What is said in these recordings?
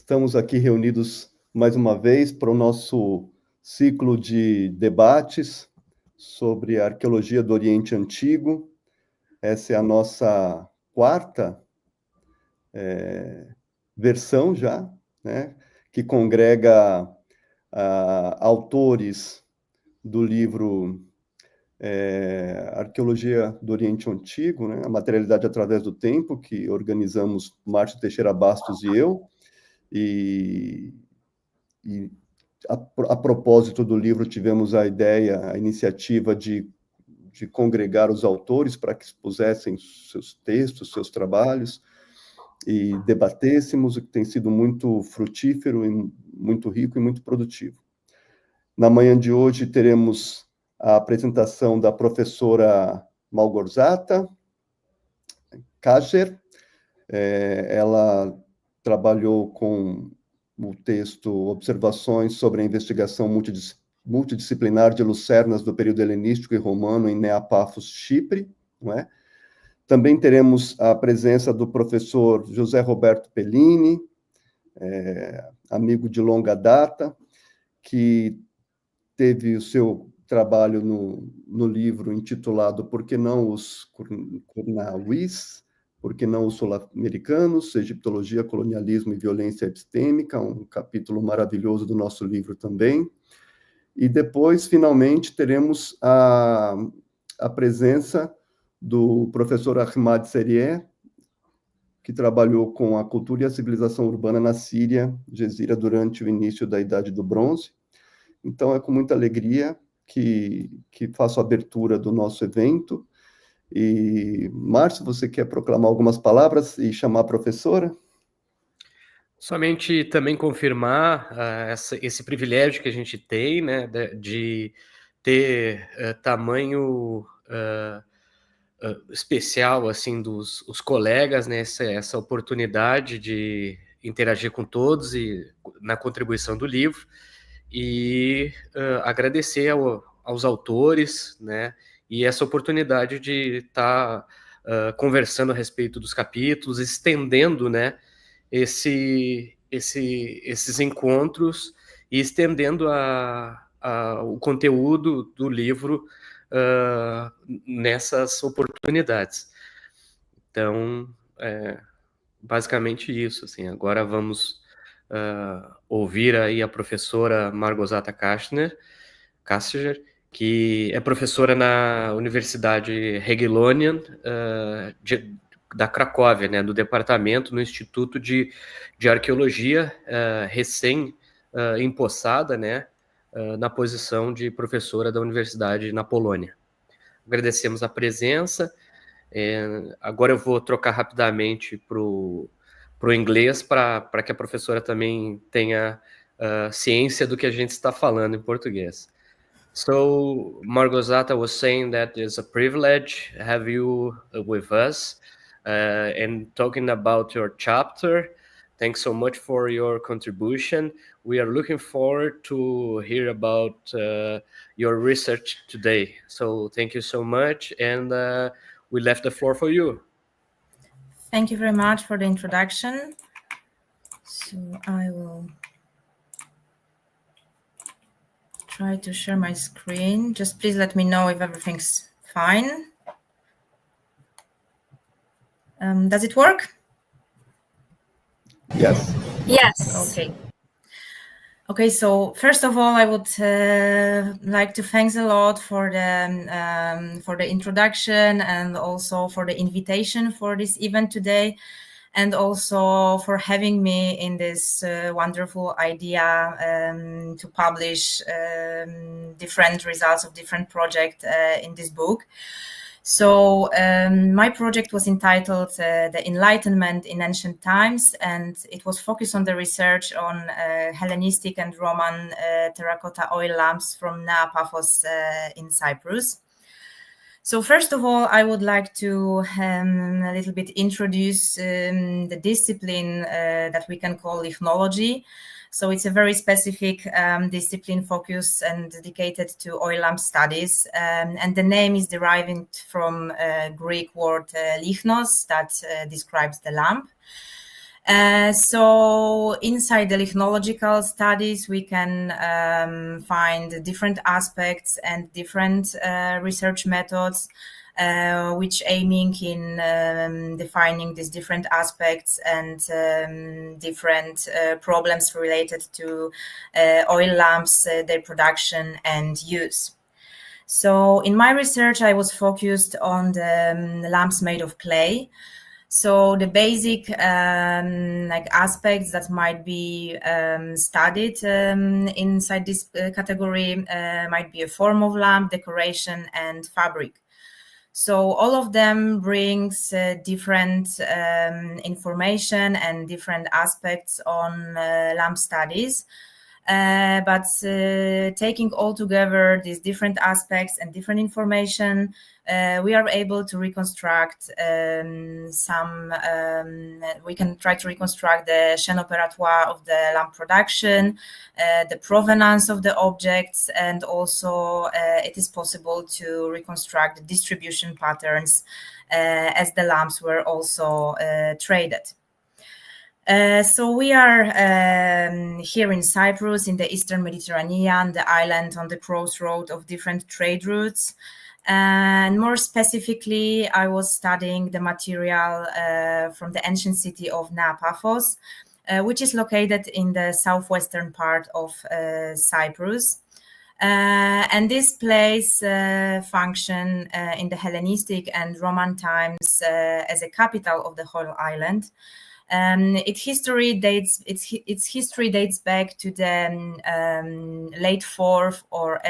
Estamos aqui reunidos mais uma vez para o nosso ciclo de debates sobre a arqueologia do Oriente Antigo. Essa é a nossa quarta versão já, né, que congrega autores do livro Arqueologia do Oriente Antigo, né, a materialidade através do tempo, que organizamos Márcio Teixeira Bastos e eu, e a propósito do livro tivemos a ideia, a iniciativa de congregar os autores para que expusessem seus textos, seus trabalhos, e debatêssemos, o que tem sido muito frutífero, e muito rico e muito produtivo. Na manhã de hoje teremos a apresentação da professora Małgorzata Kajzer. Ela trabalhou com o texto Observações sobre a investigação multidisciplinar de lucernas do período helenístico e romano em Nea-Pafos, Chipre, não é? Também teremos a presença do professor José Roberto Pellini, amigo de longa data, que teve o seu trabalho no livro intitulado Por que não os Curnawis? Por que não os sul-americanos? Egiptologia, colonialismo e violência epistêmica, um capítulo maravilhoso do nosso livro também. E depois, finalmente, teremos a presença do professor Ahmed Serieh, que trabalhou com a cultura e a civilização urbana na Síria, Gezira, durante o início da Idade do Bronze. Então, é com muita alegria que faço a abertura do nosso evento. E, Márcio, você quer proclamar algumas palavras e chamar a professora? Somente também confirmar esse privilégio que a gente tem, né, de ter tamanho especial assim os colegas, né, essa oportunidade de interagir com todos e na contribuição do livro, e agradecer aos autores, né, e essa oportunidade de estar conversando a respeito dos capítulos, estendendo, né, esses encontros e estendendo o conteúdo do livro nessas oportunidades. Então, basicamente isso. Assim, agora vamos ouvir aí a professora Małgorzata Kajzer, que é professora na Universidade Jagiellonian da Cracóvia, né, do departamento no Instituto de Arqueologia, recém-empossada, né, na posição de professora da Universidade na Polônia. Agradecemos a presença. Agora eu vou trocar rapidamente para o inglês para que a professora também tenha ciência do que a gente está falando em português. So, Małgorzata was saying that it's a privilege to have you with us and talking about your chapter. Thanks so much for your contribution. We are looking forward to hear about your research today. So thank you so much, and we left the floor for you. Thank you very much for the introduction. So I will try to share my screen. Just please let me know if everything's fine. Does it work? Yes. Yes. Okay. Okay, so first of all, I would like to thanks a lot for the introduction and also for the invitation for this event today, and also for having me in this wonderful idea to publish different results of different projects in this book. So my project was entitled The Enlightenment in Ancient Times, and it was focused on the research on Hellenistic and Roman terracotta oil lamps from Nea-Pafos in Cyprus. So first of all, I would like to a little bit introduce the discipline that we can call lychnology. So it's a very specific discipline focused and dedicated to oil lamp studies. And the name is derived from Greek word lychnos, that describes the lamp. So inside the lychnological studies, we can find different aspects and different research methods, which aiming in defining these different aspects and different problems related to oil lamps, their production and use. So in my research, I was focused on the lamps made of clay. So the basic like aspects that might be studied inside this category might be a form of lamp, decoration, and fabric. So all of them brings different information and different aspects on lamp studies. But taking all together these different aspects and different information, we are able to reconstruct we can try to reconstruct the chaîne opératoire of the lamp production, the provenance of the objects, and also it is possible to reconstruct the distribution patterns as the lamps were also traded. So we are here in Cyprus, in the Eastern Mediterranean, the island on the crossroad of different trade routes. And more specifically, I was studying the material from the ancient city of Nea Paphos, which is located in the southwestern part of Cyprus. And this place functioned in the Hellenistic and Roman times as a capital of the whole island. Its history dates back to the late 4th or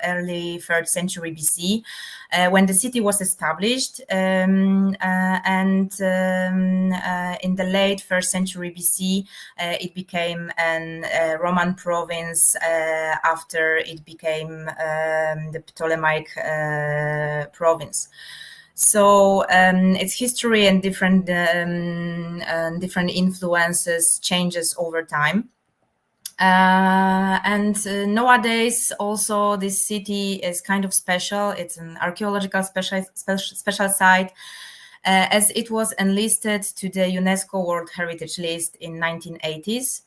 early 3rd century BC, when the city was established, and in the late 1st century BC, it became a Roman province after it became the Ptolemaic province. So its history and different influences changes over time. And nowadays, also, this city is kind of special. It's an archaeological special site, as it was enlisted to the UNESCO World Heritage List in 1980s.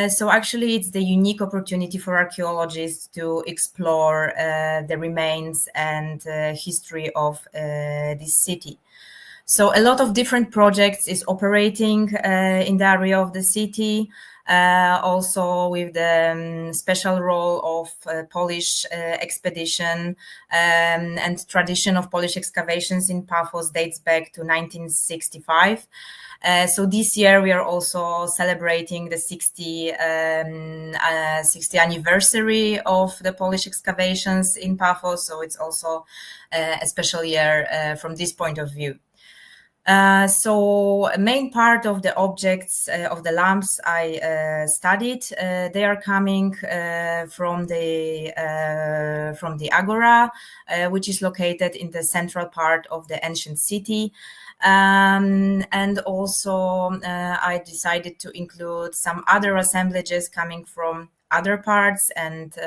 So actually, it's the unique opportunity for archaeologists to explore the remains and history of this city. So a lot of different projects is operating in the area of the city, also with the special role of Polish expedition, and tradition of Polish excavations in Paphos dates back to 1965. So this year we are also celebrating the 60th anniversary of the Polish excavations in Paphos. So it's also a special year from this point of view. So a main part of the objects of the lamps I studied, they are coming from the Agora, which is located in the central part of the ancient city. And also I decided to include some other assemblages coming from other parts and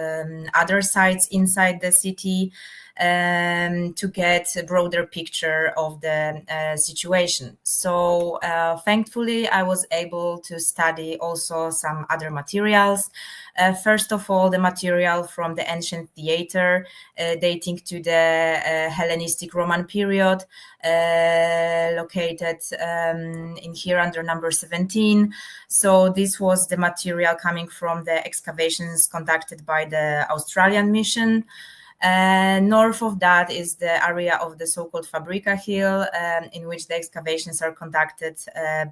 other sites inside the city, to get a broader picture of the situation. So thankfully, I was able to study also some other materials. First of all, the material from the ancient theater dating to the Hellenistic Roman period, located in here under number 17. So this was the material coming from the excavations conducted by the Australian mission. North of that is the area of the so-called Fabrica Hill, in which the excavations are conducted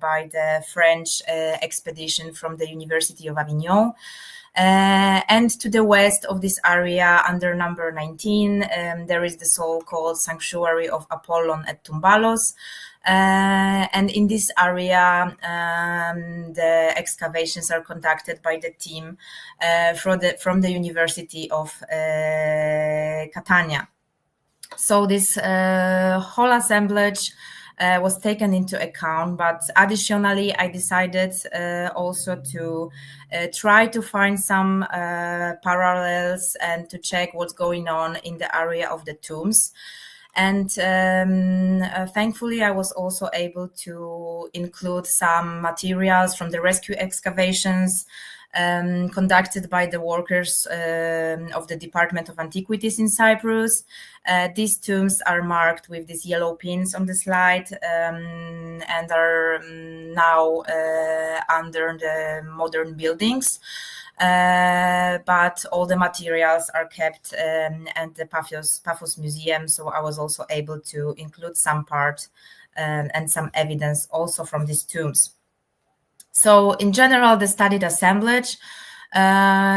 by the French expedition from the University of Avignon. And to the west of this area, under number 19, there is the so-called Sanctuary of Apollon at Tumbalos. And in this area, the excavations are conducted by the team from the University of Catania. So this whole assemblage was taken into account, but additionally, I decided also to try to find some parallels and to check what's going on in the area of the tombs. And thankfully, I was also able to include some materials from the rescue excavations conducted by the workers of the Department of Antiquities in Cyprus. These tombs are marked with these yellow pins on the slide and are now under the modern buildings. But all the materials are kept at the Paphos Museum, so I was also able to include some part and some evidence also from these tombs. So in general, the studied assemblage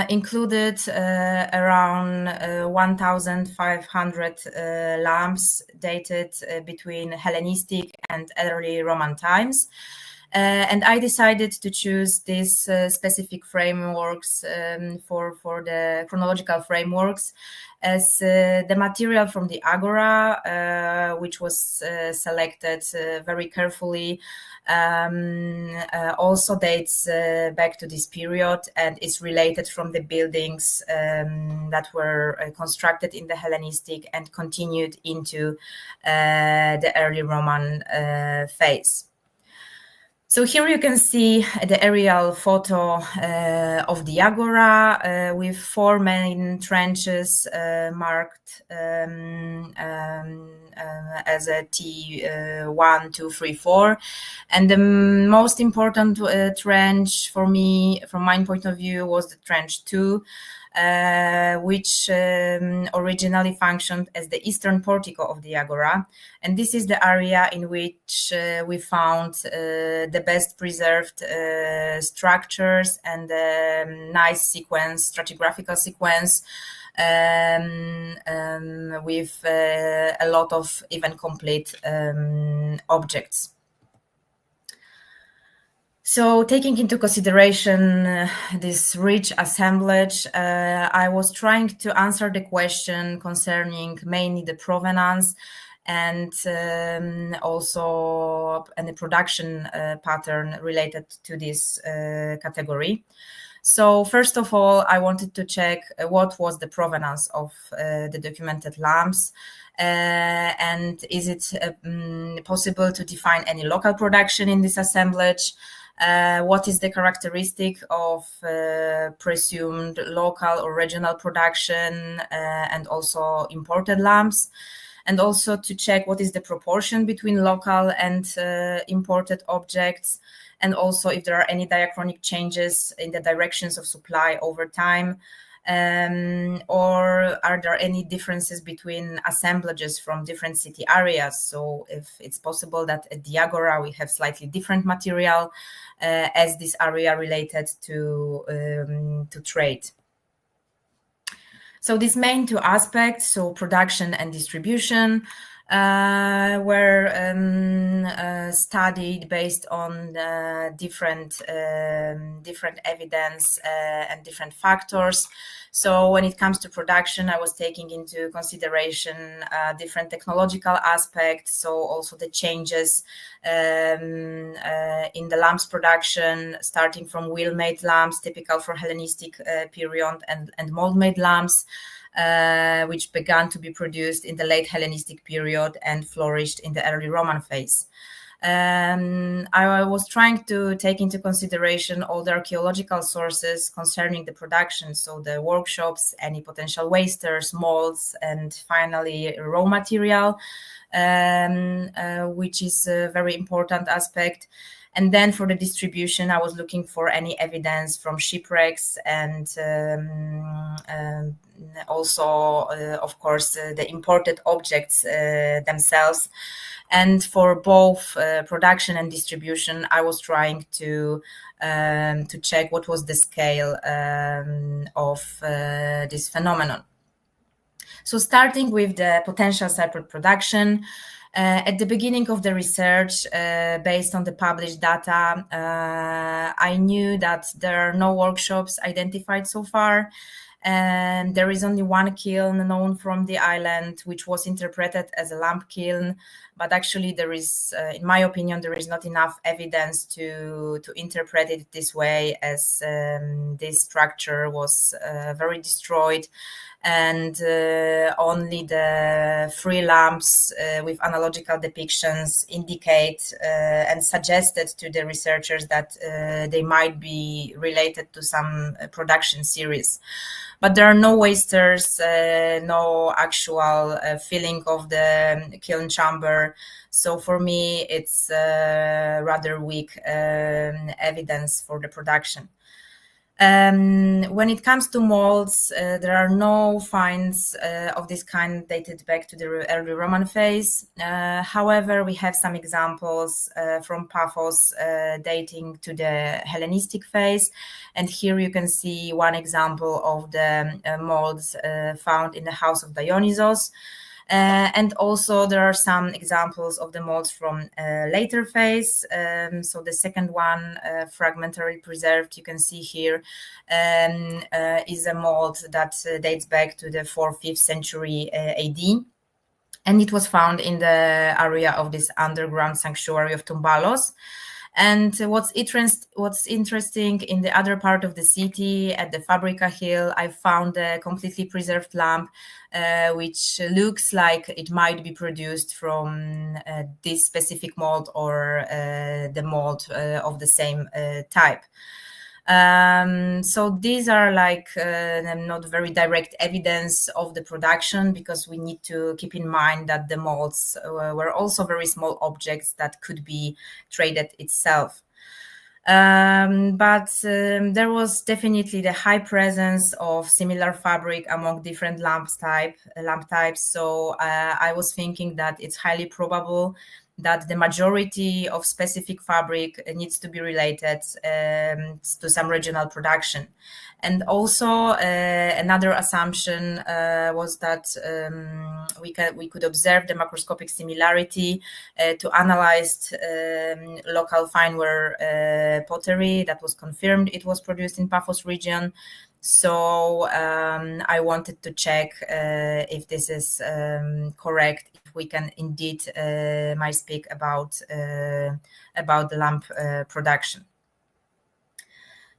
included around 1,500 lamps dated between Hellenistic and early Roman times. And I decided to choose these specific frameworks for the chronological frameworks as the material from the Agora, which was selected very carefully, also dates back to this period and is related from the buildings that were constructed in the Hellenistic and continued into the early Roman phase. So here you can see the aerial photo of the Agora with 4 main trenches marked as a T1, 2, 3, 4. And the most important trench for me, from my point of view, was the trench 2, which originally functioned as the eastern portico of the Agora. And this is the area in which we found the best preserved structures and nice sequence, stratigraphical sequence, with a lot of even complete objects. So taking into consideration this rich assemblage, I was trying to answer the question concerning mainly the provenance and also the production pattern related to this category. So first of all, I wanted to check what was the provenance of the documented lamps. And is it possible to define any local production in this assemblage? What is the characteristic of presumed local or regional production and also imported lamps? And also to check what is the proportion between local and imported objects, and also if there are any diachronic changes in the directions of supply over time. Or are there any differences between assemblages from different city areas? So if it's possible that at the Agora we have slightly different material as this area related to trade. So these main 2 aspects, so production and distribution, were studied based on different evidence and different factors. So when it comes to production, I was taking into consideration different technological aspects, so also the changes in the lamps production, starting from wheel-made lamps, typical for Hellenistic period, and mold-made lamps, which began to be produced in the late Hellenistic period and flourished in the early Roman phase. I was trying to take into consideration all the archaeological sources concerning the production, so the workshops, any potential wasters, molds, and finally raw material, which is a very important aspect. And then for the distribution, I was looking for any evidence from shipwrecks and also, of course, the imported objects themselves. And for both production and distribution, I was trying to check what was the scale of this phenomenon. So starting with the potential separate production, at the beginning of the research, based on the published data, I knew that there are no workshops identified so far. And there is only one kiln known from the island, which was interpreted as a lamp kiln, but actually there is, in my opinion, there is not enough evidence to interpret it this way, as this structure was very destroyed, and only the 3 lamps with analogical depictions indicate and suggested to the researchers that they might be related to some production series. But there are no wasters, no actual filling of the kiln chamber. So for me, it's rather weak evidence for the production. When it comes to molds, there are no finds of this kind dated back to the early Roman phase. However, we have some examples from Paphos dating to the Hellenistic phase. And here you can see one example of the molds found in the house of Dionysos. And also there are some examples of the molds from later phase. So the second one, fragmentarily preserved, you can see here, is a mold that dates back to the 4th, 5th century AD. And it was found in the area of this underground sanctuary of Tumbalos. And what's interesting, in the other part of the city, at the Fabrica Hill, I found a completely preserved lamp, which looks like it might be produced from this specific mold or the mold of the same type. So these are like not very direct evidence of the production, because we need to keep in mind that the molds were also very small objects that could be traded itself. But there was definitely the high presence of similar fabric among different lamp types. So I was thinking that it's highly probable that the majority of specific fabric needs to be related to some regional production. And also another assumption was that we could observe the macroscopic similarity to analyzed local fineware pottery that was confirmed it was produced in Paphos region. So I wanted to check if this is correct, if we can indeed might speak about the lamp production.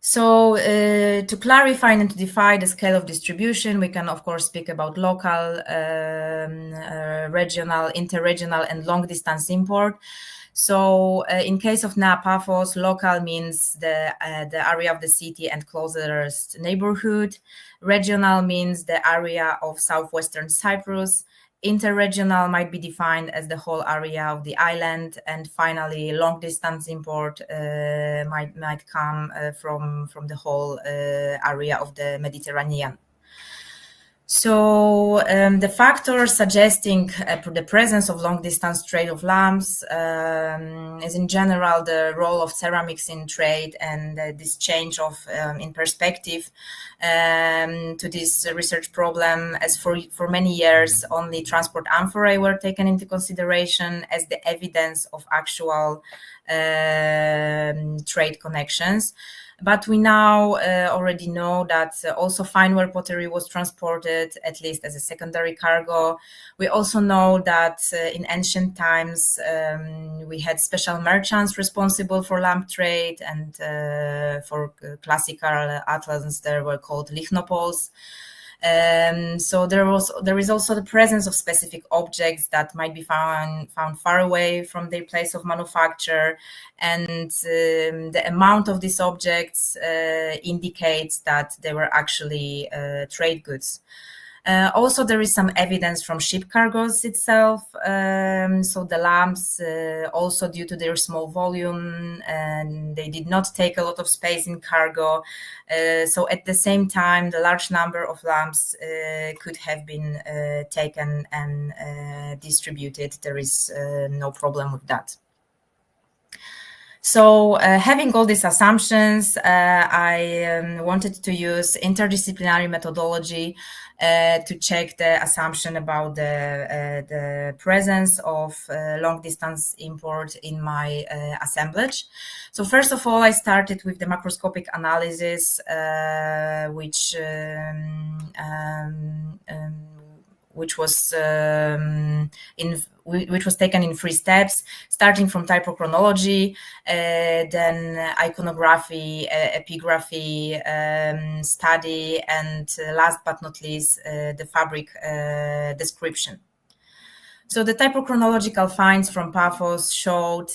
So to clarify and to define the scale of distribution, we can of course speak about local, regional, interregional, and long distance import. So in case of Nea Paphos, local means the area of the city and closest neighborhood. Regional means the area of southwestern Cyprus. Interregional might be defined as the whole area of the island, and finally, long distance import might come from the whole area of the Mediterranean. So the factors suggesting the presence of long-distance trade of lamps is in general the role of ceramics in trade, and this change of in perspective to this research problem, as for many years only transport amphorae were taken into consideration as the evidence of actual trade connections. But we now already know that also fineware pottery was transported, at least as a secondary cargo. We also know that in ancient times we had special merchants responsible for lamp trade, and for classical Atlans they were called lychnopoles. So there is also the presence of specific objects that might be found far away from their place of manufacture, and the amount of these objects indicates that they were actually trade goods. Also, there is some evidence from ship cargoes itself. So the lamps, also due to their small volume, and they did not take a lot of space in cargo. So at the same time, the large number of lamps could have been taken and distributed. There is no problem with that. So having all these assumptions, I wanted to use interdisciplinary methodology to check the assumption about the presence of long-distance import in my assemblage. So first of all, I started with the macroscopic analysis, which which was taken in 3 steps, starting from typochronology, then iconography, epigraphy, study, and last but not least, the fabric description. So the typochronological finds from Paphos showed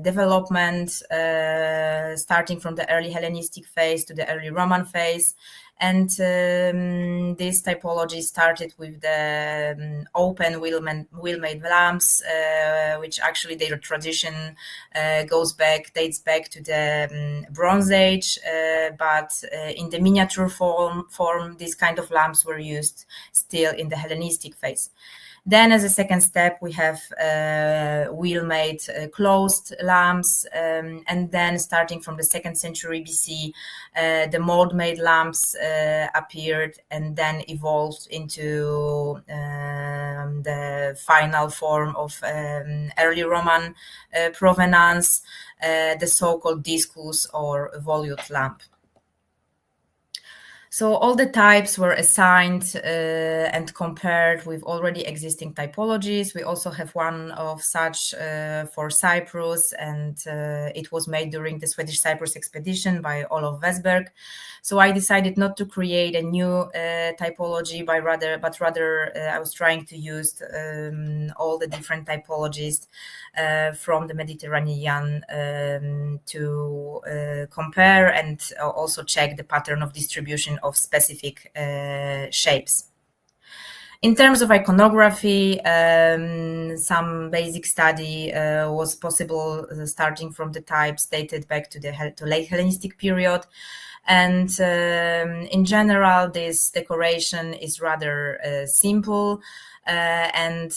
development starting from the early Hellenistic phase to the early Roman phase. And this typology started with the open wheel-made lamps, which actually their tradition dates back to the Bronze Age. But in the miniature form, these kind of lamps were used still in the Hellenistic phase. Then as a second step, we have wheel-made closed lamps. And then starting from the 2nd century BC, the mold-made lamps appeared and then evolved into the final form of early Roman provenance, the so-called discus or volute lamp. So all the types were assigned and compared with already existing typologies. We also have one of such for Cyprus, and it was made during the Swedish Cyprus expedition by Olof Westberg. So I decided not to create a new typology, but rather I was trying to use all the different typologies from the Mediterranean to compare and also check the pattern of distribution of specific shapes. In terms of iconography, some basic study was possible starting from the types dated back to the late Hellenistic period. And in general, this decoration is rather simple and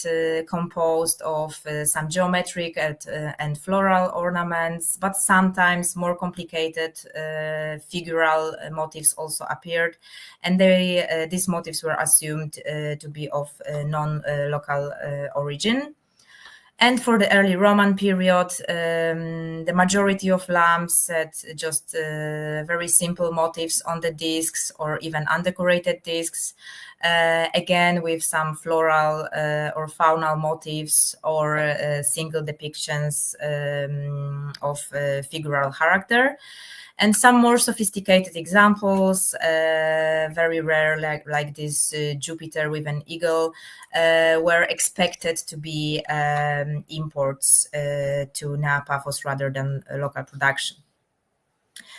composed of some geometric and floral ornaments, but sometimes more complicated figural motifs also appeared, and these motifs were assumed to be of non-local origin. And for the early Roman period, the majority of lamps had just very simple motifs on the discs or even undecorated discs, again with some floral or faunal motifs or single depictions of figural character. And some more sophisticated examples, very rare, like this Jupiter with an eagle, were expected to be imports to Nea Paphos rather than local production.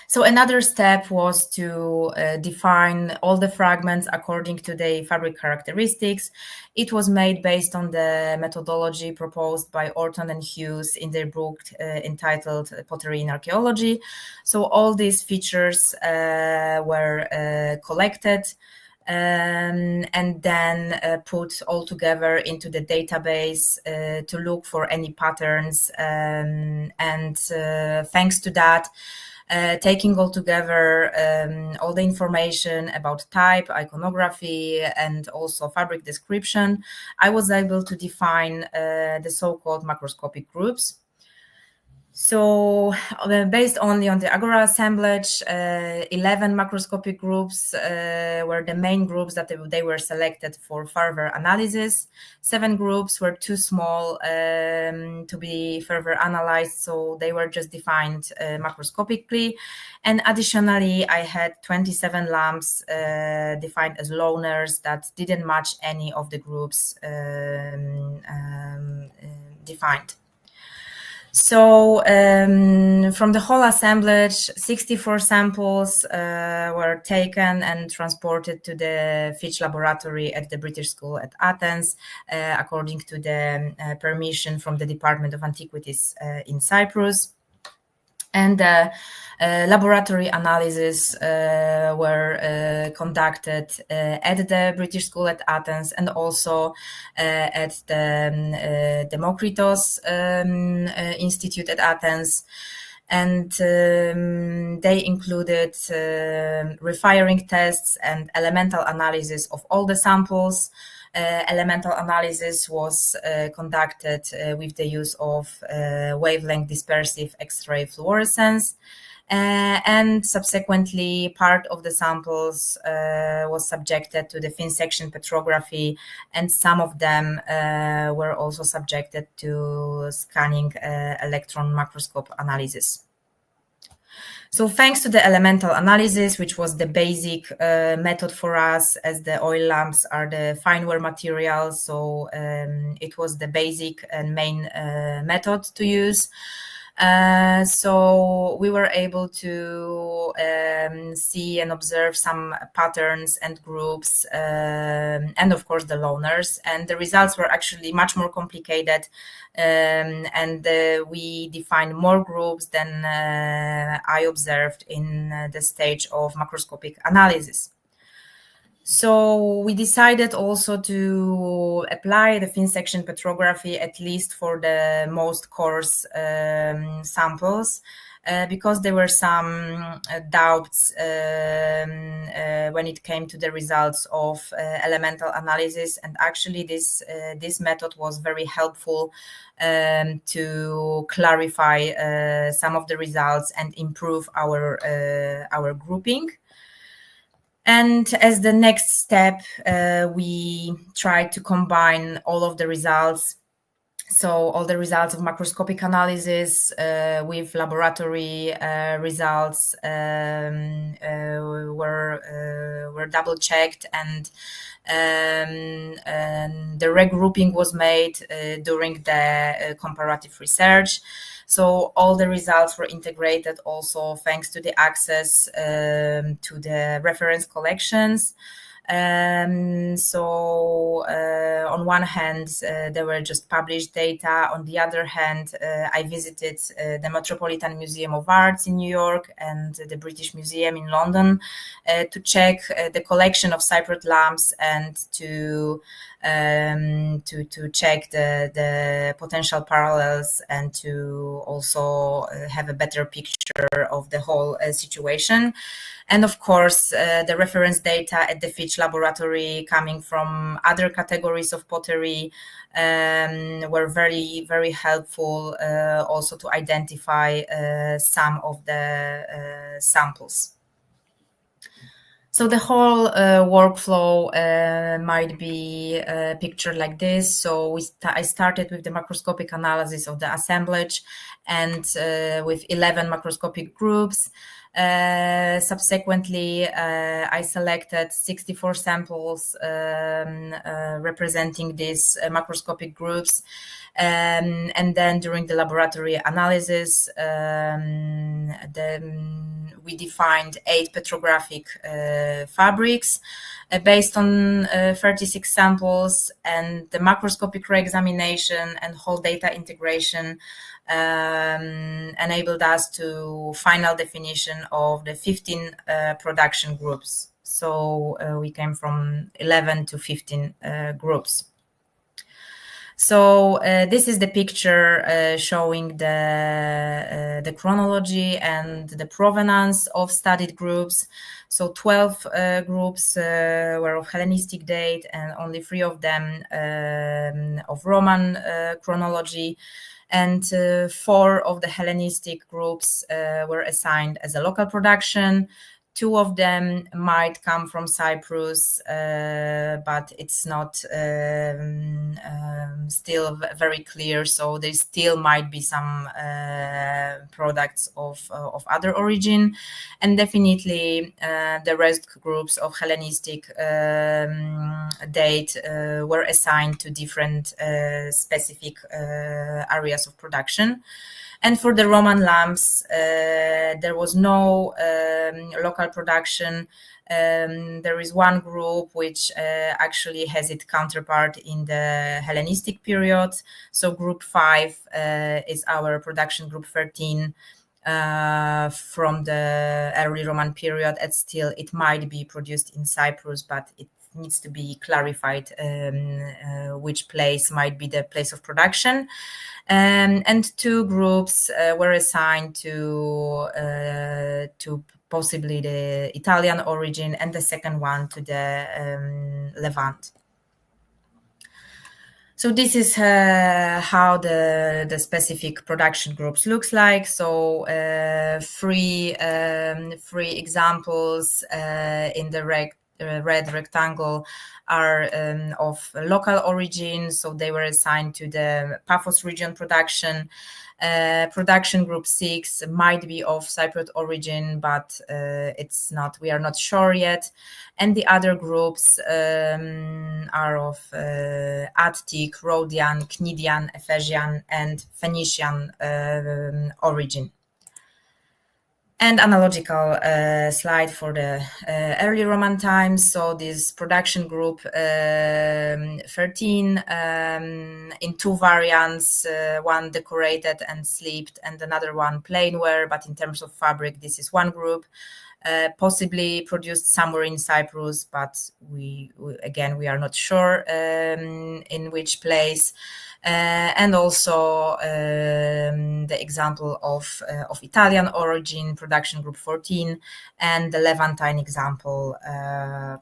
So another step was to define all the fragments according to their fabric characteristics. It was made based on the methodology proposed by Orton and Hughes in their book entitled Pottery in Archaeology. So all these features were collected and then put all together into the database to look for any patterns. And thanks to that, taking all together all the information about type, iconography, and also fabric description, I was able to define the so-called macroscopic groups. So based only on the Agora assemblage, 11 macroscopic groups were the main groups that they were selected for further analysis. 7 groups were too small to be further analyzed, so they were just defined macroscopically. And additionally, I had 27 lamps defined as loners that didn't match any of the groups defined. So from the whole assemblage, 64 samples were taken and transported to the Fitch laboratory at the British School at Athens, according to the permission from the Department of Antiquities in Cyprus. And laboratory analyses were conducted at the British School at Athens and also at the Demokritos Institute at Athens. And they included refiring tests and elemental analysis of all the samples. Elemental analysis was conducted with the use of wavelength dispersive X-ray fluorescence. And subsequently, part of the samples was subjected to the thin section petrography, and some of them were also subjected to scanning electron microscope analysis. So thanks to the elemental analysis, which was the basic method for us, as the oil lamps are the fineware materials, so it was the basic and main method to use. So we were able to see and observe some patterns and groups, and of course the loners, and the results were actually much more complicated, and we defined more groups than I observed in the stage of macroscopic analysis. So we decided also to apply the thin section petrography, at least for the most coarse samples, because there were some doubts when it came to the results of elemental analysis. And actually this method was very helpful to clarify some of the results and improve our grouping. And as the next step, we tried to combine all of the results. So all the results of macroscopic analysis with laboratory results were double checked, and the regrouping was made during the comparative research. So all the results were integrated also thanks to the access to the reference collections. So on one hand, there were just published data. On the other hand, I visited the Metropolitan Museum of Arts in New York and the British Museum in London to check the collection of cypred lamps and to check the potential parallels and to also have a better picture of the whole situation. And of course, the reference data at the Fitch laboratory coming from other categories of pottery were very, very helpful also to identify some of the samples. So the whole workflow might be pictured like this. So I started with the macroscopic analysis of the assemblage and with 11 macroscopic groups. Subsequently, I selected 64 samples representing these macroscopic groups. And then during the laboratory analysis, we defined 8 petrographic fabrics based on 36 samples, and the macroscopic re-examination and whole data integration enabled us to final definition of the 15 production groups. So we came from 11 to 15 groups. So this is the picture showing the chronology and the provenance of studied groups. So 12 groups were of Hellenistic date, and only 3 of them of Roman chronology. And 4 of the Hellenistic groups were assigned as a local production. 2 of them might come from Cyprus, but it's not still very clear. So there still might be some products of other origin, and definitely the rest groups of Hellenistic date were assigned to different specific areas of production. And for the Roman lamps, there was no local production. There is one group which actually has its counterpart in the Hellenistic period. So group 5 is our production group 13 from the early Roman period, and still it might be produced in Cyprus, but it needs to be clarified which place might be the place of production. And 2 groups were assigned to possibly the Italian origin, and the second one to the Levant. So this is how the specific production groups looks like. So three examples in the red rectangle are of local origin. So they were assigned to the Paphos region production. Production group 6 might be of Cypriot origin, but it's not. We are not sure yet. And the other groups are of Attic, Rhodian, Cnidian, Ephesian, and Phoenician origin. And analogical slide for the early Roman times. So this production group 13 in two variants, one decorated and sleeved and another one plainware, but in terms of fabric, this is one group. Possibly produced somewhere in Cyprus, but we are not sure in which place. And also the example of Italian origin, production group 14, and the Levantine example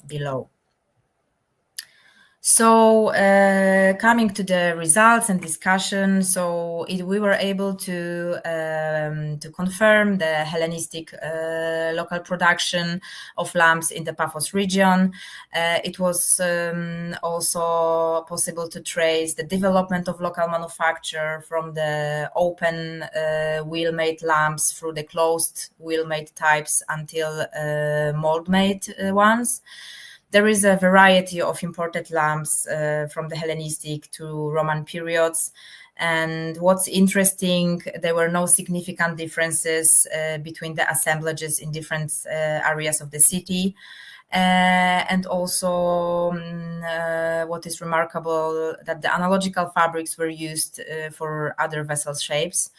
below. So coming to the results and discussion, so we were able to confirm the Hellenistic local production of lamps in the Paphos region. It was also possible to trace the development of local manufacture from the open wheel-made lamps through the closed wheel-made types until mold-made ones. There is a variety of imported lamps from the Hellenistic to Roman periods. And what's interesting, there were no significant differences between the assemblages in different areas of the city. And also what is remarkable, that the analogical fabrics were used for other vessel shapes.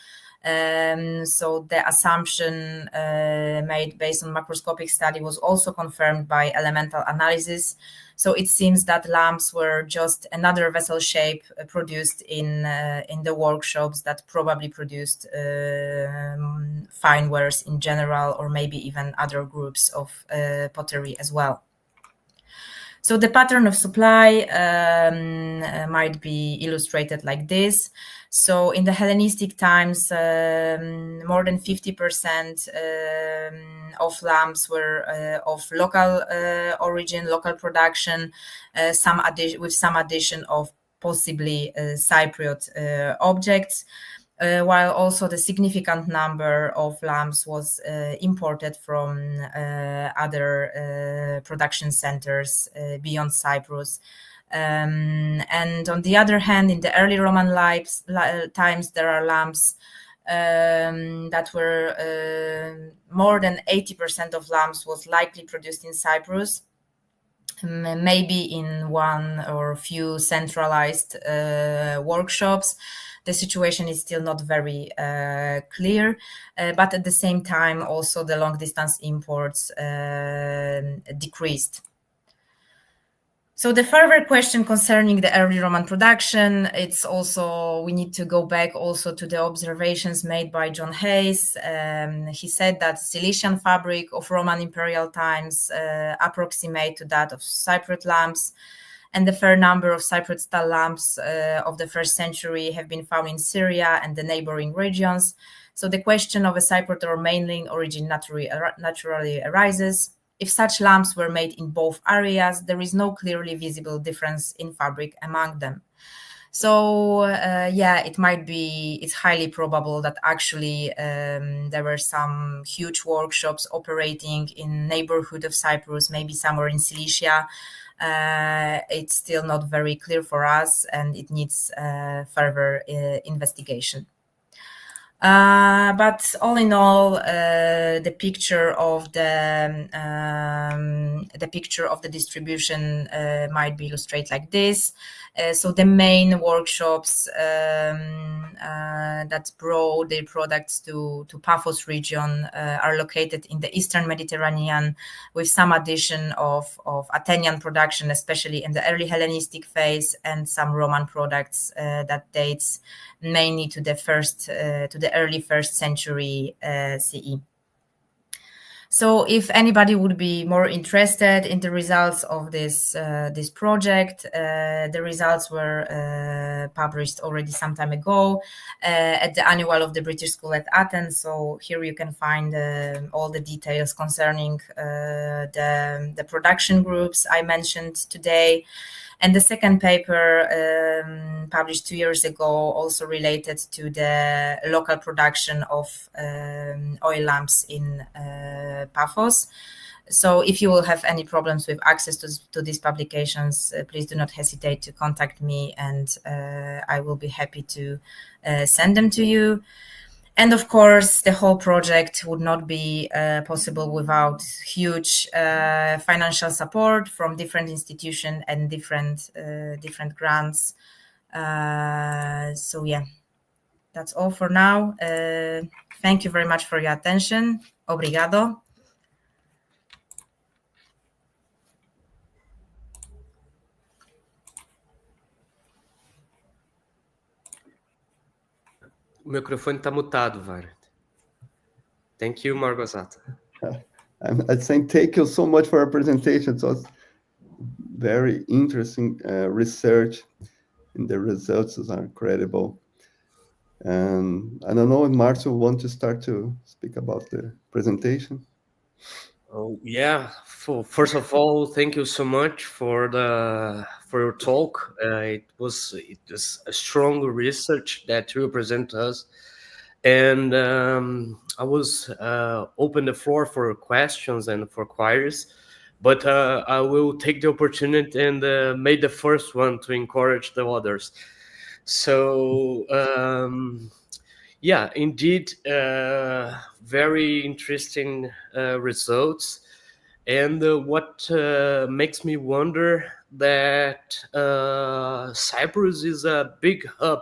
So the assumption made based on macroscopic study was also confirmed by elemental analysis. So it seems that lamps were just another vessel shape produced in the workshops that probably produced fine wares in general, or maybe even other groups of pottery as well. So the pattern of supply might be illustrated like this. So in the Hellenistic times, more than 50% of lamps were of local origin, local production, with some addition of possibly Cypriot objects. While also the significant number of lamps was imported from other production centers beyond Cyprus. And on the other hand, in the early Roman times, there are lamps that were more than 80% of lamps was likely produced in Cyprus, maybe in one or few centralized workshops. The situation is still not very clear, but at the same time, also the long distance imports decreased. So the further question concerning the early Roman production, it's also, we need to go back also to the observations made by John Hayes. He said that Cilician fabric of Roman imperial times approximate to that of Cypriot lamps, and the fair number of Cypriot style lamps of the 1st century have been found in Syria and the neighboring regions. So the question of a Cypriot or mainland origin naturally arises. If such lamps were made in both areas, there is no clearly visible difference in fabric among them. So it might be, it's highly probable that actually there were some huge workshops operating in neighborhood of Cyprus, maybe somewhere in Cilicia. It's still not very clear for us, and it needs further investigation. But all in all, the picture of the distribution might be illustrated like this. So the main workshops that brought their products to Paphos region are located in the Eastern Mediterranean, with some addition of Athenian production, especially in the early Hellenistic phase, and some Roman products that dates mainly to the early 1st century CE. So if anybody would be more interested in the results of this this project, the results were published already some time ago at the annual of the British School at Athens. So here you can find all the details concerning the production groups I mentioned today. And the second paper published 2 years ago also related to the local production of oil lamps in Paphos. So if you will have any problems with access to these publications, please do not hesitate to contact me, and I will be happy to send them to you. And of course, the whole project would not be possible without huge financial support from different institutions and different grants. So yeah, that's all for now. Thank you very much for your attention. Obrigado. O microfone está mutado, Varet. Thank you, Małgorzata. I'm saying thank you so much for our presentation. So it's very interesting research, and the results are incredible. And I don't know if Marcio want to start to speak about the presentation. Oh yeah. First of all, thank you so much for your talk. It was a strong research that you present to us, and I was open the floor for questions and for queries, but I will take the opportunity and make the first one to encourage the others. So yeah, indeed, very interesting results. And what makes me wonder that Cyprus is a big hub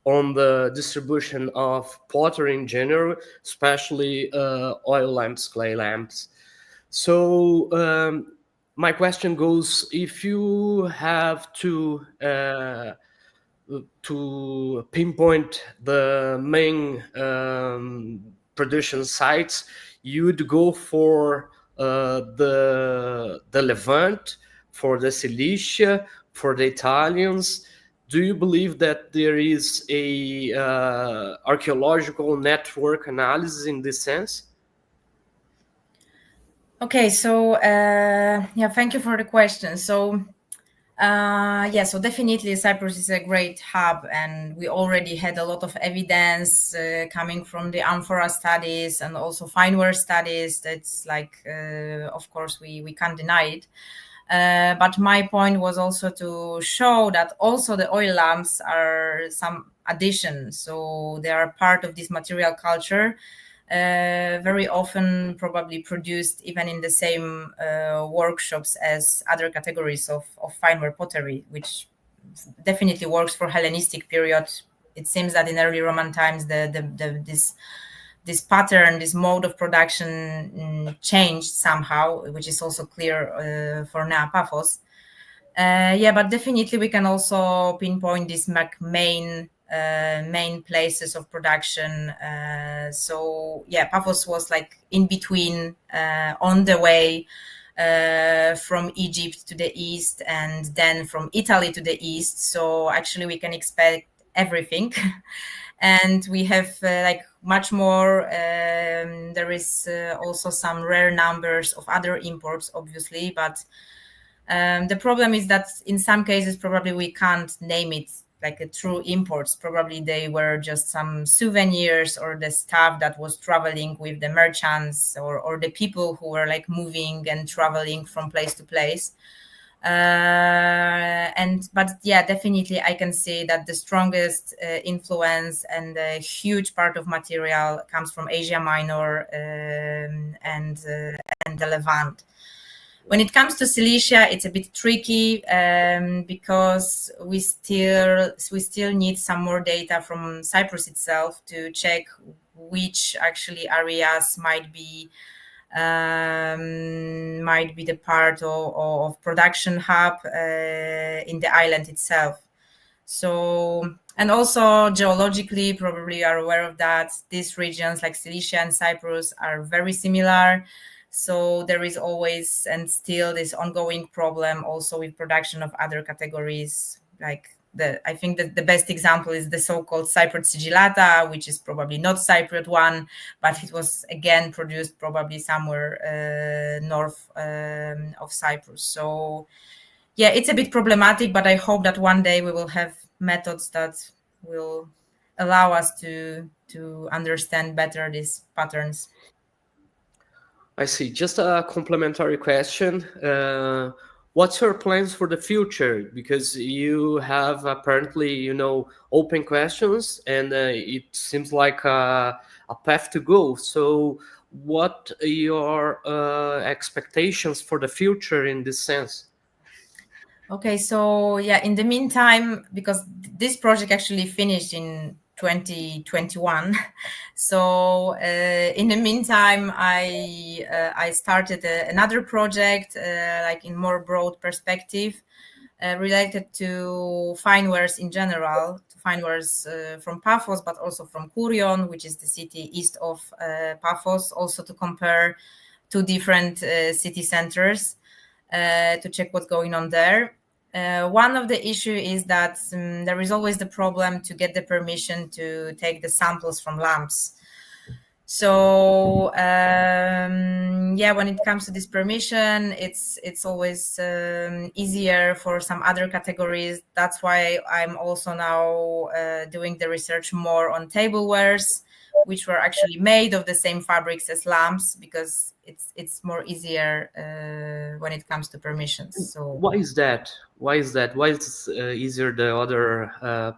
on the distribution of pottery in general, especially oil lamps, clay lamps. So my question goes, if you have to pinpoint the main production sites, you would go for the Levant, for the Cilicia, for the Italians. Do you believe that there is a archaeological network analysis in this sense? Okay, so yeah, thank you for the question. So yeah, so definitely Cyprus is a great hub, and we already had a lot of evidence coming from the amphora studies and also fineware studies. That's like, of course, we can't deny it. But my point was also to show that also the oil lamps are some addition. So they are part of this material culture, very often probably produced even in the same workshops as other categories of fineware pottery, which definitely works for Hellenistic period. It seems that in early Roman times, this pattern, this mode of production changed somehow, which is also clear for Nea Paphos. Yeah, but definitely we can also pinpoint these main places of production. So yeah, Paphos was like in between, on the way from Egypt to the east and then from Italy to the east. So actually we can expect everything. And we have like much more. There is also some rare numbers of other imports, obviously, but the problem is that in some cases probably we can't name it like a true imports. Probably they were just some souvenirs or the stuff that was traveling with the merchants or the people who were like moving and traveling from place to place. But yeah, definitely I can say that the strongest influence and a huge part of material comes from Asia Minor and the Levant. When it comes to Cilicia, it's a bit tricky because we still need some more data from Cyprus itself to check which actually areas might be the part of production hub in the island itself. So, and also geologically, probably you are aware of that, these regions like Cilicia and Cyprus are very similar. So there is always and still this ongoing problem also with production of other categories. Like I think that the best example is the so-called Cypriot sigillata, which is probably not Cypriot one, but it was again produced probably somewhere north of Cyprus. So yeah, it's a bit problematic, but I hope that one day we will have methods that will allow us to understand better these patterns. I see. Just a complementary question. What's your plans for the future? Because you have apparently, open questions, and it seems like a path to go. So what are your expectations for the future in this sense? Okay, so yeah, in the meantime, because this project actually finished in 2021, so in the meantime, I started another project, like in more broad perspective, related to fine wares in general, to fine wares from Paphos, but also from Kourion, which is the city east of Paphos, also to compare two different city centers. To check what's going on there. One of the issue is that there is always the problem to get the permission to take the samples from lamps. So when it comes to this permission, it's always easier for some other categories. That's why I'm also now doing the research more on tablewares, which were actually made of the same fabrics as lamps, because it's more easier when it comes to permissions. So why is that? Why is easier the other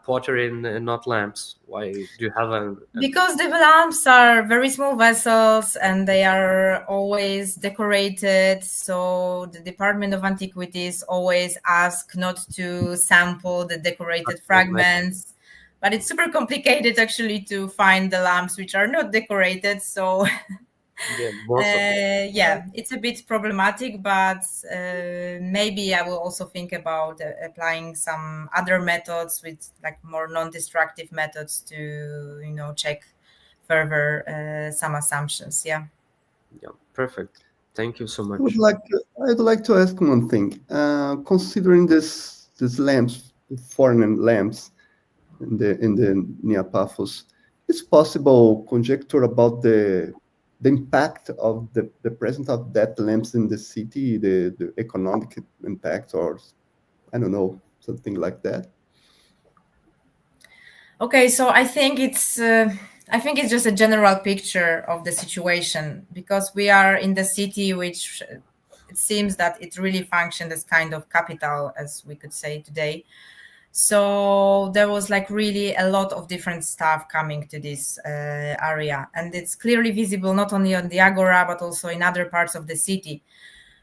pottery and not lamps? Why do you have Because the lamps are very small vessels and they are always decorated. So the Department of Antiquities always ask not to sample the decorated fragments. But it's super complicated actually to find the lamps which are not decorated. So it's a bit problematic, but maybe I will also think about applying some other methods with like more non-destructive methods to, check further some assumptions. Yeah, perfect. Thank you so much. I'd like to ask one thing. Considering these lamps, foreign lamps, in the near Paphos, it's possible conjecture about the impact of the presence of that lamps in the city, the economic impact, or I don't know, something like that. Okay, so I think it's just a general picture of the situation, because we are in the city which it seems that it really functioned as kind of capital, as we could say today. So there was like really a lot of different stuff coming to this area, and it's clearly visible not only on the Agora but also in other parts of the city.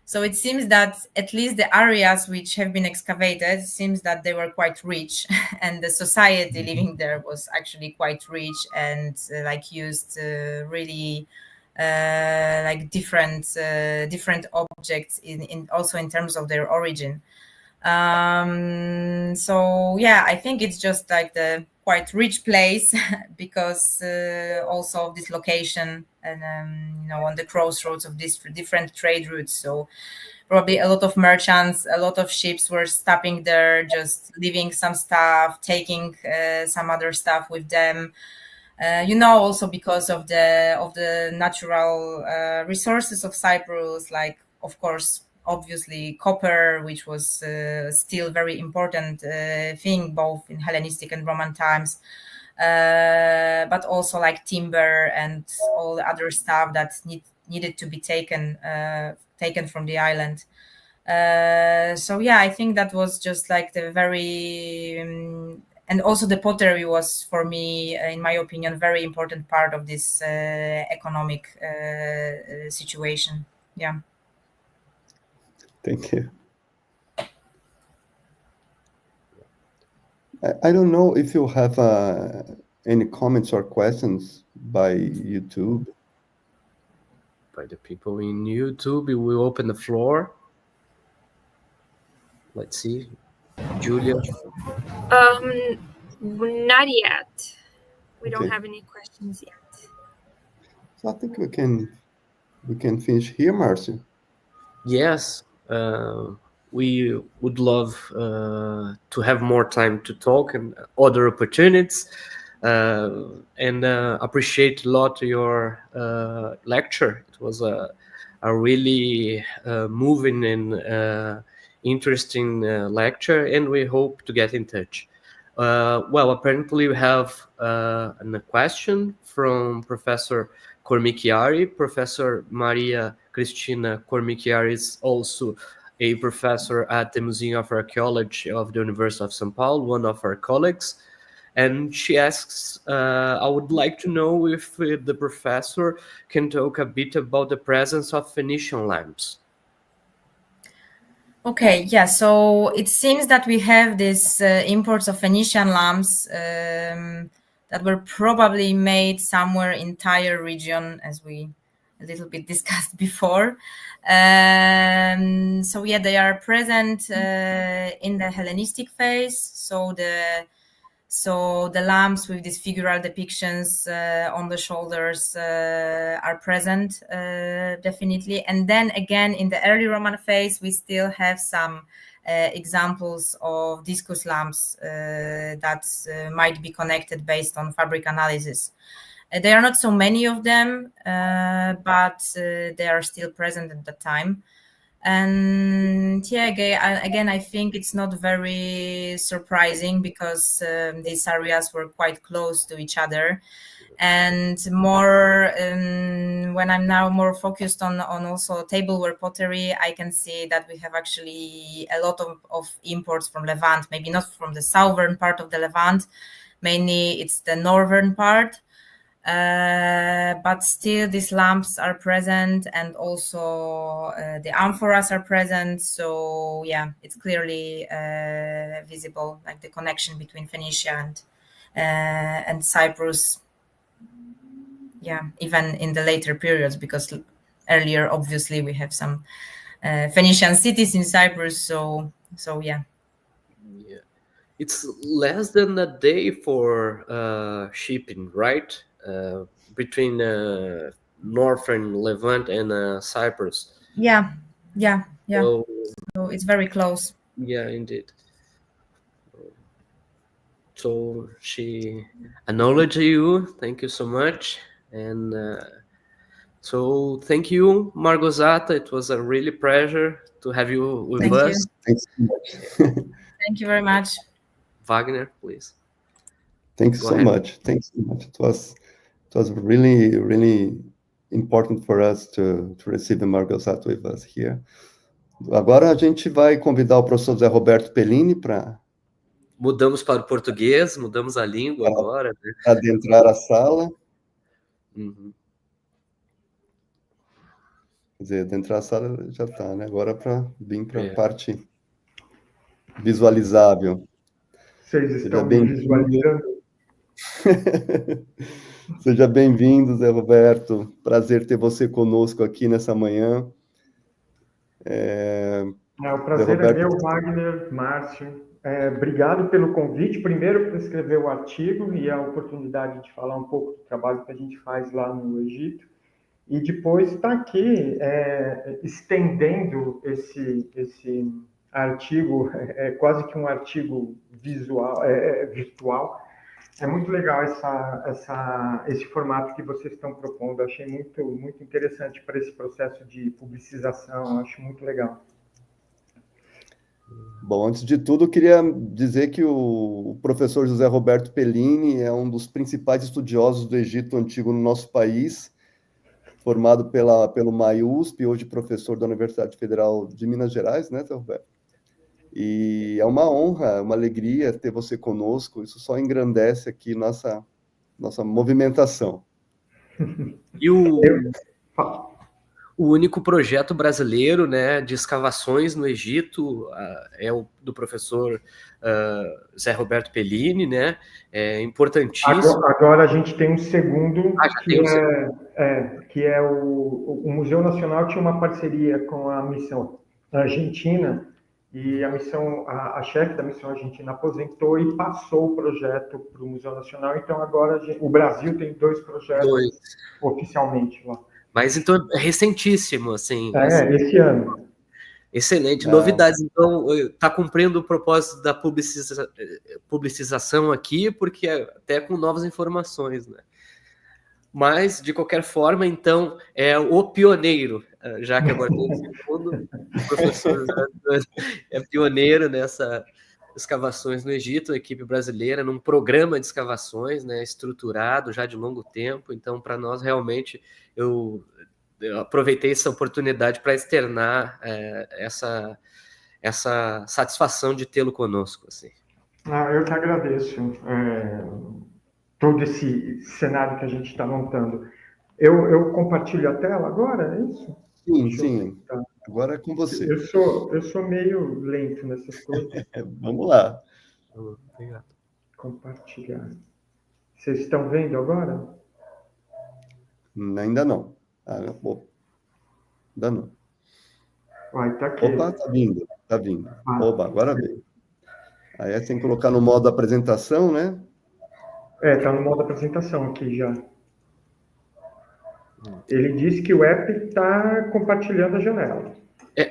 So it seems that at least the areas which have been excavated, seems that they were quite rich, and the society living there was actually quite rich and used really like different objects in also in terms of their origin. So yeah, I think it's just like the quite rich place because also of this location and on the crossroads of these different trade routes. So probably a lot of merchants, a lot of ships were stopping there, just leaving some stuff, taking some other stuff with them. Also because of the natural resources of Cyprus, like of course obviously copper, which was still very important thing both in Hellenistic and Roman times, but also like timber and all the other stuff that needed to be taken from the island. So yeah, I think that was just like the very and also the pottery was for me, in my opinion, very important part of this economic situation. Yeah. Thank you. I don't know if you have any comments or questions by YouTube. By the people in YouTube, we will open the floor. Let's see. Julia? Not yet. We don't have any questions yet. So I think we can we can finish here, Marcio. Yes, we would love to have more time to talk and other opportunities, and appreciate a lot your lecture. It was a really moving and interesting lecture, and we hope to get in touch. Well, apparently we have a question from Professor Cormichiari. Professor Maria Cristina Cormichiari is also a professor at the Museum of Archaeology of the University of São Paulo, one of our colleagues. And she asks, I would like to know if the professor can talk a bit about the presence of Phoenician lamps. Okay, yeah, so it seems that we have these imports of Phoenician lamps that were probably made somewhere in Tyre region, as we a little bit discussed before. So yeah, they are present in the Hellenistic phase. So the lamps with these figural depictions on the shoulders are present, definitely. And then again, in the early Roman phase, we still have some examples of discus lamps that might be connected based on fabric analysis. There are not so many of them, but they are still present at the time. And yeah, again, I think it's not very surprising because these areas were quite close to each other. And more, when I'm now more focused on also tableware pottery, I can see that we have actually a lot of imports from Levant, maybe not from the southern part of the Levant, mainly it's the northern part. But still these lamps are present, and also the amphoras are present. So yeah, it's clearly visible, like the connection between Phoenicia and Cyprus. Yeah, even in the later periods, because earlier obviously we have some Phoenician cities in Cyprus. So yeah. Yeah, it's less than a day for shipping, right? Between northern Levant and Cyprus. Yeah. So it's very close. Yeah, indeed. So she acknowledged you. Thank you so much. And so thank you, Małgorzata. It was a really pleasure to have you with us. Thanks so much. Thank you very much. Wagner, please. Thanks so much. Thanks so much. It was really, really important for us to receive the Małgorzata with us here. Agora a gente vai convidar o professor José Roberto Pellini para... Mudamos para o português, mudamos a língua agora. Né? Adentrar a sala. Uhum. Quer dizer, adentrar a sala já está, né? Agora para vir para a parte visualizável. Vocês estão me visualizando? Seja bem-vindo, Zé Roberto. Prazer ter você conosco aqui nessa manhã. O prazer é meu, Wagner, Márcio. Obrigado pelo convite. Primeiro, por escrever o artigo e a oportunidade de falar um pouco do trabalho que a gente faz lá no Egito. E depois estar aqui estendendo esse artigo, quase que um artigo virtual. É muito legal esse formato que vocês estão propondo. Achei muito interessante para esse processo de publicização. Acho muito legal. Bom, antes de tudo, eu queria dizer que o professor José Roberto Pellini é um dos principais estudiosos do Egito Antigo no nosso país, formado pelo MAIUSP, hoje professor da Universidade Federal de Minas Gerais, né, José Roberto? E é uma honra, uma alegria ter você conosco, isso só engrandece aqui nossa movimentação. E o único projeto brasileiro, né, de escavações no Egito é o do professor José Roberto Pellini, né? É importantíssimo. Agora a gente tem um segundo, que é o Museu Nacional tinha uma parceria com a missão argentina, e a chefe da missão argentina aposentou e passou o projeto para o Museu Nacional. Então agora o Brasil tem 2 projetos oficialmente lá. Mas então é recentíssimo, assim. Esse ano. Excelente, novidades. Então, está cumprindo o propósito da publicização aqui, porque até com novas informações, né? Mas, de qualquer forma, então, é o pioneiro, já que agora tem o segundo, o professor é pioneiro nessas escavações no Egito, a equipe brasileira, num programa de escavações, né, estruturado já de longo tempo. Então, para nós, realmente, eu aproveitei essa oportunidade para externar essa satisfação de tê-lo conosco. Assim. Eu que agradeço todo esse cenário que a gente está montando. Eu compartilho a tela agora, é isso? Sim. Agora é com você. Eu sou meio lento nessas coisas. Vamos lá. Obrigado. Compartilhar. Vocês estão vendo agora? Ainda não. Ainda não. Tá aqui. Opa, tá vindo. Opa, agora veio. Aí é sem colocar no modo apresentação, né? Tá no modo apresentação aqui já. Ele disse que o app está compartilhando a janela.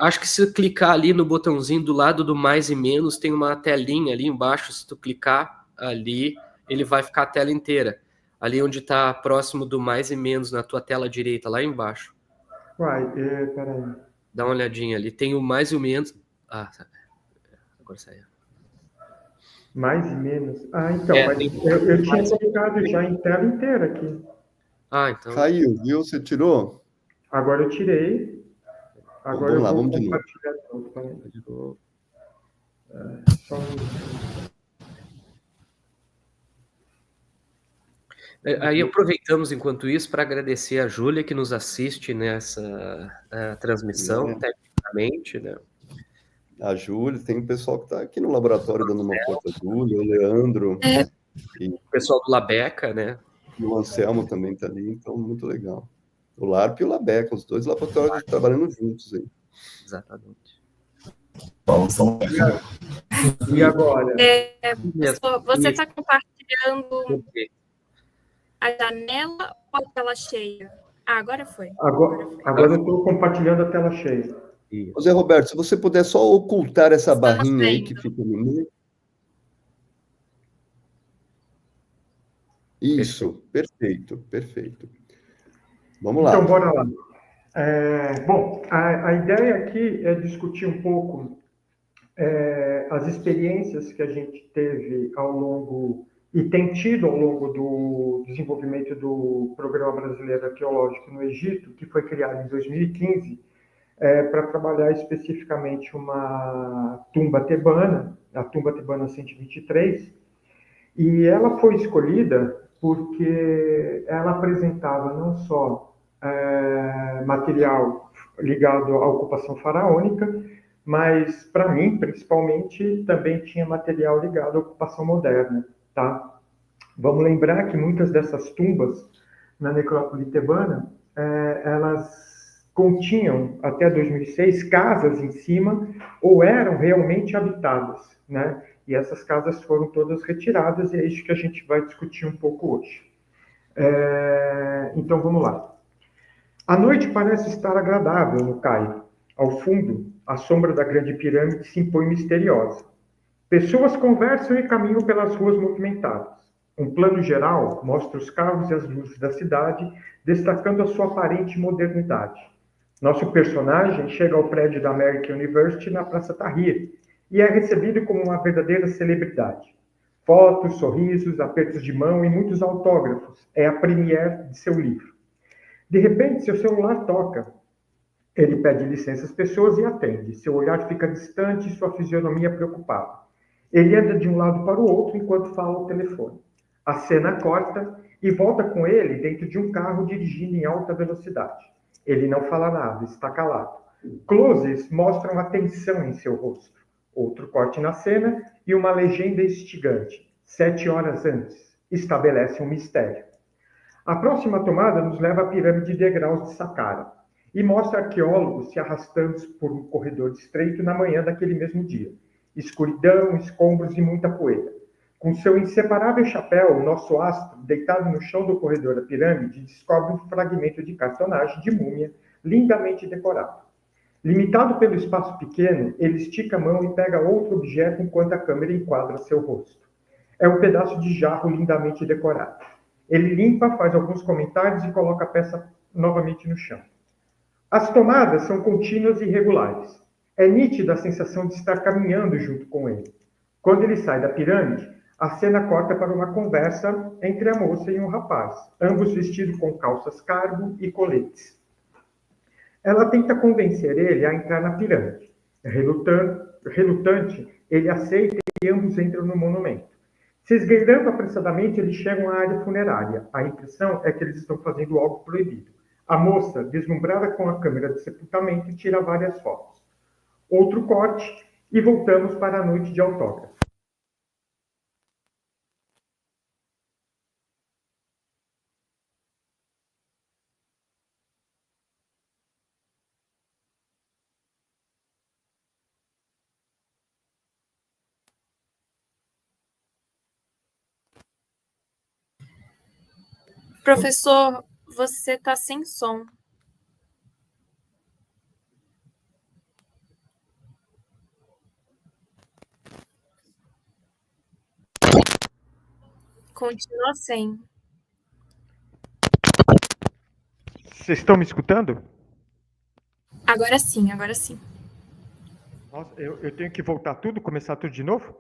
Acho que se clicar ali no botãozinho do lado do mais e menos, tem uma telinha ali embaixo. Se tu clicar ali, ele vai ficar a tela inteira. Ali onde está próximo do mais e menos, na tua tela direita, lá embaixo. Peraí. Dá uma olhadinha ali. Tem o mais e o menos. Agora saiu. Mais e menos? Então, eu tinha colocado já em tela inteira aqui. Então... Caiu, viu? Você tirou? Agora eu tirei. Agora vamos de novo. Só Aí aproveitamos, enquanto isso, para agradecer a Júlia, que nos assiste nessa transmissão, tecnicamente, né? A Júlia, tem o pessoal que está aqui no laboratório dando uma força, a Júlia, o Leandro. E o pessoal do Labeca, né? E o Anselmo também está ali, então muito legal. O LARP e o Labeca, os dois laboratórios trabalhando juntos aí. Exatamente. E agora? Você está compartilhando a janela ou a tela cheia? Agora foi. Agora eu estou compartilhando a tela cheia. José Roberto, se você puder só ocultar essa barrinha aí que fica no meio. Isso, perfeito. Vamos lá. Então, bora lá. A ideia aqui é discutir um pouco as experiências que a gente teve ao longo e tem tido ao longo do desenvolvimento do Programa Brasileiro Arqueológico no Egito, que foi criado em 2015, para trabalhar especificamente uma tumba tebana, a tumba tebana 123, e ela foi escolhida porque ela apresentava não só material ligado à ocupação faraônica, mas, para mim, principalmente, também tinha material ligado à ocupação moderna. Tá? Vamos lembrar que muitas dessas tumbas na necrópole tebana, elas continham, até 2006, casas em cima ou eram realmente habitadas, né? E essas casas foram todas retiradas e é isso que a gente vai discutir um pouco hoje. Então, vamos lá. A noite parece estar agradável no Cairo. Ao fundo, a sombra da grande pirâmide se impõe misteriosa. Pessoas conversam e caminham pelas ruas movimentadas. Um plano geral mostra os carros e as luzes da cidade, destacando a sua aparente modernidade. Nosso personagem chega ao prédio da American University na Praça Tahrir e é recebido como uma verdadeira celebridade. Fotos, sorrisos, apertos de mão e muitos autógrafos. É a premiere de seu livro. De repente, seu celular toca. Ele pede licença às pessoas e atende. Seu olhar fica distante e sua fisionomia preocupada. Ele anda de um lado para o outro enquanto fala ao telefone. A cena corta e volta com ele dentro de um carro dirigindo em alta velocidade. Ele não fala nada, está calado. Closes mostram a tensão em seu rosto. Outro corte na cena e uma legenda instigante. 7 horas antes. Estabelece um mistério. A próxima tomada nos leva à pirâmide de degraus de Saqqara e mostra arqueólogos se arrastando por um corredor estreito na manhã daquele mesmo dia. Escuridão, escombros e muita poeira. Com seu inseparável chapéu, nosso astro, deitado no chão do corredor da pirâmide, descobre um fragmento de cartonagem de múmia lindamente decorado. Limitado pelo espaço pequeno, ele estica a mão e pega outro objeto enquanto a câmera enquadra seu rosto. É um pedaço de jarro lindamente decorado. Ele limpa, faz alguns comentários e coloca a peça novamente no chão. As tomadas são contínuas e regulares. É nítida a sensação de estar caminhando junto com ele. Quando ele sai da pirâmide, a cena corta para uma conversa entre a moça e um rapaz, ambos vestidos com calças cargo e coletes. Ela tenta convencer ele a entrar na pirâmide. Relutante, ele aceita e ambos entram no monumento. Se esgueirando apressadamente, eles chegam à área funerária. A impressão é que eles estão fazendo algo proibido. A moça, deslumbrada com a câmera de sepultamento, tira várias fotos. Outro corte e voltamos para a noite de autógrafo. Professor, você está sem som. Continua sem. Vocês estão me escutando? Agora sim, agora sim. Nossa, eu tenho que voltar tudo, começar tudo de novo?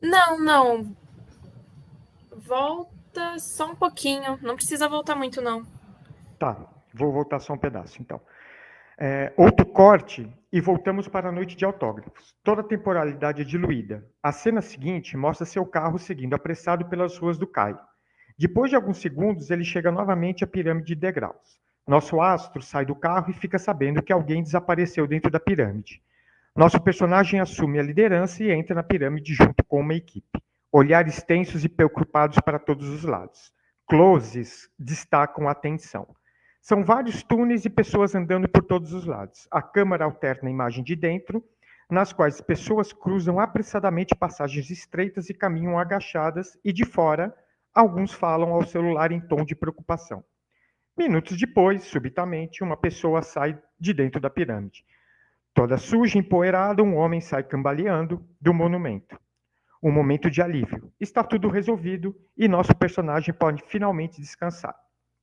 Não. Volta só um pouquinho. Não precisa voltar muito, não. Tá, vou voltar só um pedaço, então. Outro corte e voltamos para a noite de autógrafos. Toda a temporalidade é diluída. A cena seguinte mostra seu carro seguindo apressado pelas ruas do Cairo. Depois de alguns segundos, ele chega novamente à pirâmide de degraus. Nosso astro sai do carro e fica sabendo que alguém desapareceu dentro da pirâmide. Nosso personagem assume a liderança e entra na pirâmide junto com uma equipe. Olhares tensos e preocupados para todos os lados. Closes destacam a atenção. São vários túneis e pessoas andando por todos os lados. A câmera alterna a imagem de dentro, nas quais pessoas cruzam apressadamente passagens estreitas e caminham agachadas, e de fora, alguns falam ao celular em tom de preocupação. Minutos depois, subitamente, uma pessoa sai de dentro da pirâmide. Toda suja e empoeirada, um homem sai cambaleando do monumento. Um momento de alívio. Está tudo resolvido e nosso personagem pode finalmente descansar.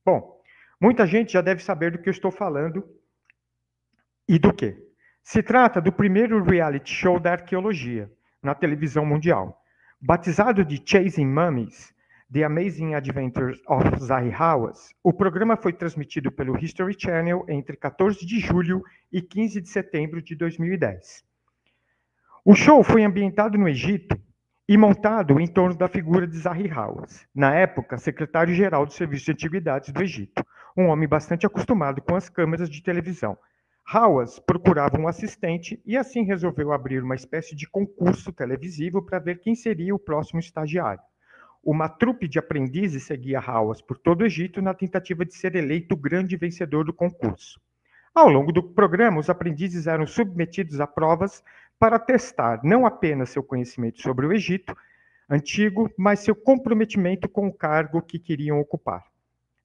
Bom, muita gente já deve saber do que eu estou falando e do quê. Se trata do primeiro reality show da arqueologia na televisão mundial. Batizado de Chasing Mummies, The Amazing Adventures of Zahi Hawass, o programa foi transmitido pelo History Channel entre 14 de julho e 15 de setembro de 2010. O show foi ambientado no Egito e montado em torno da figura de Zahi Hawass, na época secretário-geral do Serviço de Antiguidades do Egito, um homem bastante acostumado com as câmeras de televisão. Hawass procurava um assistente e assim resolveu abrir uma espécie de concurso televisivo para ver quem seria o próximo estagiário. Uma trupe de aprendizes seguia Hawass por todo o Egito na tentativa de ser eleito o grande vencedor do concurso. Ao longo do programa, os aprendizes eram submetidos a provas para testar não apenas seu conhecimento sobre o Egito antigo, mas seu comprometimento com o cargo que queriam ocupar.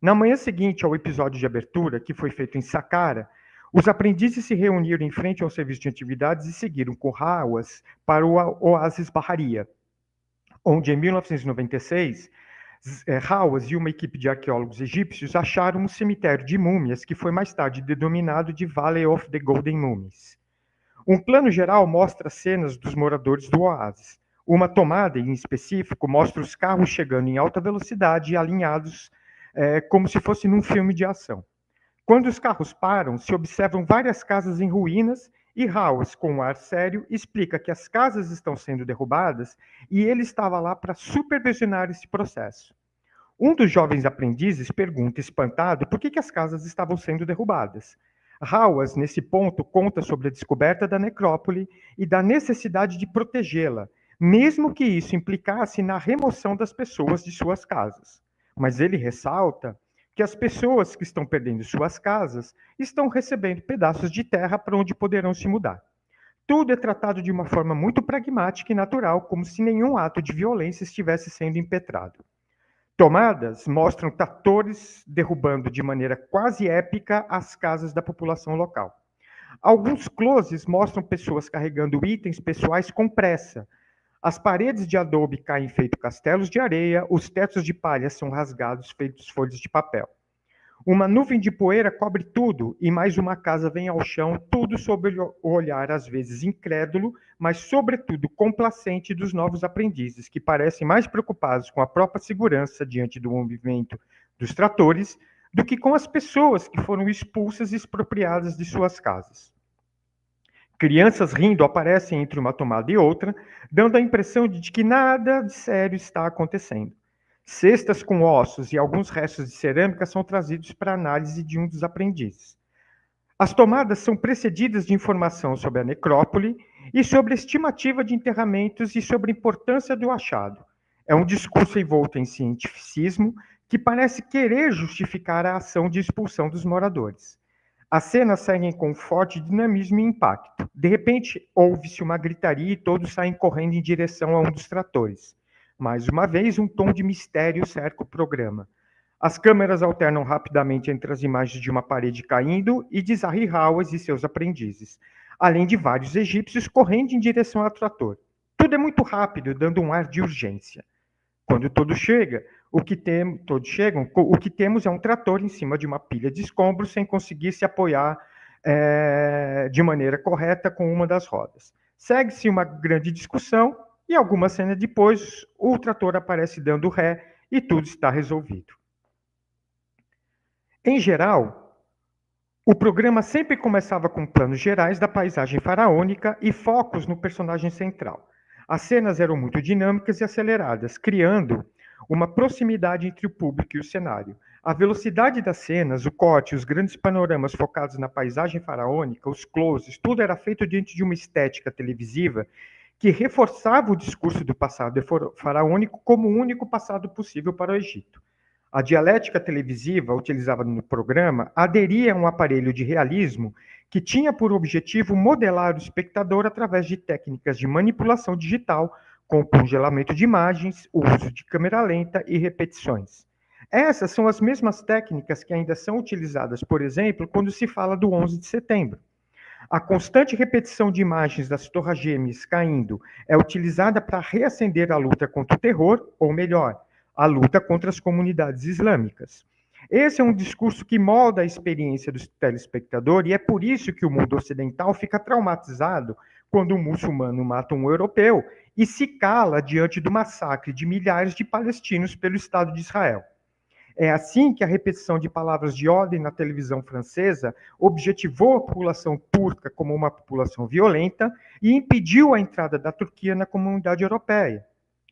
Na manhã seguinte ao episódio de abertura, que foi feito em Saqqara, os aprendizes se reuniram em frente ao serviço de antiguidades e seguiram com Hawass para o oásis Baharia, onde em 1996, Hawass e uma equipe de arqueólogos egípcios acharam um cemitério de múmias que foi mais tarde denominado de Valley of the Golden Mummies. Um plano geral mostra cenas dos moradores do oásis. Uma tomada, em específico, mostra os carros chegando em alta velocidade e alinhados como se fosse num filme de ação. Quando os carros param, se observam várias casas em ruínas e Hawass, com um ar sério, explica que as casas estão sendo derrubadas e ele estava lá para supervisionar esse processo. Um dos jovens aprendizes pergunta, espantado, por que as casas estavam sendo derrubadas. Hawass, nesse ponto, conta sobre a descoberta da necrópole e da necessidade de protegê-la, mesmo que isso implicasse na remoção das pessoas de suas casas. Mas ele ressalta que as pessoas que estão perdendo suas casas estão recebendo pedaços de terra para onde poderão se mudar. Tudo é tratado de uma forma muito pragmática e natural, como se nenhum ato de violência estivesse sendo impetrado. Tomadas mostram tratores derrubando de maneira quase épica as casas da população local. Alguns closes mostram pessoas carregando itens pessoais com pressa. As paredes de adobe caem feito castelos de areia, os tetos de palha são rasgados feitos folhas de papel. Uma nuvem de poeira cobre tudo e mais uma casa vem ao chão, tudo sob o olhar às vezes incrédulo, mas sobretudo complacente dos novos aprendizes, que parecem mais preocupados com a própria segurança diante do movimento dos tratores do que com as pessoas que foram expulsas e expropriadas de suas casas. Crianças rindo aparecem entre uma tomada e outra, dando a impressão de que nada de sério está acontecendo. Cestas com ossos e alguns restos de cerâmica são trazidos para análise de um dos aprendizes. As tomadas são precedidas de informação sobre a necrópole e sobre a estimativa de enterramentos e sobre a importância do achado. É um discurso envolto em cientificismo que parece querer justificar a ação de expulsão dos moradores. As cenas seguem com forte dinamismo e impacto. De repente, ouve-se uma gritaria e todos saem correndo em direção a um dos tratores. Mais uma vez, um tom de mistério cerca o programa. As câmeras alternam rapidamente entre as imagens de uma parede caindo e de Zahi Hawass e seus aprendizes, além de vários egípcios correndo em direção ao trator. Tudo é muito rápido, dando um ar de urgência. Quando todos chegam, o que temos é um trator em cima de uma pilha de escombros sem conseguir se apoiar de maneira correta com uma das rodas. Segue-se uma grande discussão e alguma cena depois o trator aparece dando ré e tudo está resolvido. Em geral, o programa sempre começava com planos gerais da paisagem faraônica e focos no personagem central. As cenas eram muito dinâmicas e aceleradas, criando uma proximidade entre o público e o cenário. A velocidade das cenas, o corte, os grandes panoramas focados na paisagem faraônica, os closes, tudo era feito diante de uma estética televisiva que reforçava o discurso do passado faraônico como o único passado possível para o Egito. A dialética televisiva utilizada no programa aderia a um aparelho de realismo que tinha por objetivo modelar o espectador através de técnicas de manipulação digital, com congelamento de imagens, o uso de câmera lenta e repetições. Essas são as mesmas técnicas que ainda são utilizadas, por exemplo, quando se fala do 11 de setembro. A constante repetição de imagens das torres gêmeas caindo é utilizada para reacender a luta contra o terror, ou melhor, a luta contra as comunidades islâmicas. Esse é um discurso que molda a experiência do telespectador e é por isso que o mundo ocidental fica traumatizado quando um muçulmano mata um europeu e se cala diante do massacre de milhares de palestinos pelo Estado de Israel. É assim que a repetição de palavras de ordem na televisão francesa objetivou a população turca como uma população violenta e impediu a entrada da Turquia na comunidade europeia.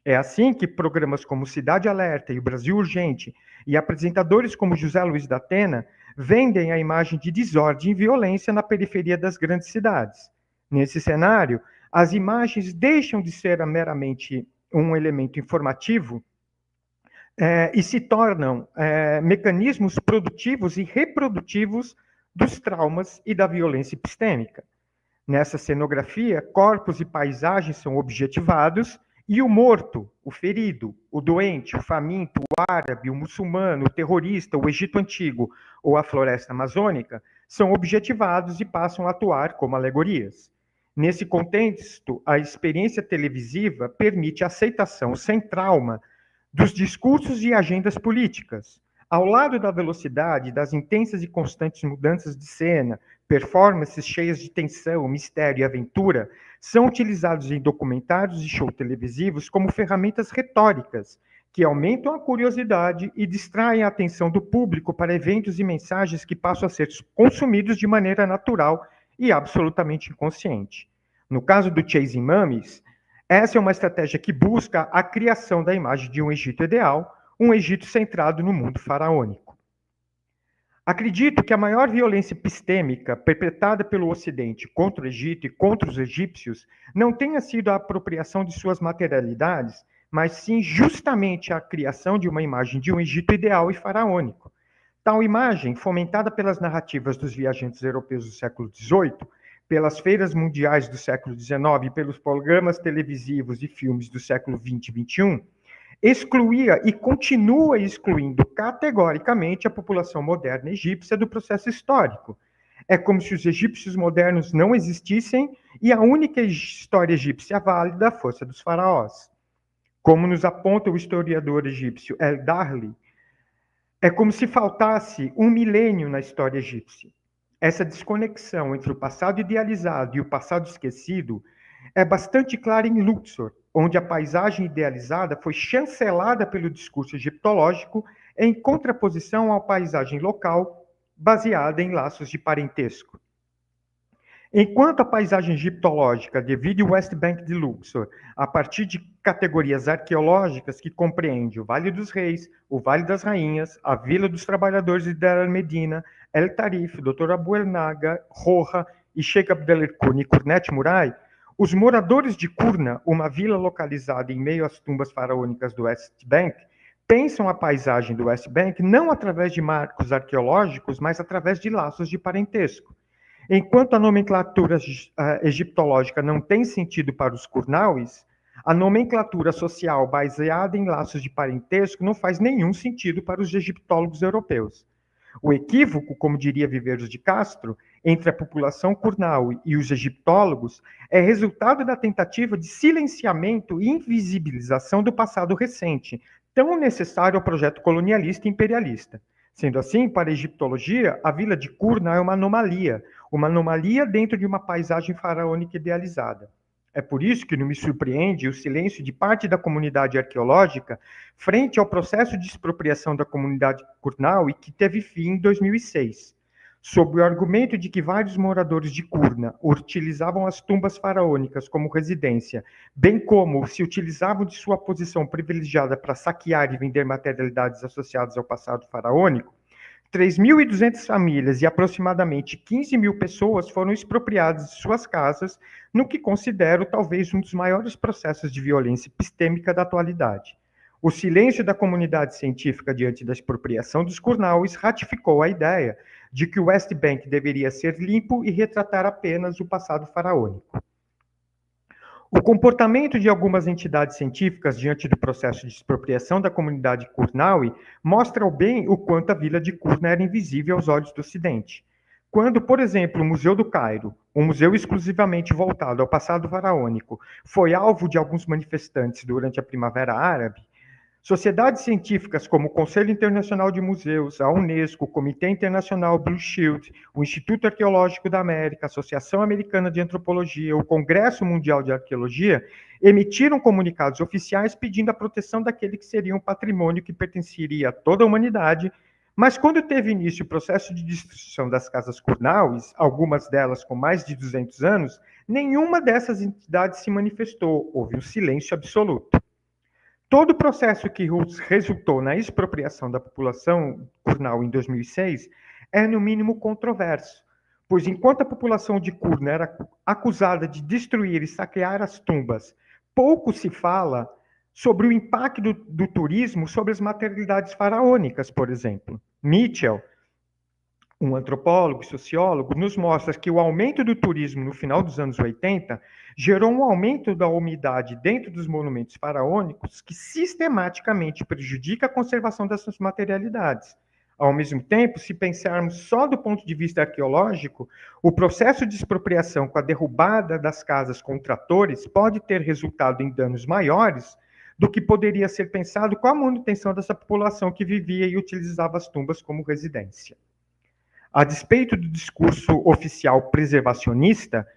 É assim que programas como Cidade Alerta e o Brasil Urgente e apresentadores como José Luiz da Atena vendem a imagem de desordem e violência na periferia das grandes cidades. Nesse cenário, as imagens deixam de ser meramente um elemento informativo e se tornam mecanismos produtivos e reprodutivos dos traumas e da violência epistêmica. Nessa cenografia, corpos e paisagens são objetivados e o morto, o ferido, o doente, o faminto, o árabe, o muçulmano, o terrorista, o Egito Antigo ou a floresta amazônica são objetivados e passam a atuar como alegorias. Nesse contexto, a experiência televisiva permite a aceitação sem trauma dos discursos e agendas políticas. Ao lado da velocidade, das intensas e constantes mudanças de cena, performances cheias de tensão, mistério e aventura, são utilizados em documentários e shows televisivos como ferramentas retóricas, que aumentam a curiosidade e distraem a atenção do público para eventos e mensagens que passam a ser consumidos de maneira natural e absolutamente inconsciente. No caso do Chasing Mummies, essa é uma estratégia que busca a criação da imagem de um Egito ideal, um Egito centrado no mundo faraônico. Acredito que a maior violência epistêmica perpetrada pelo Ocidente contra o Egito e contra os egípcios não tenha sido a apropriação de suas materialidades, mas sim justamente a criação de uma imagem de um Egito ideal e faraônico. Tal imagem, fomentada pelas narrativas dos viajantes europeus do século XVIII, pelas feiras mundiais do século XIX e pelos programas televisivos e filmes do século XX e XXI, excluía e continua excluindo categoricamente a população moderna egípcia do processo histórico. É como se os egípcios modernos não existissem e a única história egípcia válida fosse a dos faraós. Como nos aponta o historiador egípcio El-Darli, é como se faltasse um milênio na história egípcia. Essa desconexão entre o passado idealizado e o passado esquecido é bastante clara em Luxor, onde a paisagem idealizada foi chancelada pelo discurso egiptológico em contraposição à paisagem local, baseada em laços de parentesco. Enquanto a paisagem egiptológica divide o West Bank de Luxor a partir de categorias arqueológicas que compreendem o Vale dos Reis, o Vale das Rainhas, a Vila dos Trabalhadores de Dar al-Medina, El Tarif, Dr. Abu el-Naga, Roja e Sheikh Abdel-Erkoun e Kurnet Murai, os moradores de Kurna, uma vila localizada em meio às tumbas faraônicas do West Bank, pensam a paisagem do West Bank não através de marcos arqueológicos, mas através de laços de parentesco. Enquanto a nomenclatura egiptológica não tem sentido para os Kurnauis, a nomenclatura social baseada em laços de parentesco não faz nenhum sentido para os egiptólogos europeus. O equívoco, como diria Viveiros de Castro, entre a população Kurnaui e os egiptólogos é resultado da tentativa de silenciamento e invisibilização do passado recente, tão necessário ao projeto colonialista e imperialista. Sendo assim, para a egiptologia, a vila de Kurna é uma anomalia dentro de uma paisagem faraônica idealizada. É por isso que não me surpreende o silêncio de parte da comunidade arqueológica frente ao processo de expropriação da comunidade Kurnaui que teve fim em 2006. Sob o argumento de que vários moradores de Kurna utilizavam as tumbas faraônicas como residência, bem como se utilizavam de sua posição privilegiada para saquear e vender materialidades associadas ao passado faraônico, 3.200 famílias e aproximadamente 15 mil pessoas foram expropriadas de suas casas, no que considero talvez um dos maiores processos de violência epistêmica da atualidade. O silêncio da comunidade científica diante da expropriação dos Kurnauis ratificou a ideia de que o West Bank deveria ser limpo e retratar apenas o passado faraônico. O comportamento de algumas entidades científicas diante do processo de expropriação da comunidade Kurnaui mostra bem o quanto a vila de Kurna era invisível aos olhos do Ocidente. Quando, por exemplo, o Museu do Cairo, um museu exclusivamente voltado ao passado faraônico, foi alvo de alguns manifestantes durante a Primavera Árabe, sociedades científicas como o Conselho Internacional de Museus, a Unesco, o Comitê Internacional Blue Shield, o Instituto Arqueológico da América, a Associação Americana de Antropologia, o Congresso Mundial de Arqueologia, emitiram comunicados oficiais pedindo a proteção daquele que seria um patrimônio que pertenceria a toda a humanidade, mas quando teve início o processo de destruição das casas Kurnauis, algumas delas com mais de 200 anos, nenhuma dessas entidades se manifestou, houve um silêncio absoluto. Todo o processo que resultou na expropriação da população Kurnau em 2006 é, no mínimo, controverso, pois enquanto a população de Kurna era acusada de destruir e saquear as tumbas, pouco se fala sobre o impacto do turismo sobre as materialidades faraônicas, por exemplo. Mitchell, um antropólogo e sociólogo, nos mostra que o aumento do turismo no final dos anos 80 gerou um aumento da umidade dentro dos monumentos faraônicos que sistematicamente prejudica a conservação dessas materialidades. Ao mesmo tempo, se pensarmos só do ponto de vista arqueológico, o processo de expropriação com a derrubada das casas com tratores pode ter resultado em danos maiores do que poderia ser pensado com a manutenção dessa população que vivia e utilizava as tumbas como residência. A despeito do discurso oficial preservacionista,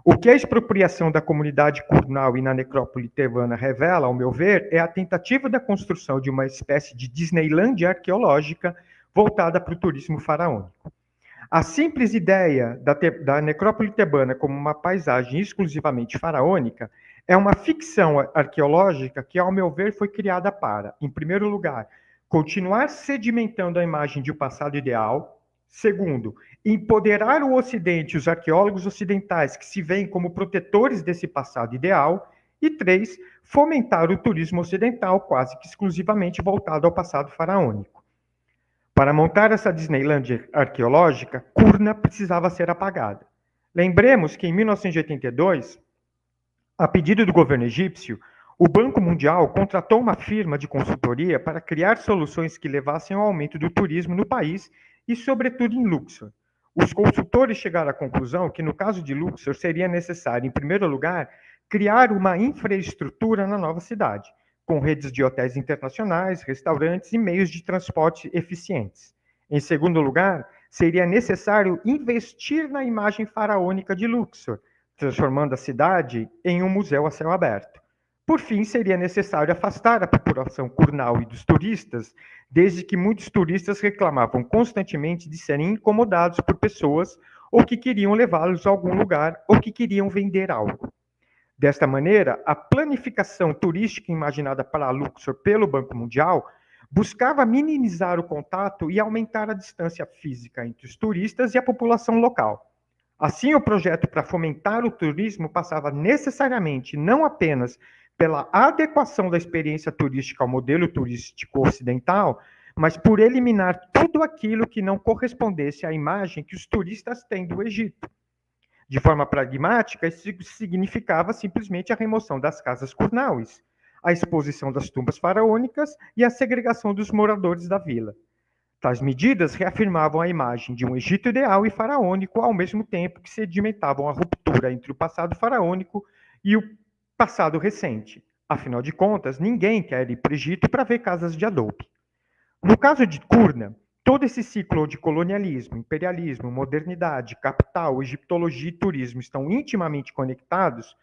o que a expropriação da comunidade Kurnaui na necrópole tebana revela, ao meu ver, é a tentativa da construção de uma espécie de Disneylândia arqueológica voltada para o turismo faraônico. A simples ideia da necrópole tebana como uma paisagem exclusivamente faraônica é uma ficção arqueológica que, ao meu ver, foi criada para, em primeiro lugar, continuar sedimentando a imagem de um passado ideal. Segundo, empoderar o Ocidente, os arqueólogos ocidentais que se veem como protetores desse passado ideal. E 3, fomentar o turismo ocidental quase que exclusivamente voltado ao passado faraônico. Para montar essa Disneylândia arqueológica, Kurna precisava ser apagada. Lembremos que, em 1982, a pedido do governo egípcio, o Banco Mundial contratou uma firma de consultoria para criar soluções que levassem ao aumento do turismo no país e, sobretudo, em Luxor. Os consultores chegaram à conclusão que, no caso de Luxor, seria necessário, em primeiro lugar, criar uma infraestrutura na nova cidade, com redes de hotéis internacionais, restaurantes e meios de transporte eficientes. Em segundo lugar, seria necessário investir na imagem faraônica de Luxor, transformando a cidade em um museu a céu aberto. Por fim, seria necessário afastar a população curnal e dos turistas, desde que muitos turistas reclamavam constantemente de serem incomodados por pessoas ou que queriam levá-los a algum lugar ou que queriam vender algo. Desta maneira, a planificação turística imaginada para Luxor pelo Banco Mundial buscava minimizar o contato e aumentar a distância física entre os turistas e a população local. Assim, o projeto para fomentar o turismo passava necessariamente não apenas pela adequação da experiência turística ao modelo turístico ocidental, mas por eliminar tudo aquilo que não correspondesse à imagem que os turistas têm do Egito. De forma pragmática, isso significava simplesmente a remoção das casas curnaues, a exposição das tumbas faraônicas e a segregação dos moradores da vila. Tais medidas reafirmavam a imagem de um Egito ideal e faraônico, ao mesmo tempo que sedimentavam a ruptura entre o passado faraônico e o passado recente. Afinal de contas, ninguém quer ir para o Egito para ver casas de adobe. No caso de Kurna, todo esse ciclo de colonialismo, imperialismo, modernidade, capital, egiptologia e turismo estão intimamente conectados,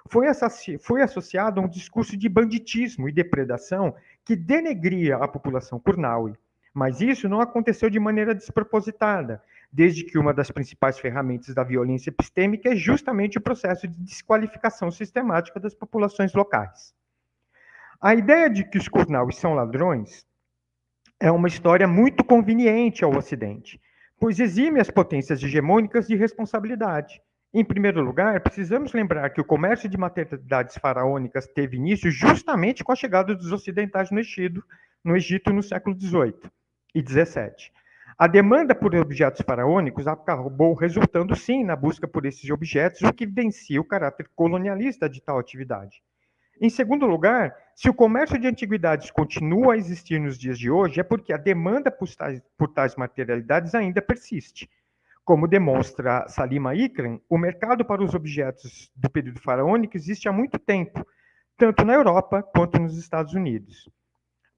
foi associado a um discurso de banditismo e depredação que denegria a população curnaui. Mas isso não aconteceu de maneira despropositada, desde que uma das principais ferramentas da violência epistêmica é justamente o processo de desqualificação sistemática das populações locais. A ideia de que os curnauis são ladrões é uma história muito conveniente ao Ocidente, pois exime as potências hegemônicas de responsabilidade. Em primeiro lugar, precisamos lembrar que o comércio de materialidades faraônicas teve início justamente com a chegada dos ocidentais no Egito no século XVIII e XVII. A demanda por objetos faraônicos acabou resultando, sim, na busca por esses objetos, o que evidencia o caráter colonialista de tal atividade. Em segundo lugar, se o comércio de antiguidades continua a existir nos dias de hoje, é porque a demanda por tais materialidades ainda persiste. Como demonstra Salima Ikram, o mercado para os objetos do período faraônico existe há muito tempo, tanto na Europa quanto nos Estados Unidos.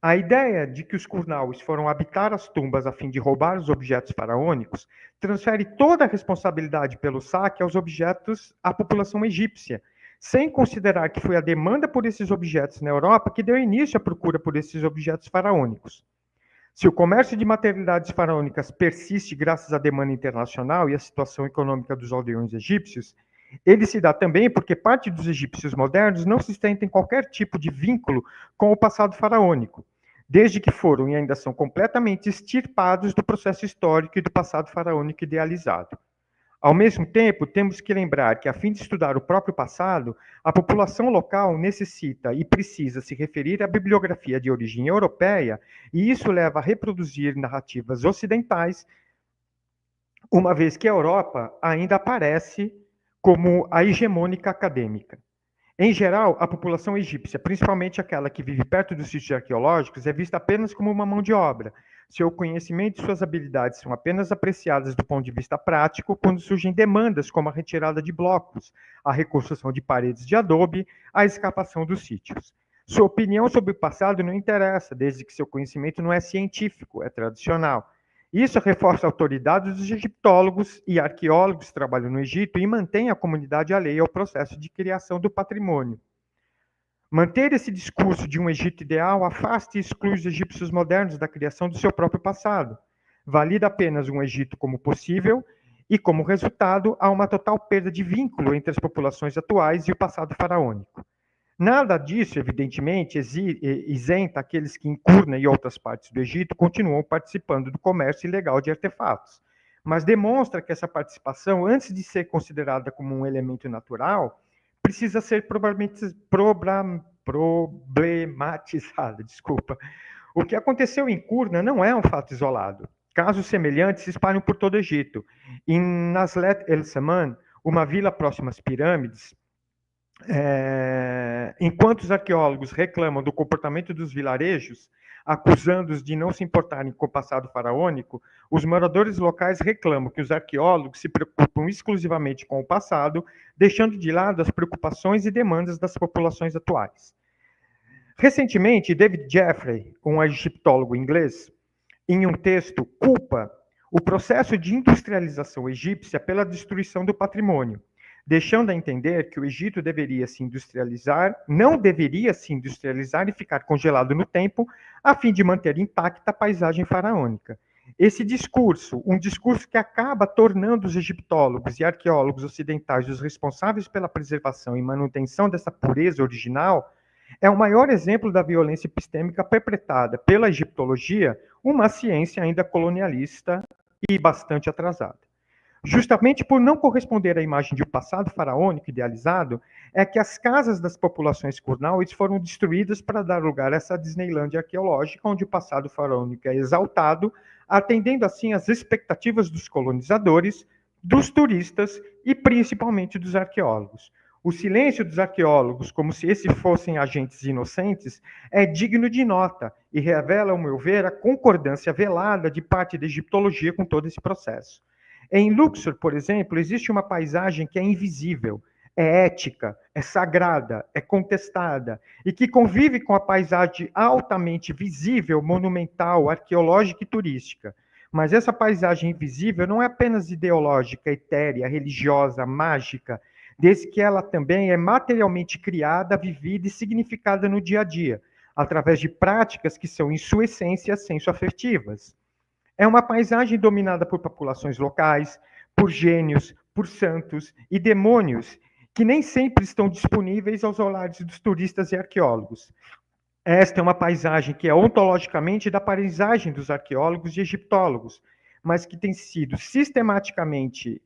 A ideia de que os curnauis foram habitar as tumbas a fim de roubar os objetos faraônicos transfere toda a responsabilidade pelo saque aos objetos à população egípcia, sem considerar que foi a demanda por esses objetos na Europa que deu início à procura por esses objetos faraônicos. Se o comércio de materialidades faraônicas persiste graças à demanda internacional e à situação econômica dos aldeões egípcios, ele se dá também porque parte dos egípcios modernos não se sentem qualquer tipo de vínculo com o passado faraônico, desde que foram e ainda são completamente extirpados do processo histórico e do passado faraônico idealizado. Ao mesmo tempo, temos que lembrar que, a fim de estudar o próprio passado, a população local necessita e precisa se referir à bibliografia de origem europeia, e isso leva a reproduzir narrativas ocidentais, uma vez que a Europa ainda aparece como a hegemônica acadêmica. Em geral, a população egípcia, principalmente aquela que vive perto dos sítios arqueológicos, é vista apenas como uma mão de obra. Seu conhecimento e suas habilidades são apenas apreciadas do ponto de vista prático quando surgem demandas como a retirada de blocos, a reconstrução de paredes de adobe, a escavação dos sítios. Sua opinião sobre o passado não interessa, desde que seu conhecimento não é científico, é tradicional. Isso reforça a autoridade dos egiptólogos e arqueólogos que trabalham no Egito e mantém a comunidade alheia ao processo de criação do patrimônio. Manter esse discurso de um Egito ideal afasta e exclui os egípcios modernos da criação do seu próprio passado. Valida apenas um Egito como possível e, como resultado, há uma total perda de vínculo entre as populações atuais e o passado faraônico. Nada disso, evidentemente, isenta aqueles que em Kurna e outras partes do Egito continuam participando do comércio ilegal de artefatos, mas demonstra que essa participação, antes de ser considerada como um elemento natural, precisa ser problematizada. O que aconteceu em Kurna não é um fato isolado. Casos semelhantes se espalham por todo o Egito. Em Naslet el-Saman, uma vila próxima às pirâmides, enquanto os arqueólogos reclamam do comportamento dos vilarejos, acusando-os de não se importarem com o passado faraônico, os moradores locais reclamam que os arqueólogos se preocupam exclusivamente com o passado, deixando de lado as preocupações e demandas das populações atuais. Recentemente, David Jeffrey, um egiptólogo inglês, em um texto, culpa o processo de industrialização egípcia pela destruição do patrimônio, deixando a entender que o Egito não deveria se industrializar e ficar congelado no tempo, a fim de manter intacta a paisagem faraônica. Esse discurso, um discurso que acaba tornando os egiptólogos e arqueólogos ocidentais os responsáveis pela preservação e manutenção dessa pureza original, é o maior exemplo da violência epistêmica perpetrada pela egiptologia, uma ciência ainda colonialista e bastante atrasada. Justamente por não corresponder à imagem de um passado faraônico idealizado, é que as casas das populações curnauis foram destruídas para dar lugar a essa Disneylândia arqueológica, onde o passado faraônico é exaltado, atendendo assim às expectativas dos colonizadores, dos turistas e principalmente dos arqueólogos. O silêncio dos arqueólogos, como se esses fossem agentes inocentes, é digno de nota e revela, ao meu ver, a concordância velada de parte da egiptologia com todo esse processo. Em Luxor, por exemplo, existe uma paisagem que é invisível, é ética, é sagrada, é contestada, e que convive com a paisagem altamente visível, monumental, arqueológica e turística. Mas essa paisagem invisível não é apenas ideológica, etérea, religiosa, mágica, desde que ela também é materialmente criada, vivida e significada no dia a dia, através de práticas que são, em sua essência, senso-afetivas. É uma paisagem dominada por populações locais, por gênios, por santos e demônios, que nem sempre estão disponíveis aos olhares dos turistas e arqueólogos. Esta é uma paisagem que é ontologicamente da paisagem dos arqueólogos e egiptólogos, mas que tem sido sistematicamente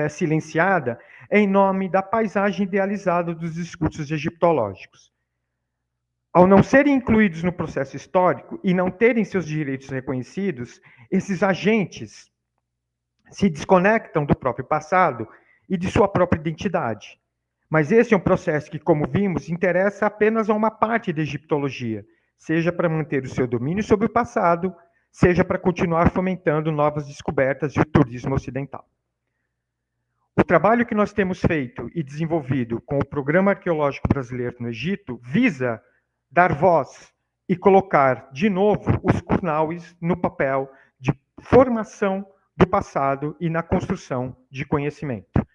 silenciada em nome da paisagem idealizada dos discursos egiptológicos. Ao não serem incluídos no processo histórico e não terem seus direitos reconhecidos, esses agentes se desconectam do próprio passado e de sua própria identidade. Mas esse é um processo que, como vimos, interessa apenas a uma parte da egiptologia, seja para manter o seu domínio sobre o passado, seja para continuar fomentando novas descobertas e o turismo ocidental. O trabalho que nós temos feito e desenvolvido com o Programa Arqueológico Brasileiro no Egito visa dar voz e colocar, de novo, os curnauis no papel de formação do passado e na construção de conhecimento.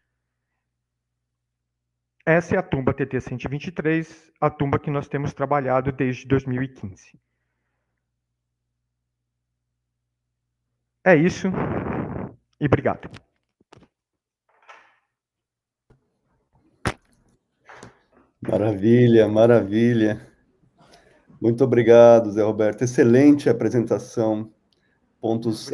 Essa é a tumba TT 123, a tumba que nós temos trabalhado desde 2015. É isso, e obrigado. Maravilha, maravilha. Muito obrigado, Zé Roberto. Excelente apresentação. Pontos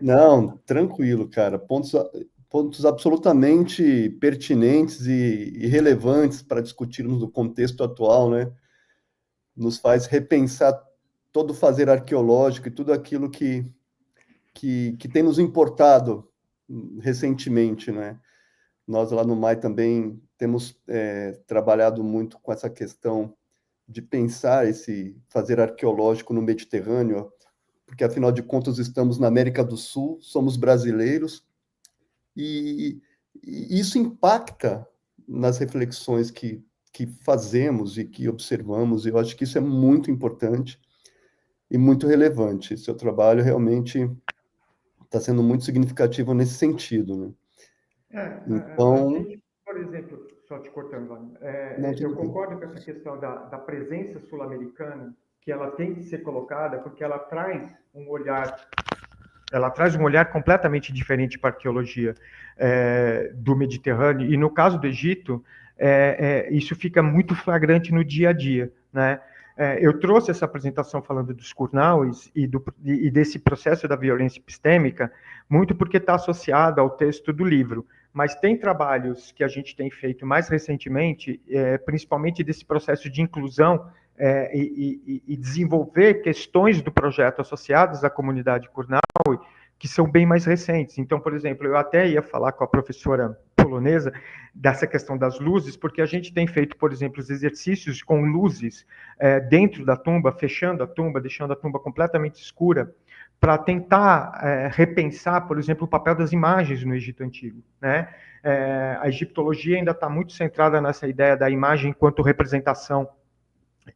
Não, tranquilo, cara. Pontos absolutamente pertinentes e relevantes para discutirmos o contexto atual, né? Nos faz repensar todo o fazer arqueológico e tudo aquilo que tem nos importado recentemente, né? Nós lá no MAI também temos trabalhado muito com essa questão de pensar esse fazer arqueológico no Mediterrâneo, porque, afinal de contas, estamos na América do Sul, somos brasileiros, e isso impacta nas reflexões que fazemos e que observamos, e eu acho que isso é muito importante e muito relevante. Seu trabalho realmente está sendo muito significativo nesse sentido, né? Então, por exemplo, só te cortando, eu concordo com essa questão da presença sul-americana, que ela tem que ser colocada, porque ela traz um olhar completamente diferente para a arqueologia do Mediterrâneo, e no caso do Egito, isso fica muito flagrante no dia a dia, né? Eu trouxe essa apresentação falando dos curnauis e desse processo da violência epistêmica, muito porque está associado ao texto do livro, mas tem trabalhos que a gente tem feito mais recentemente, principalmente desse processo de inclusão e desenvolver questões do projeto associadas à comunidade curnau, que são bem mais recentes. Então, por exemplo, eu até ia falar com a professora polonesa dessa questão das luzes, porque a gente tem feito, por exemplo, os exercícios com luzes dentro da tumba, fechando a tumba, deixando a tumba completamente escura, para tentar repensar, por exemplo, o papel das imagens no Egito Antigo, né? A egiptologia ainda está muito centrada nessa ideia da imagem enquanto representação.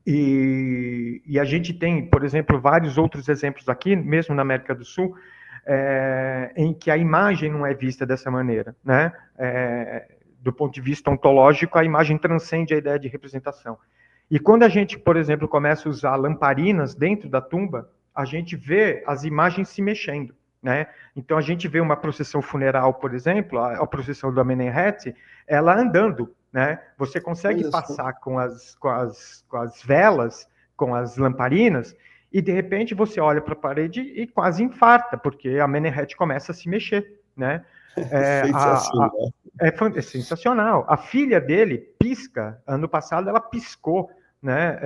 E a gente tem, por exemplo, vários outros exemplos aqui, mesmo na América do Sul, em que a imagem não é vista dessa maneira, né? Do ponto de vista ontológico, a imagem transcende a ideia de representação. E quando a gente, por exemplo, começa a usar lamparinas dentro da tumba, a gente vê as imagens se mexendo, né? Então a gente vê uma procissão funeral, por exemplo, a procissão do Amenemhet, ela andando, né? Você consegue passar com as velas, com as lamparinas, e de repente você olha para a parede e quase infarta, porque a Amenemhet começa a se mexer, né? Sensacional. É sensacional. A filha dele pisca. Ano passado ela piscou, né?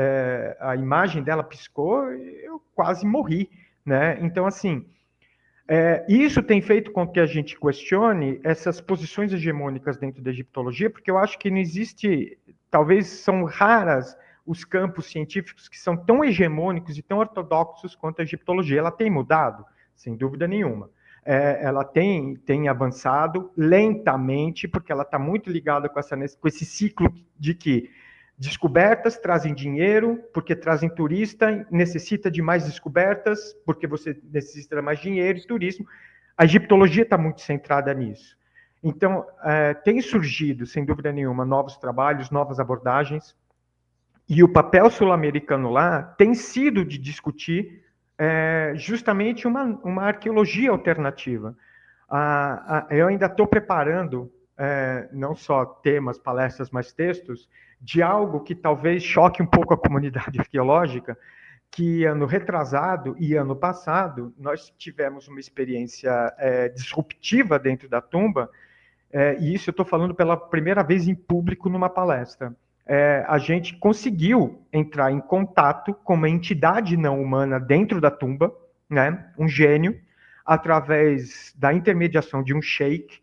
A imagem dela piscou e eu quase morri, né? Então, assim, isso tem feito com que a gente questione essas posições hegemônicas dentro da egiptologia, porque eu acho que não existe, talvez são raras os campos científicos que são tão hegemônicos e tão ortodoxos quanto a egiptologia. Ela tem mudado, sem dúvida nenhuma. Ela tem avançado lentamente, porque ela está muito ligada com esse ciclo de que descobertas trazem dinheiro, porque trazem turista, necessita de mais descobertas, porque você necessita de mais dinheiro e turismo. A egiptologia está muito centrada nisso. Então, tem surgido, sem dúvida nenhuma, novos trabalhos, novas abordagens, e o papel sul-americano lá tem sido de discutir justamente uma arqueologia alternativa. Eu ainda estou preparando, não só temas, palestras, mas textos, de algo que talvez choque um pouco a comunidade arqueológica, que ano retrasado e ano passado nós tivemos uma experiência disruptiva dentro da tumba, e isso eu estou falando pela primeira vez em público numa palestra. A gente conseguiu entrar em contato com uma entidade não humana dentro da tumba, né, um gênio, através da intermediação de um sheik,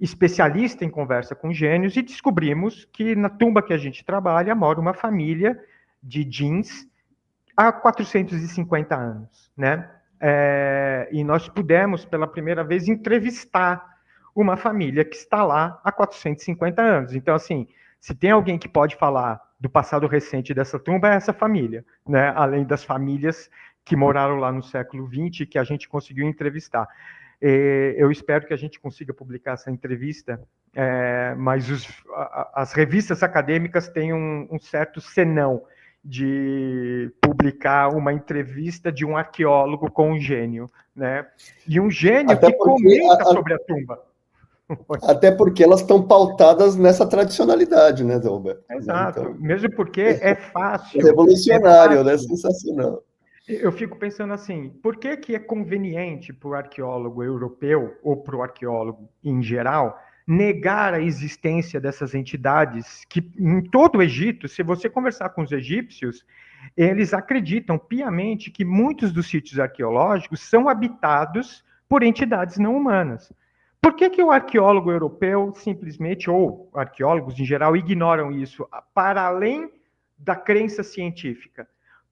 especialista em conversa com gênios, e descobrimos que na tumba que a gente trabalha mora uma família de djinns há 450 anos, né? E nós pudemos, pela primeira vez, entrevistar uma família que está lá há 450 anos. Então, assim, se tem alguém que pode falar do passado recente dessa tumba, é essa família, né? Além das famílias que moraram lá no século XX, que a gente conseguiu entrevistar. Eu espero que a gente consiga publicar essa entrevista, mas as revistas acadêmicas têm um certo senão de publicar uma entrevista de um arqueólogo com um gênio, né? E um gênio até que comenta sobre a tumba. Até porque elas estão pautadas nessa tradicionalidade, né, Zé Roberto? Exato, então, mesmo porque é fácil. É revolucionário, né? Sensacional. Eu fico pensando assim, por que é conveniente para o arqueólogo europeu, ou para o arqueólogo em geral, negar a existência dessas entidades que, em todo o Egito, se você conversar com os egípcios, eles acreditam piamente que muitos dos sítios arqueológicos são habitados por entidades não humanas. Por que o arqueólogo europeu simplesmente, ou arqueólogos em geral, ignoram isso, para além da crença científica?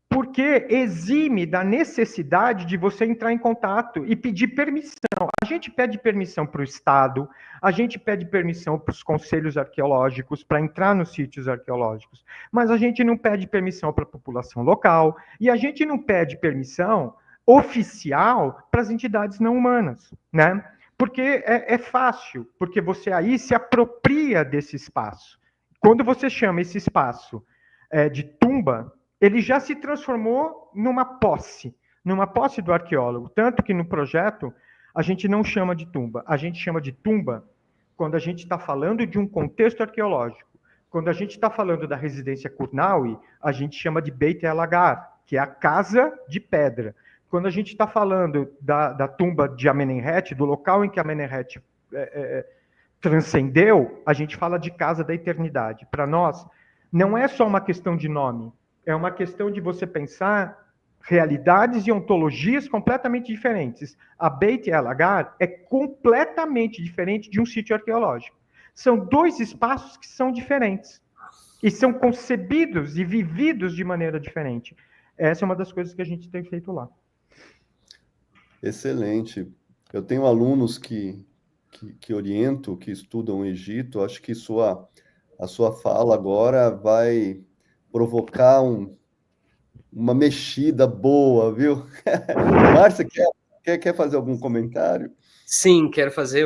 Porque exime da necessidade de você entrar em contato e pedir permissão. A gente pede permissão para o Estado, a gente pede permissão para os conselhos arqueológicos para entrar nos sítios arqueológicos, mas a gente não pede permissão para a população local e a gente não pede permissão oficial para as entidades não humanas, né? Porque é fácil, porque você aí se apropria desse espaço. Quando você chama esse espaço de tumba, ele já se transformou numa posse do arqueólogo. Tanto que no projeto a gente não chama de tumba, a gente chama de tumba quando a gente está falando de um contexto arqueológico. Quando a gente está falando da residência Kurnawi, a gente chama de Beit el-Agar, que é a casa de pedra. Quando a gente está falando da tumba de Amenemhet, do local em que Amenemhet transcendeu, a gente fala de casa da eternidade. Para nós, não é só uma questão de nome, é uma questão de você pensar realidades e ontologias completamente diferentes. A Beit el-Agar é completamente diferente de um sítio arqueológico. São dois espaços que são diferentes e são concebidos e vividos de maneira diferente. Essa é uma das coisas que a gente tem feito lá. Excelente. Eu tenho alunos que oriento, que estudam o Egito. Acho que a sua fala agora vai provocar uma mexida boa, viu? Márcia, quer fazer algum comentário? Sim, quero fazer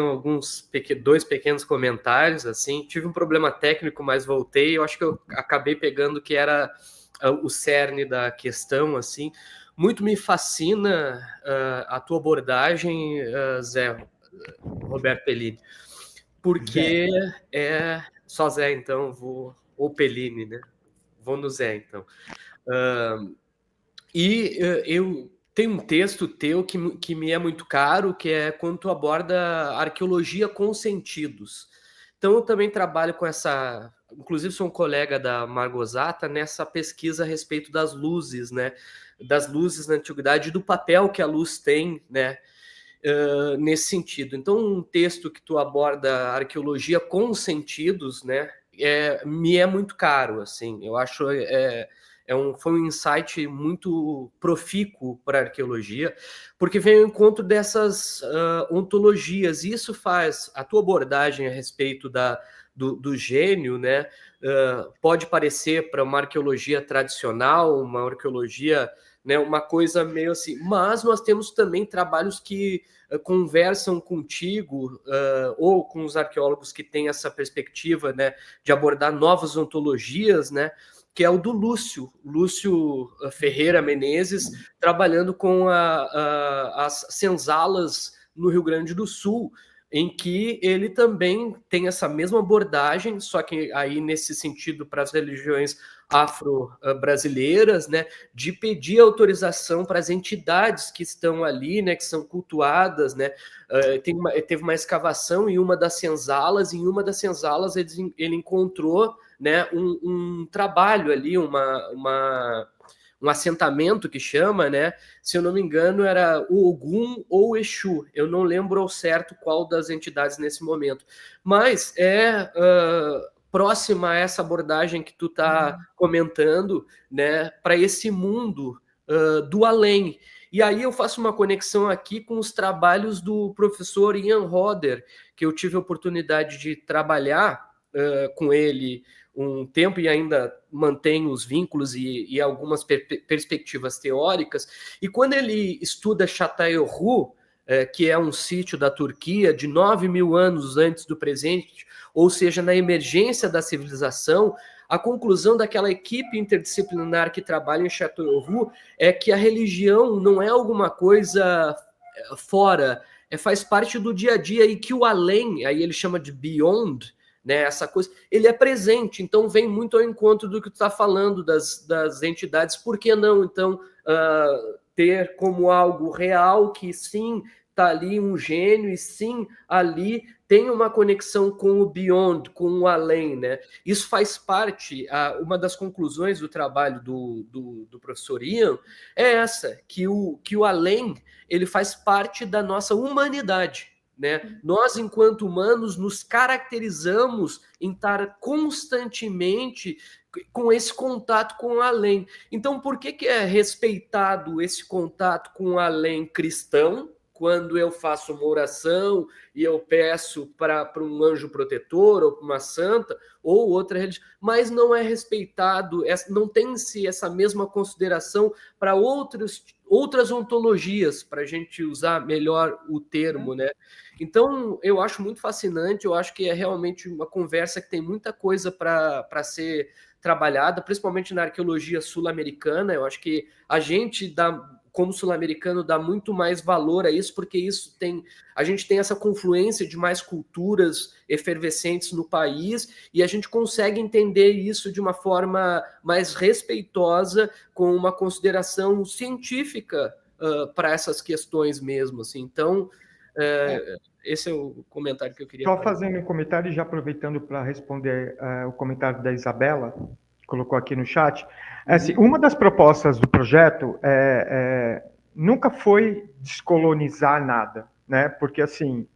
dois pequenos comentários, assim. Tive um problema técnico, mas voltei. Eu acho que eu acabei pegando que era o cerne da questão, assim. Muito me fascina a tua abordagem, Zé Roberto Pellini, porque só Zé, então, ou Pellini, né? Vou no Zé, então. Eu tenho um texto teu que me é muito caro, que é quando tu aborda arqueologia com sentidos. Então, eu também trabalho com essa... Inclusive, sou um colega da Małgorzata nessa pesquisa a respeito das luzes, né? Das luzes na antiguidade e do papel que a luz tem, né? Nesse sentido. Então, um texto que tu aborda arqueologia com sentidos, né? Me é muito caro, assim. Eu acho... foi um insight muito profícuo para a arqueologia, porque vem ao encontro dessas ontologias, e isso faz a tua abordagem a respeito do gênio, né? Pode parecer para uma arqueologia tradicional, uma arqueologia, né, uma coisa meio assim, mas nós temos também trabalhos que conversam contigo ou com os arqueólogos que têm essa perspectiva, né, de abordar novas ontologias, né, que é o do Lúcio Ferreira Menezes, trabalhando com as senzalas no Rio Grande do Sul, em que ele também tem essa mesma abordagem, só que aí nesse sentido para as religiões afro-brasileiras, né, de pedir autorização para as entidades que estão ali, né, que são cultuadas, né. Teve uma escavação em uma das senzalas, e em uma das senzalas ele encontrou, né, um trabalho ali, um assentamento que chama, né? Se eu não me engano, era o Ogum ou o Exu. Eu não lembro ao certo qual das entidades nesse momento. Mas próxima a essa abordagem que tu está comentando, né, para esse mundo do além. E aí eu faço uma conexão aqui com os trabalhos do professor Ian Roder, que eu tive a oportunidade de trabalhar com ele um tempo e ainda mantém os vínculos e algumas perspectivas teóricas. E quando ele estuda Çatalhöyük, que é um sítio da Turquia de 9.000 anos antes do presente, ou seja, na emergência da civilização, a conclusão daquela equipe interdisciplinar que trabalha em Çatalhöyük é que a religião não é alguma coisa fora, faz parte do dia a dia, e que o além, aí ele chama de beyond, né, essa coisa, ele é presente. Então vem muito ao encontro do que tu está falando das entidades. Por que não, então, ter como algo real que sim, está ali um gênio, e sim, ali tem uma conexão com o beyond, com o além, né? Isso faz parte, uma das conclusões do trabalho do professor Ian é essa, que o além, ele faz parte da nossa humanidade, né? Nós, enquanto humanos, nos caracterizamos em estar constantemente com esse contato com o além. Então, por que é respeitado esse contato com o além cristão, quando eu faço uma oração e eu peço para um anjo protetor, ou para uma santa, ou outra religião, mas não é respeitado, não tem-se essa mesma consideração para outras ontologias, para a gente usar melhor o termo, né? Então, eu acho muito fascinante, eu acho que é realmente uma conversa que tem muita coisa para ser trabalhada, principalmente na arqueologia sul-americana. Eu acho que a gente, como sul-americano, dá muito mais valor a isso, porque a gente tem essa confluência de mais culturas efervescentes no país, e a gente consegue entender isso de uma forma mais respeitosa, com uma consideração científica para essas questões mesmo, assim. Então, esse é o comentário que eu queria fazer. Só fazendo um comentário e já aproveitando para responder o comentário da Isabela, colocou aqui no chat. Assim, uma das propostas do projeto nunca foi descolonizar nada, né? Porque assim,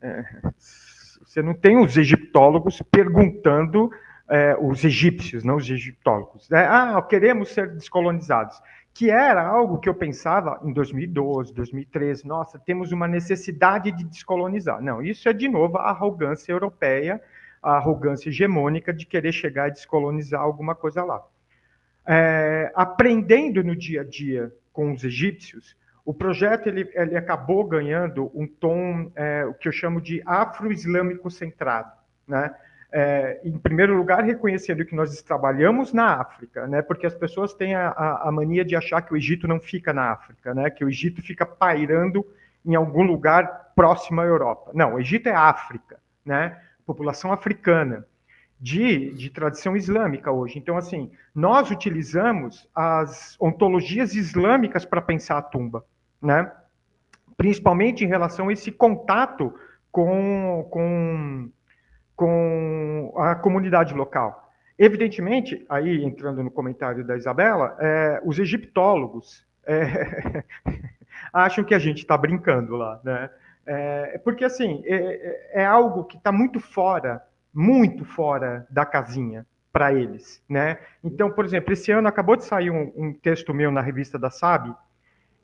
você não tem os egiptólogos perguntando os egípcios, não os egiptólogos, né? Queremos ser descolonizados, que era algo que eu pensava em 2012, 2013, nossa, temos uma necessidade de descolonizar. Não, isso é de novo a arrogância europeia, a arrogância hegemônica de querer chegar e descolonizar alguma coisa lá. Aprendendo no dia a dia com os egípcios, o projeto ele acabou ganhando um tom, o que eu chamo de afro-islâmico centrado, né? Em primeiro lugar, reconhecendo que nós trabalhamos na África, né? Porque as pessoas têm a mania de achar que o Egito não fica na África, né? Que o Egito fica pairando em algum lugar próximo à Europa. Não, o Egito é África, né? População africana, de tradição islâmica hoje. Então, assim, nós utilizamos as ontologias islâmicas para pensar a tumba, né? Principalmente em relação a esse contato com a comunidade local. Evidentemente, aí entrando no comentário da Isabela, os egiptólogos acham que a gente está brincando lá, né? Porque, assim, é algo que está muito fora da casinha para eles, né? Então, por exemplo, esse ano acabou de sair um texto meu na revista da SAB,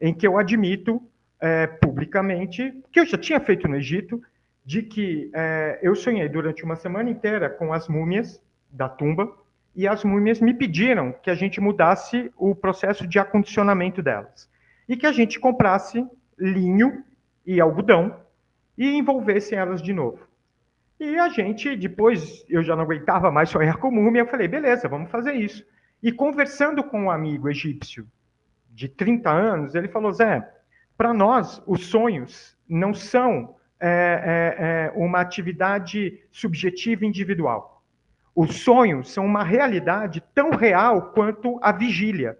em que eu admito publicamente, que eu já tinha feito no Egito, de que eu sonhei durante uma semana inteira com as múmias da tumba, e as múmias me pediram que a gente mudasse o processo de acondicionamento delas, e que a gente comprasse linho e algodão e envolvesse elas de novo. E a gente, depois, eu já não aguentava mais sonhar com múmia, eu falei, beleza, vamos fazer isso. E conversando com um amigo egípcio de 30 anos, ele falou, Zé, para nós, os sonhos não são uma atividade subjetiva individual. Os sonhos são uma realidade tão real quanto a vigília.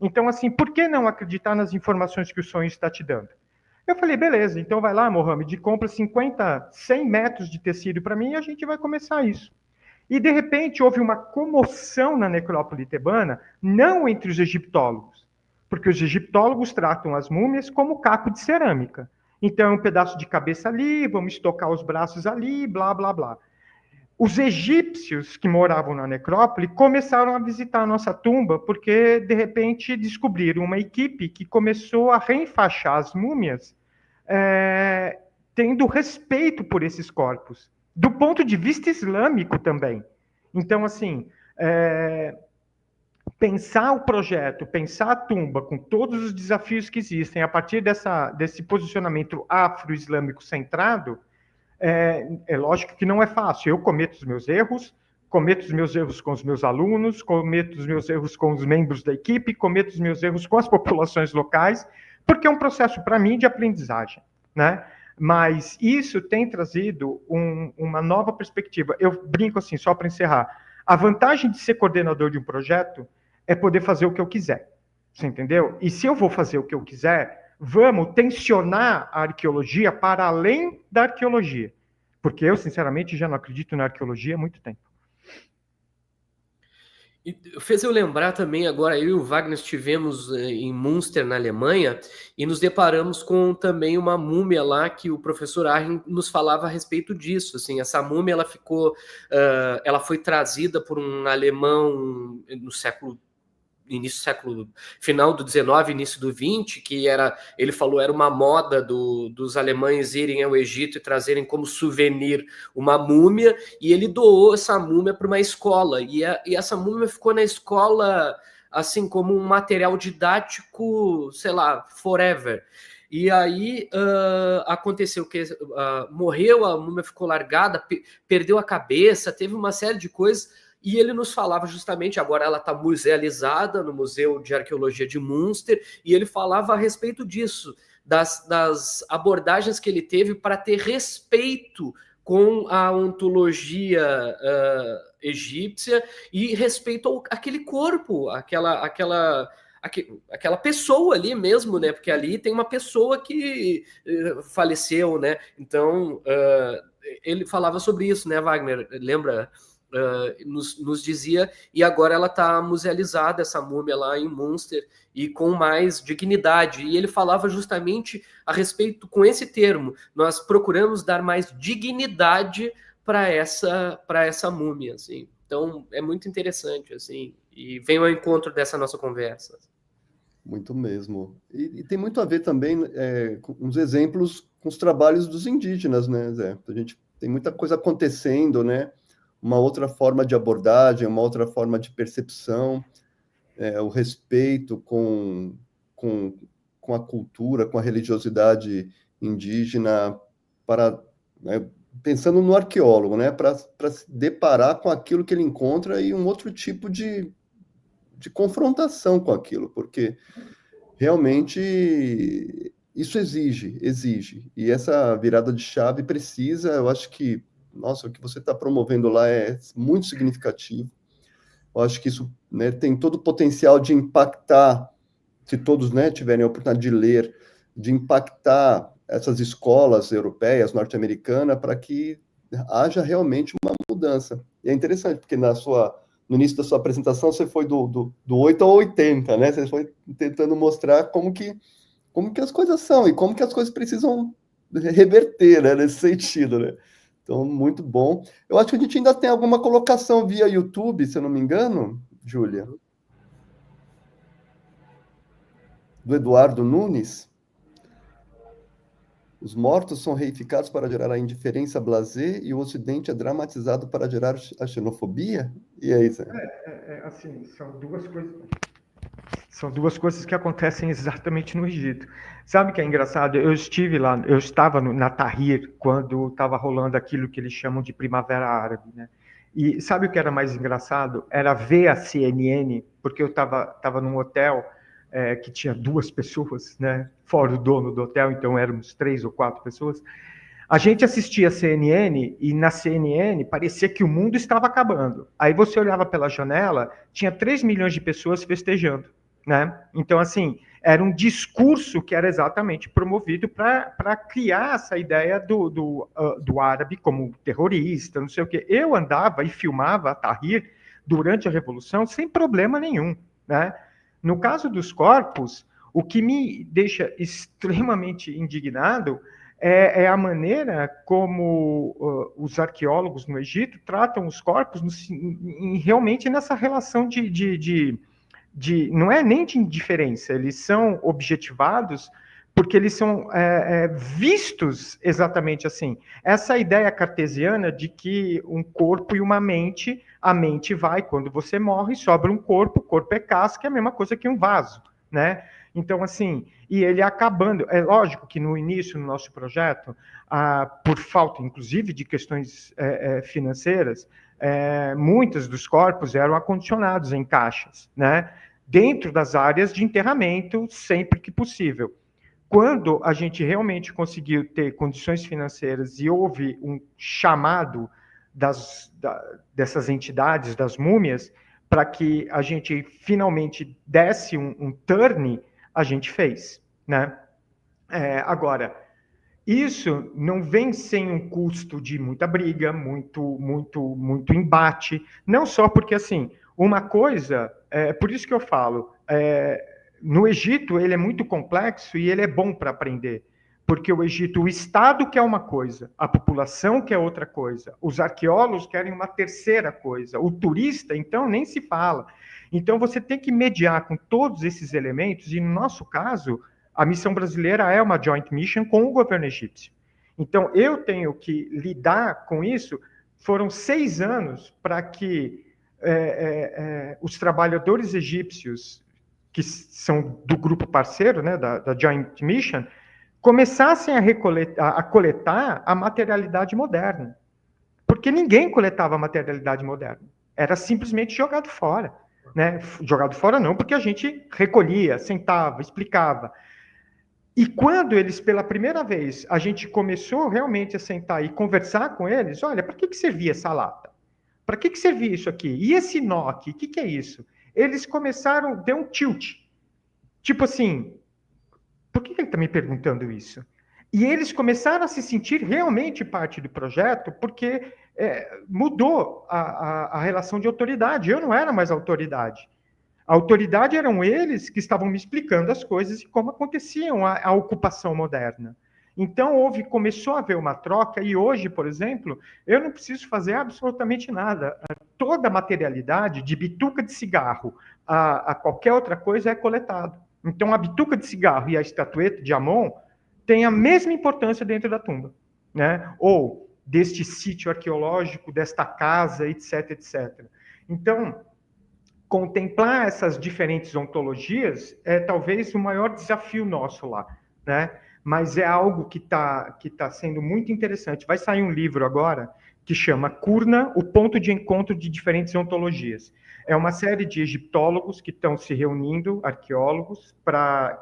Então, assim, por que não acreditar nas informações que o sonho está te dando? Eu falei, beleza, então vai lá, Mohamed, compra 50, 100 metros de tecido para mim e a gente vai começar isso. E, de repente, houve uma comoção na necrópole tebana, não entre os egiptólogos, porque os egiptólogos tratam as múmias como caco de cerâmica. Então, é um pedaço de cabeça ali, vamos estocar os braços ali, blá, blá, blá. Os egípcios que moravam na necrópole começaram a visitar a nossa tumba porque, de repente, descobriram uma equipe que começou a reenfaixar as múmias tendo respeito por esses corpos, do ponto de vista islâmico também. Então, assim, pensar o projeto, pensar a tumba com todos os desafios que existem a partir desse posicionamento afro-islâmico centrado, é lógico que não é fácil. Eu cometo os meus erros com os meus alunos, cometo os meus erros com os membros da equipe, cometo os meus erros com as populações locais, porque é um processo, para mim, de aprendizagem, né? Mas isso tem trazido uma nova perspectiva. Eu brinco assim, só para encerrar. A vantagem de ser coordenador de um projeto é poder fazer o que eu quiser, você entendeu? E se eu vou fazer o que eu quiser, vamos tensionar a arqueologia para além da arqueologia. Porque eu, sinceramente, já não acredito na arqueologia há muito tempo. E fez eu lembrar também, agora eu e o Wagner estivemos em Münster, na Alemanha, e nos deparamos com também uma múmia lá que o professor Arjen nos falava a respeito disso. Assim, essa múmia ela foi trazida por um alemão no final do 19, início do 20, que ele falou, era uma moda dos alemães irem ao Egito e trazerem como souvenir uma múmia, e ele doou essa múmia para uma escola, e essa múmia ficou na escola assim como um material didático, sei lá, forever. E aí aconteceu que morreu, a múmia ficou largada, perdeu a cabeça, teve uma série de coisas. E ele nos falava justamente, agora ela está musealizada no Museu de Arqueologia de Münster, e ele falava a respeito disso, das abordagens que ele teve para ter respeito com a ontologia egípcia e respeito àquele corpo, aquela pessoa ali mesmo, né? Porque ali tem uma pessoa que faleceu, né? Então, ele falava sobre isso, né, Wagner? Lembra? nos dizia, e agora ela está musealizada, essa múmia lá em Münster, e com mais dignidade. E ele falava justamente a respeito, com esse termo, nós procuramos dar mais dignidade para essa múmia, assim. Então, é muito interessante, assim, e vem ao encontro dessa nossa conversa. Muito mesmo. E tem muito a ver também com uns exemplos com os trabalhos dos indígenas, né, Zé? A gente tem muita coisa acontecendo, né? Uma outra forma de abordagem, uma outra forma de percepção, o respeito com a cultura, com a religiosidade indígena, né, pensando no arqueólogo, né, para se deparar com aquilo que ele encontra e um outro tipo de confrontação com aquilo, porque realmente isso exige. E essa virada de chave precisa, eu acho que, nossa, o que você está promovendo lá é muito significativo. Eu acho que isso, né, tem todo o potencial de impactar, se todos, né, tiverem a oportunidade de ler, de impactar essas escolas europeias, norte-americanas, para que haja realmente uma mudança. E é interessante, porque no início da sua apresentação, você foi do 8 ao 80, né? Você foi tentando mostrar como que as coisas são e como que as coisas precisam reverter, né, nesse sentido, né? Então, muito bom. Eu acho que a gente ainda tem alguma colocação via YouTube, se eu não me engano, Júlia. Do Eduardo Nunes. Os mortos são reificados para gerar a indiferença blasé e o Ocidente é dramatizado para gerar a xenofobia? E aí, Zé? Assim, são duas coisas que acontecem exatamente no Egito. Sabe o que é engraçado? Eu estive lá, eu estava na Tahrir quando estava rolando aquilo que eles chamam de Primavera Árabe, né? E sabe o que era mais engraçado? Era ver a CNN, porque eu estava num hotel que tinha 2 pessoas, né? Fora o dono do hotel, então éramos 3 ou 4 pessoas. A gente assistia a CNN e na CNN parecia que o mundo estava acabando. Aí você olhava pela janela, tinha 3 milhões de pessoas festejando, né? Então, assim, era um discurso que era exatamente promovido para criar essa ideia do árabe como terrorista, não sei o quê. Eu andava e filmava a Tahrir durante a Revolução sem problema nenhum, né? No caso dos corpos, o que me deixa extremamente indignado é a maneira como os arqueólogos no Egito tratam os corpos realmente nessa relação não é nem de indiferença, eles são objetivados porque eles são vistos exatamente assim. Essa ideia cartesiana de que um corpo e uma mente, a mente vai, quando você morre, sobra um corpo, o corpo é casca, é a mesma coisa que um vaso, né? Então, assim, e ele acabando, é lógico que no início, no nosso projeto, por falta, inclusive, de questões financeiras, muitos dos corpos eram acondicionados em caixas, né? Dentro das áreas de enterramento, sempre que possível. Quando a gente realmente conseguiu ter condições financeiras e houve um chamado dessas entidades, das múmias, para que a gente finalmente desse um turn, a gente fez, né? Agora, isso não vem sem um custo de muita briga, muito embate, não só porque, assim, uma coisa, por isso que eu falo, no Egito ele é muito complexo e ele é bom para aprender, porque o Egito, o Estado quer uma coisa, a população quer outra coisa, os arqueólogos querem uma terceira coisa, o turista, então, nem se fala. Então, você tem que mediar com todos esses elementos, e no nosso caso, a missão brasileira é uma joint mission com o governo egípcio. Então, eu tenho que lidar com isso. Foram 6 anos para que os trabalhadores egípcios, que são do grupo parceiro, né, da joint mission, começassem a coletar a materialidade moderna. Porque ninguém coletava a materialidade moderna. Era simplesmente jogado fora. Né? Jogado fora não, porque a gente recolhia, sentava, explicava. E quando eles, pela primeira vez, a gente começou realmente a sentar e conversar com eles, olha, para que servia essa lata? Para que servia isso aqui? E esse nó aqui, o que é isso? Eles começaram, deu um tilt. Tipo assim, por que ele está me perguntando isso? E eles começaram a se sentir realmente parte do projeto, porque mudou a relação de autoridade. Eu não era mais autoridade. A autoridade eram eles que estavam me explicando as coisas e como aconteciam a ocupação moderna. Então, começou a haver uma troca, e hoje, por exemplo, eu não preciso fazer absolutamente nada. Toda a materialidade, de bituca de cigarro a qualquer outra coisa, é coletado. Então, a bituca de cigarro e a estatueta de Amon têm a mesma importância dentro da tumba, né? Ou deste sítio arqueológico, desta casa, etc, etc. Então, contemplar essas diferentes ontologias é talvez o maior desafio nosso lá, né? Mas é algo que tá sendo muito interessante. Vai sair um livro agora que chama Curna, o ponto de encontro de diferentes ontologias. É uma série de egiptólogos que estão se reunindo, arqueólogos,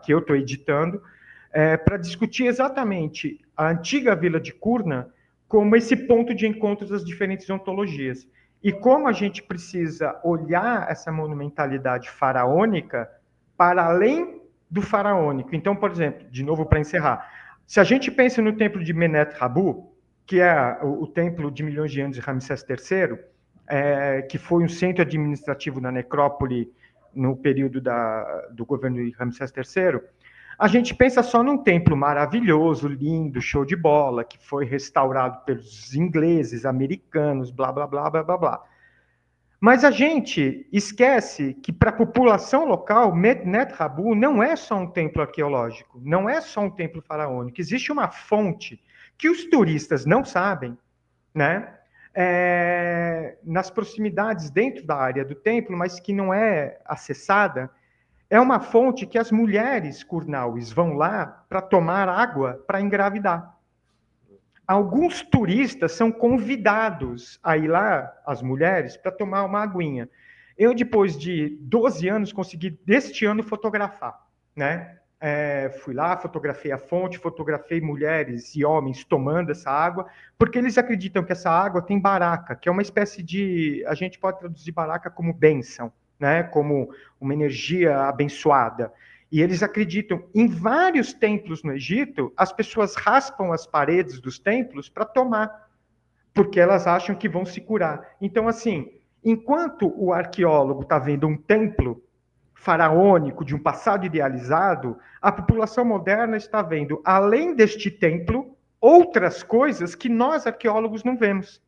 que eu estou editando, para discutir exatamente a antiga vila de Curna como esse ponto de encontro das diferentes ontologias. E como a gente precisa olhar essa monumentalidade faraônica para além do faraônico. Então, por exemplo, de novo para encerrar, se a gente pensa no templo de Menet-Rabu, que é o templo de milhões de anos de Ramsés III, que foi um centro administrativo na necrópole no período do governo de Ramsés III, a gente pensa só num templo maravilhoso, lindo, show de bola, que foi restaurado pelos ingleses, americanos, blá, blá, blá, blá, blá, blá. Mas a gente esquece que, para a população local, Menet-Rabu não é só um templo arqueológico, não é só um templo faraônico. Existe uma fonte que os turistas não sabem, né? Nas proximidades, dentro da área do templo, mas que não é acessada. É uma fonte que as mulheres curnaues vão lá para tomar água para engravidar. Alguns turistas são convidados a ir lá, as mulheres, para tomar uma aguinha. Eu, depois de 12 anos, consegui, deste ano, fotografar, né? Fui lá, fotografei a fonte, fotografei mulheres e homens tomando essa água, porque eles acreditam que essa água tem baraka, que é uma espécie de... A gente pode traduzir baraka como bênção, né? Como uma energia abençoada. E eles acreditam, em vários templos no Egito, as pessoas raspam as paredes dos templos para tomar, porque elas acham que vão se curar. Então, assim, enquanto o arqueólogo está vendo um templo faraônico de um passado idealizado, a população moderna está vendo, além deste templo, outras coisas que nós, arqueólogos, não vemos.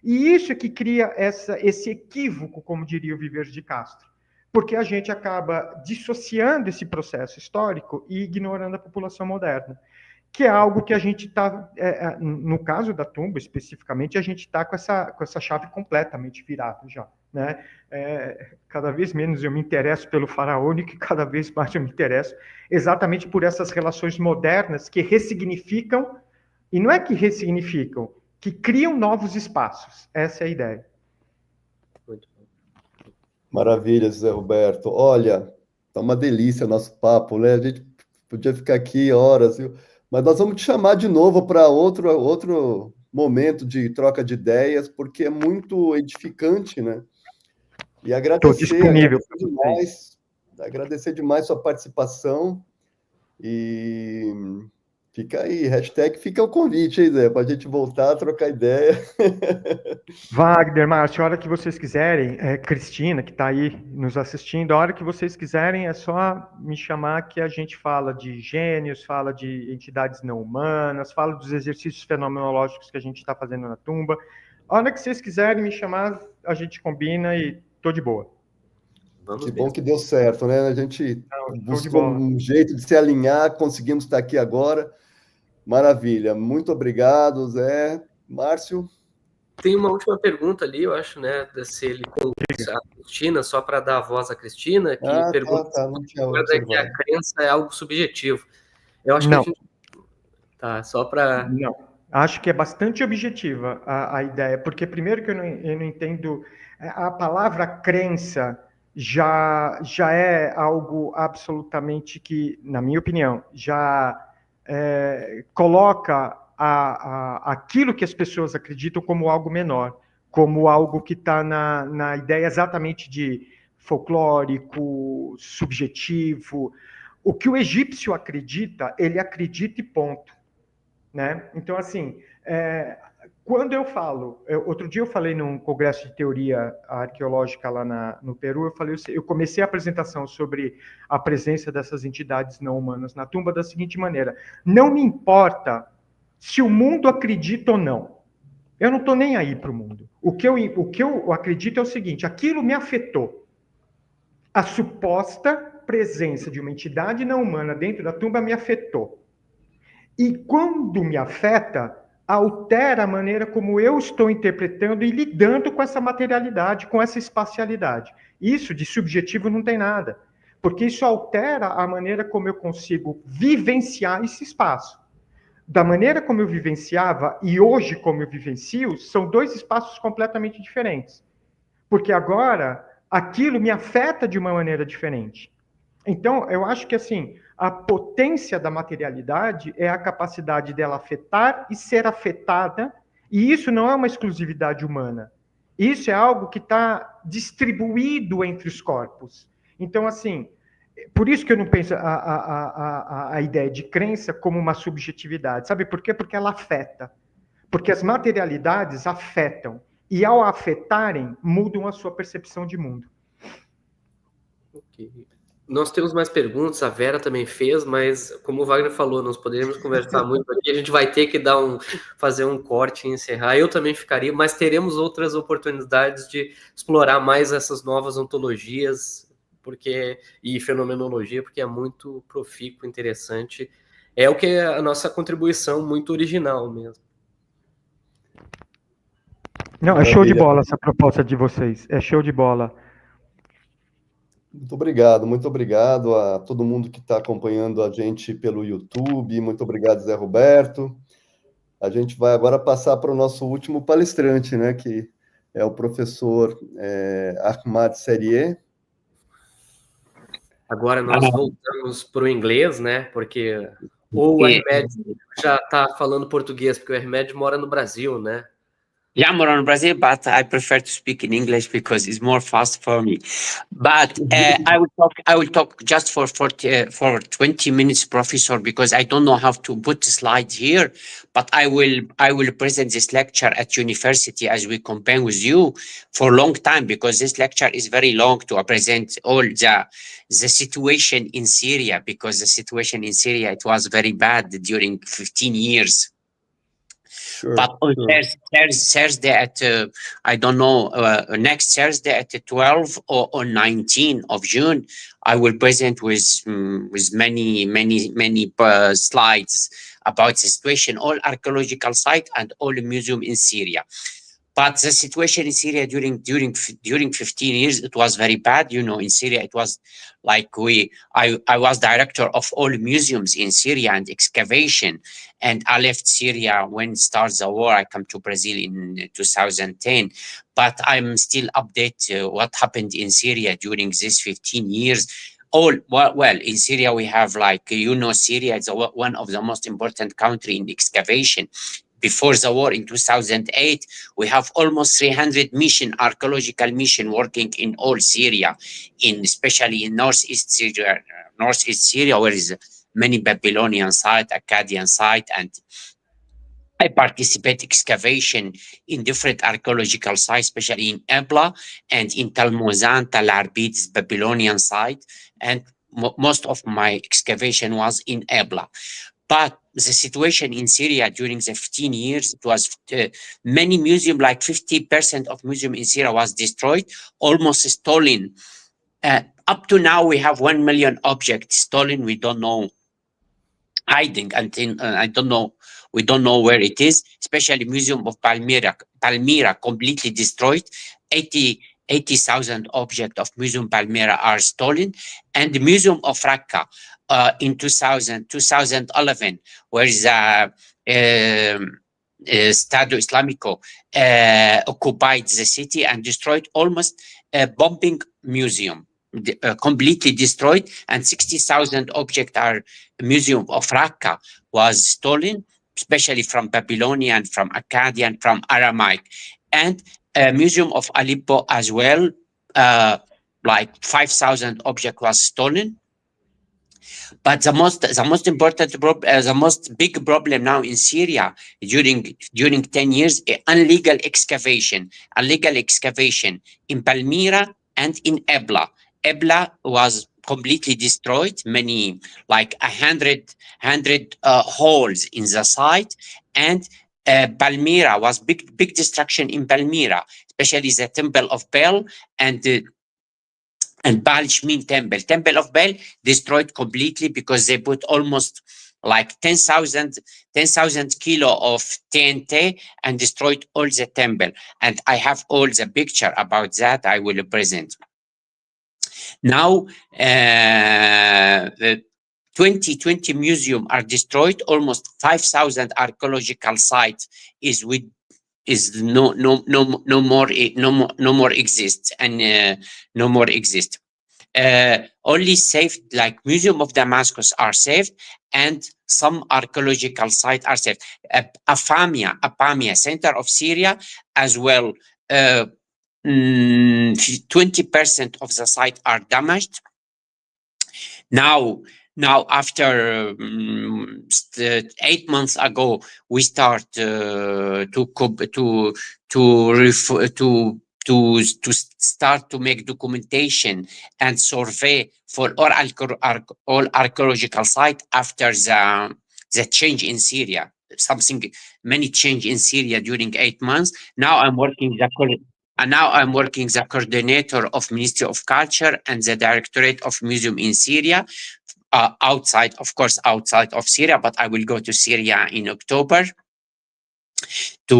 E isso é que cria esse equívoco, como diria o Viver de Castro, porque a gente acaba dissociando esse processo histórico e ignorando a população moderna, que é algo que a gente está, no caso da tumba, especificamente, a gente está com essa chave completamente virada já, né? Cada vez menos eu me interesso pelo faraônico e cada vez mais eu me interesso exatamente por essas relações modernas que ressignificam, e não é que ressignificam, que criam novos espaços. Essa é a ideia. Maravilha, José Roberto. Olha, tá uma delícia o nosso papo, né? A gente podia ficar aqui horas, viu? Mas nós vamos te chamar de novo para outro momento de troca de ideias, porque é muito edificante, né? E Estou disponível. Agradecer demais sua participação. E fica aí, hashtag fica o convite, hein, Zé, para a gente voltar a trocar ideia. Wagner, Márcio, a hora que vocês quiserem, Cristina, que está aí nos assistindo, a hora que vocês quiserem é só me chamar que a gente fala de gênios, fala de entidades não humanas, fala dos exercícios fenomenológicos que a gente está fazendo na tumba. A hora que vocês quiserem me chamar, a gente combina e tô de boa. Que bom que deu certo, né? A gente buscou um jeito de se alinhar, conseguimos estar aqui agora. Maravilha. Muito obrigado, Zé. Márcio? Tem uma última pergunta ali, eu acho, né? Se ele a Cristina, só para dar a voz à Cristina, que pergunta não tinha que a crença é algo subjetivo. Eu acho que a gente... Tá, só para... Não, acho que é bastante objetiva a ideia, porque primeiro que eu não entendo... A palavra crença já é algo absolutamente que, na minha opinião, já coloca aquilo que as pessoas acreditam como algo menor, como algo que está na ideia exatamente de folclórico, subjetivo. O que o egípcio acredita, ele acredita e ponto. Né? Então, assim, quando eu falo, outro dia eu falei num congresso de teoria arqueológica lá no Peru, eu comecei a apresentação sobre a presença dessas entidades não humanas na tumba da seguinte maneira: não me importa se o mundo acredita ou não. Eu não estou nem aí para o mundo. O que eu acredito é o seguinte: aquilo me afetou. A suposta presença de uma entidade não humana dentro da tumba me afetou. E quando me afeta, altera a maneira como eu estou interpretando e lidando com essa materialidade, com essa espacialidade. Isso de subjetivo não tem nada, porque isso altera a maneira como eu consigo vivenciar esse espaço. Da maneira como eu vivenciava e hoje como eu vivencio, são dois espaços completamente diferentes. Porque agora, aquilo me afeta de uma maneira diferente. Então, eu acho que, assim, a potência da materialidade é a capacidade dela afetar e ser afetada, e isso não é uma exclusividade humana. Isso é algo que está distribuído entre os corpos. Então, assim, por isso que eu não penso a ideia de crença como uma subjetividade. Sabe por quê? Porque ela afeta. Porque as materialidades afetam. E, ao afetarem, mudam a sua percepção de mundo. Ok. Nós temos mais perguntas, a Vera também fez, mas como o Wagner falou, nós poderíamos conversar muito aqui, a gente vai ter que fazer um corte e encerrar. Eu também ficaria, mas teremos outras oportunidades de explorar mais essas novas ontologias e fenomenologia, porque é muito profícuo, interessante. É o que é a nossa contribuição muito original mesmo. Não, é show de bola essa proposta de vocês, é show de bola. Muito obrigado a todo mundo que está acompanhando a gente pelo YouTube, muito obrigado, Zé Roberto. A gente vai agora passar para o nosso último palestrante, né, que é o professor Ahmed Serieh. Agora nós voltamos para o inglês, né, porque o Ahmed já está falando português, porque o Ahmed mora no Brasil, né? Yeah, I'm around Brazil, but I prefer to speak in English because it's more fast for me. But I will talk just for 20 minutes, Professor, because I don't know how to put the slides here. But I will present this lecture at university as we campaign with you for a long time, because this lecture is very long to present all the situation in Syria, because the situation in Syria, it was very bad during 15 years. Sure, but on Thursday at I don't know, next Thursday at 12 or on 19 of June, I will present with many slides about the situation, all archaeological site and all museum in Syria. But the situation in Syria during 15 years, it was very bad. You know, in Syria, it was like I was director of all museums in Syria and excavation. And I left Syria when it starts the war. I come to Brazil in 2010. But I'm still update what happened in Syria during these 15 years. Well, in Syria, we have Syria is one of the most important country in excavation. Before the war in 2008, we have almost 300 archaeological mission working in all Syria, especially in northeast Syria, where is many Babylonian site, Akkadian site, and I participate excavation in different archaeological sites, especially in Ebla and in Talmuzan, Tal Arbid's Babylonian site, and most of my excavation was in Ebla. But the situation in Syria during the 15 years, it was many museums, like 50% of museum in Syria was destroyed, almost stolen. Up to now, we have 1 million objects stolen. We don't know, hiding until I don't know. We don't know where it is, especially Museum of Palmyra completely destroyed. 80,000 objects of Museum Palmyra are stolen. And the Museum of Raqqa in 2011, where the Estado Islamico occupied the city and destroyed almost a bombing museum. Completely destroyed, and 60,000 objects are Museum of Raqqa was stolen, especially from Babylonian, from Akkadian, from Aramaic, and Museum of Aleppo as well. Like 5,000 objects was stolen, But the most important the most big problem now in Syria during 10 years, illegal excavation in Palmyra and in Ebla. Ebla was completely destroyed, many like 100 holes in the site, and Palmyra was big destruction in Palmyra, especially the Temple of Bel and Baal Shmin Temple of Bel destroyed completely because they put almost like 10,000 kilo of TNT and destroyed all the temple. And I have all the picture about that I will present. Now, the 2020 museum are destroyed. Almost 5,000 archaeological sites is no more exist, and no more exist. Only saved, like Museum of Damascus are saved, and some archaeological sites are saved. Apamia, center of Syria, as well. 20% of the site are damaged. Now after 8 months ago, we start to start to make documentation and survey for all archaeological sites after the change in Syria. Many change in Syria during 8 months. Now I'm working the coordinator of Ministry of Culture and the Directorate of Museum in Syria, outside of Syria, but I will go to Syria in October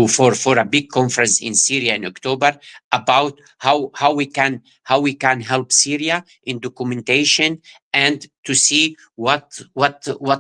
for a big conference in Syria in October about how we can help Syria in documentation and to see what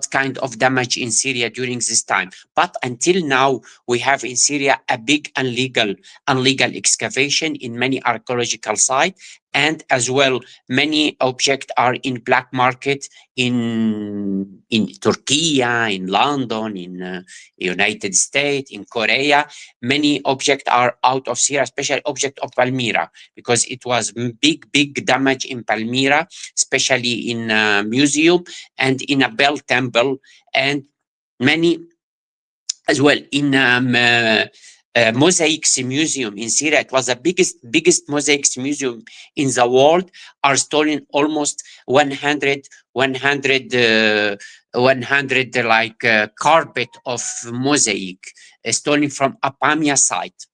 kind of damage in Syria during this time. But until now, we have in Syria a big illegal excavation in many archaeological sites, and as well many objects are in black market in Turkey, in London, in United States, in Korea. Many objects are out of Syria, especially object of Palmyra, because it was big damage in Palmyra, especially in museum and in a Bell temple, and many as well in mosaics museum in Syria. It was the biggest mosaics museum in the world. Are stolen almost 100 carpet of mosaic stolen from Apamia site.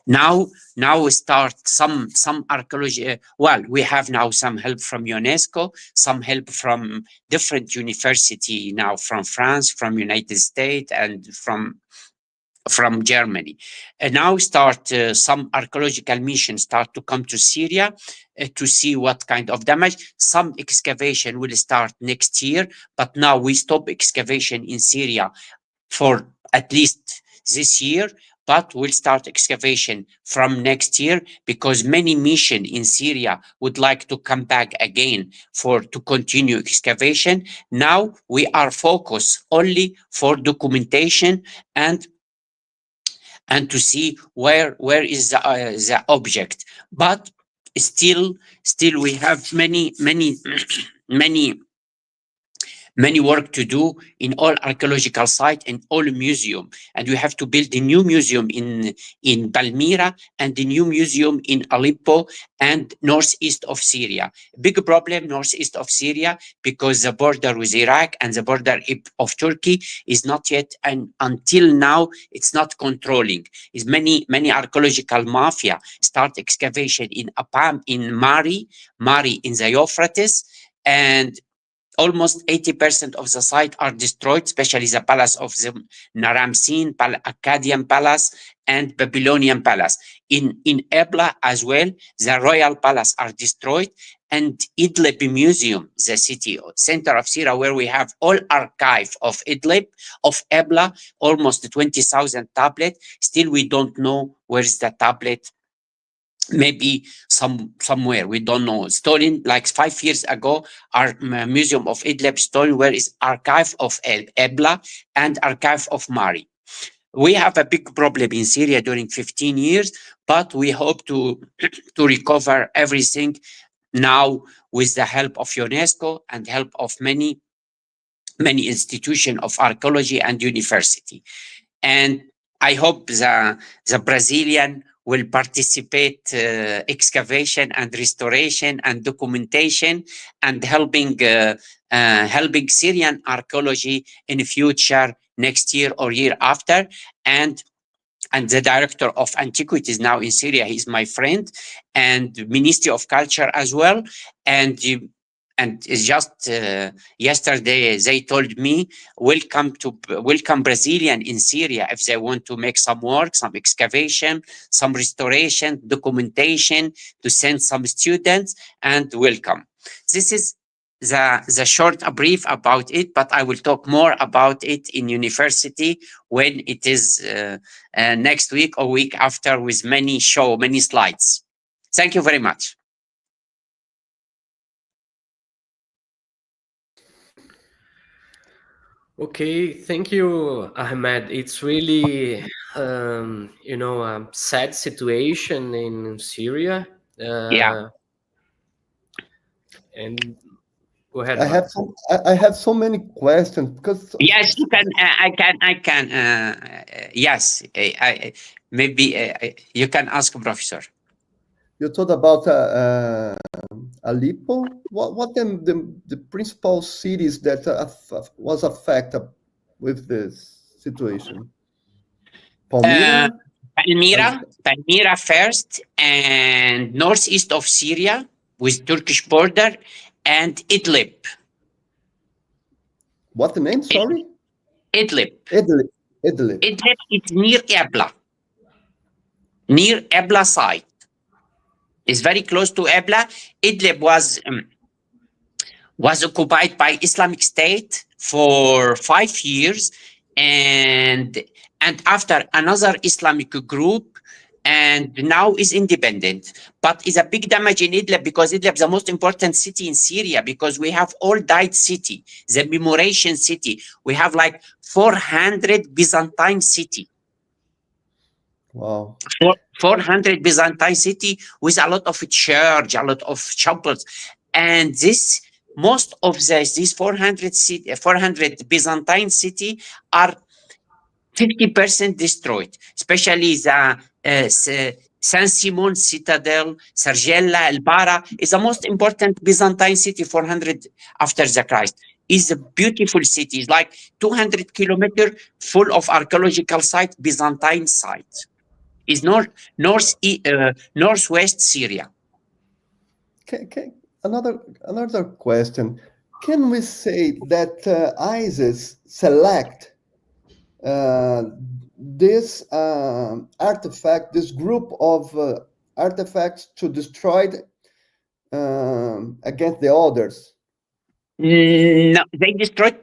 Now we start some archaeology. Well, we have now some help from UNESCO, some help from different university now, from France, from United States, and from Germany. And now start some archaeological missions start to come to Syria to see what kind of damage. Some excavation will start next year, but now we stop excavation in Syria for at least this year, but we'll start excavation from next year because many missions in Syria would like to come back again to continue excavation. Now we are focused only for documentation and to see where is the object. But still we have many work to do in all archaeological sites and all museum, and we have to build a new museum in Palmyra and a new museum in Aleppo and northeast of Syria. Big problem northeast of Syria because the border with Iraq and the border of Turkey is not yet, and until now it's not controlling. Is many archaeological mafia start excavation in Mari in the Euphrates, and almost 80% of the site are destroyed, especially the palace of the Naram-Sin, Akkadian palace, and Babylonian palace. In Ebla as well, the royal palace are destroyed, and Idlib Museum, the city center of Syria, where we have all archive of Idlib, of Ebla, almost 20,000 tablets. Still, we don't know where is the tablet. Maybe somewhere, we don't know. Stolen like 5 years ago, our museum of Idlib stolen, where is archive of Ebla and archive of Mari. We have a big problem in Syria during 15 years, but we hope to recover everything now with the help of UNESCO and help of many institutions of archaeology and university. And I hope the Brazilian will participate excavation and restoration and documentation and helping Syrian archaeology in the future, next year or year after. And the director of Antiquities now in Syria, he's my friend, and Ministry of Culture as well. And just yesterday they told me welcome Brazilian in Syria if they want to make some work, some excavation, some restoration, documentation, to send some students, and welcome. This is the short brief about it, but I will talk more about it in university when it is next week or week after, with many slides. Thank you very much. Okay, thank you, Ahmed. It's really, a sad situation in Syria. Yeah. And go ahead. I have so many questions because. Yes, you can. I can. Yes, maybe you can ask, Professor. You talked about Aleppo. What the principal cities that was affected with this situation? Palmyra first, and northeast of Syria with Turkish border, and Idlib. What the name? Sorry. Idlib. Idlib. It's near Ebla. Near Ebla site. It's very close to Ebla. Idlib was occupied by Islamic State for 5 years, and after another Islamic group, and now is independent. But it's a big damage in Idlib, because Idlib is the most important city in Syria, because we have all died city, the memoration city. We have like 400 Byzantine city. Wow. 400 Byzantine city with a lot of church, a lot of chapels. And most of these 400 Byzantine city are 50% destroyed, especially the San Simon Citadel, Sargella, El Bara is the most important Byzantine city, 400 after the Christ. Is a beautiful city. It's like 200 kilometers full of archaeological sites, Byzantine sites. Is northwest Syria. Okay. Another question. Can we say that ISIS select this artifact, this group of artifacts to destroy against the others? No, they destroyed.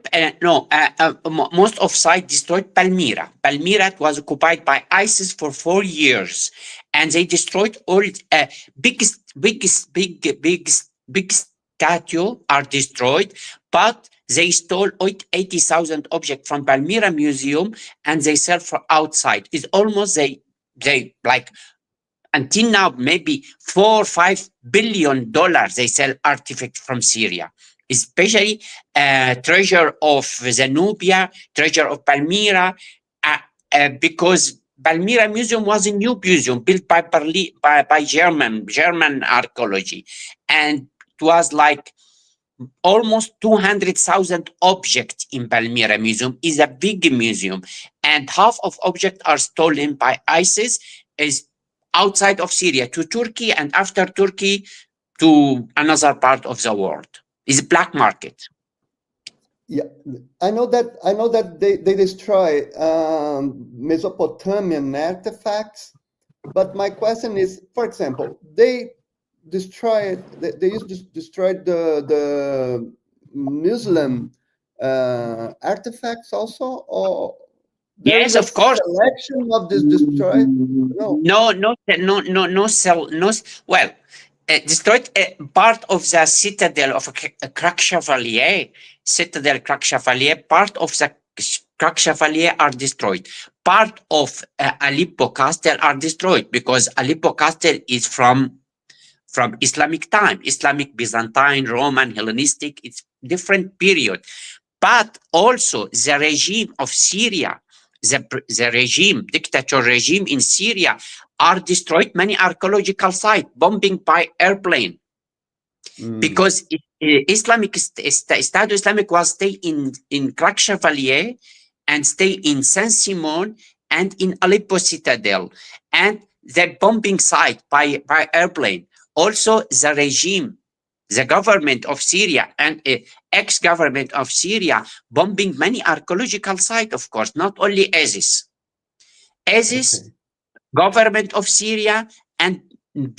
Most of site destroyed Palmyra. Palmyra was occupied by ISIS for 4 years, and they destroyed all big statue are destroyed, but they stole 80,000 objects from Palmyra Museum, and they sell for outside. It's almost they like until now maybe $4 or $5 billion they sell artifacts from Syria. Especially treasure of Zenobia, treasure of Palmyra, because Palmyra Museum was a new museum built by German archaeology, and it was like almost 200,000 objects in Palmyra Museum. Is a big museum, and half of objects are stolen by ISIS is outside of Syria to Turkey, and after Turkey to another part of the world. Is black market. Yeah, I know that they destroy Mesopotamian artifacts, but my question is, for example, they destroyed the Muslim artifacts also, or yes, of course. Selection of this destroyed? No. Well. Destroyed part of the citadel of Crac Chevalier, part of the Crac Chevalier are destroyed. Part of Aleppo Castle are destroyed, because Aleppo Castle is from from Islamic time, Islamic, Byzantine, Roman, Hellenistic, it's different period. But also the regime of Syria, the regime, dictator regime in Syria are destroyed many archaeological sites, bombing by airplane. Because Islamic State Islamic was stay in Cracóvia and stay in Saint-Simon and in Aleppo citadel, and the bombing site by airplane. Also the regime, the government of Syria and ex-government of Syria bombing many archaeological sites, of course, not only ISIS. ISIS, government of Syria, and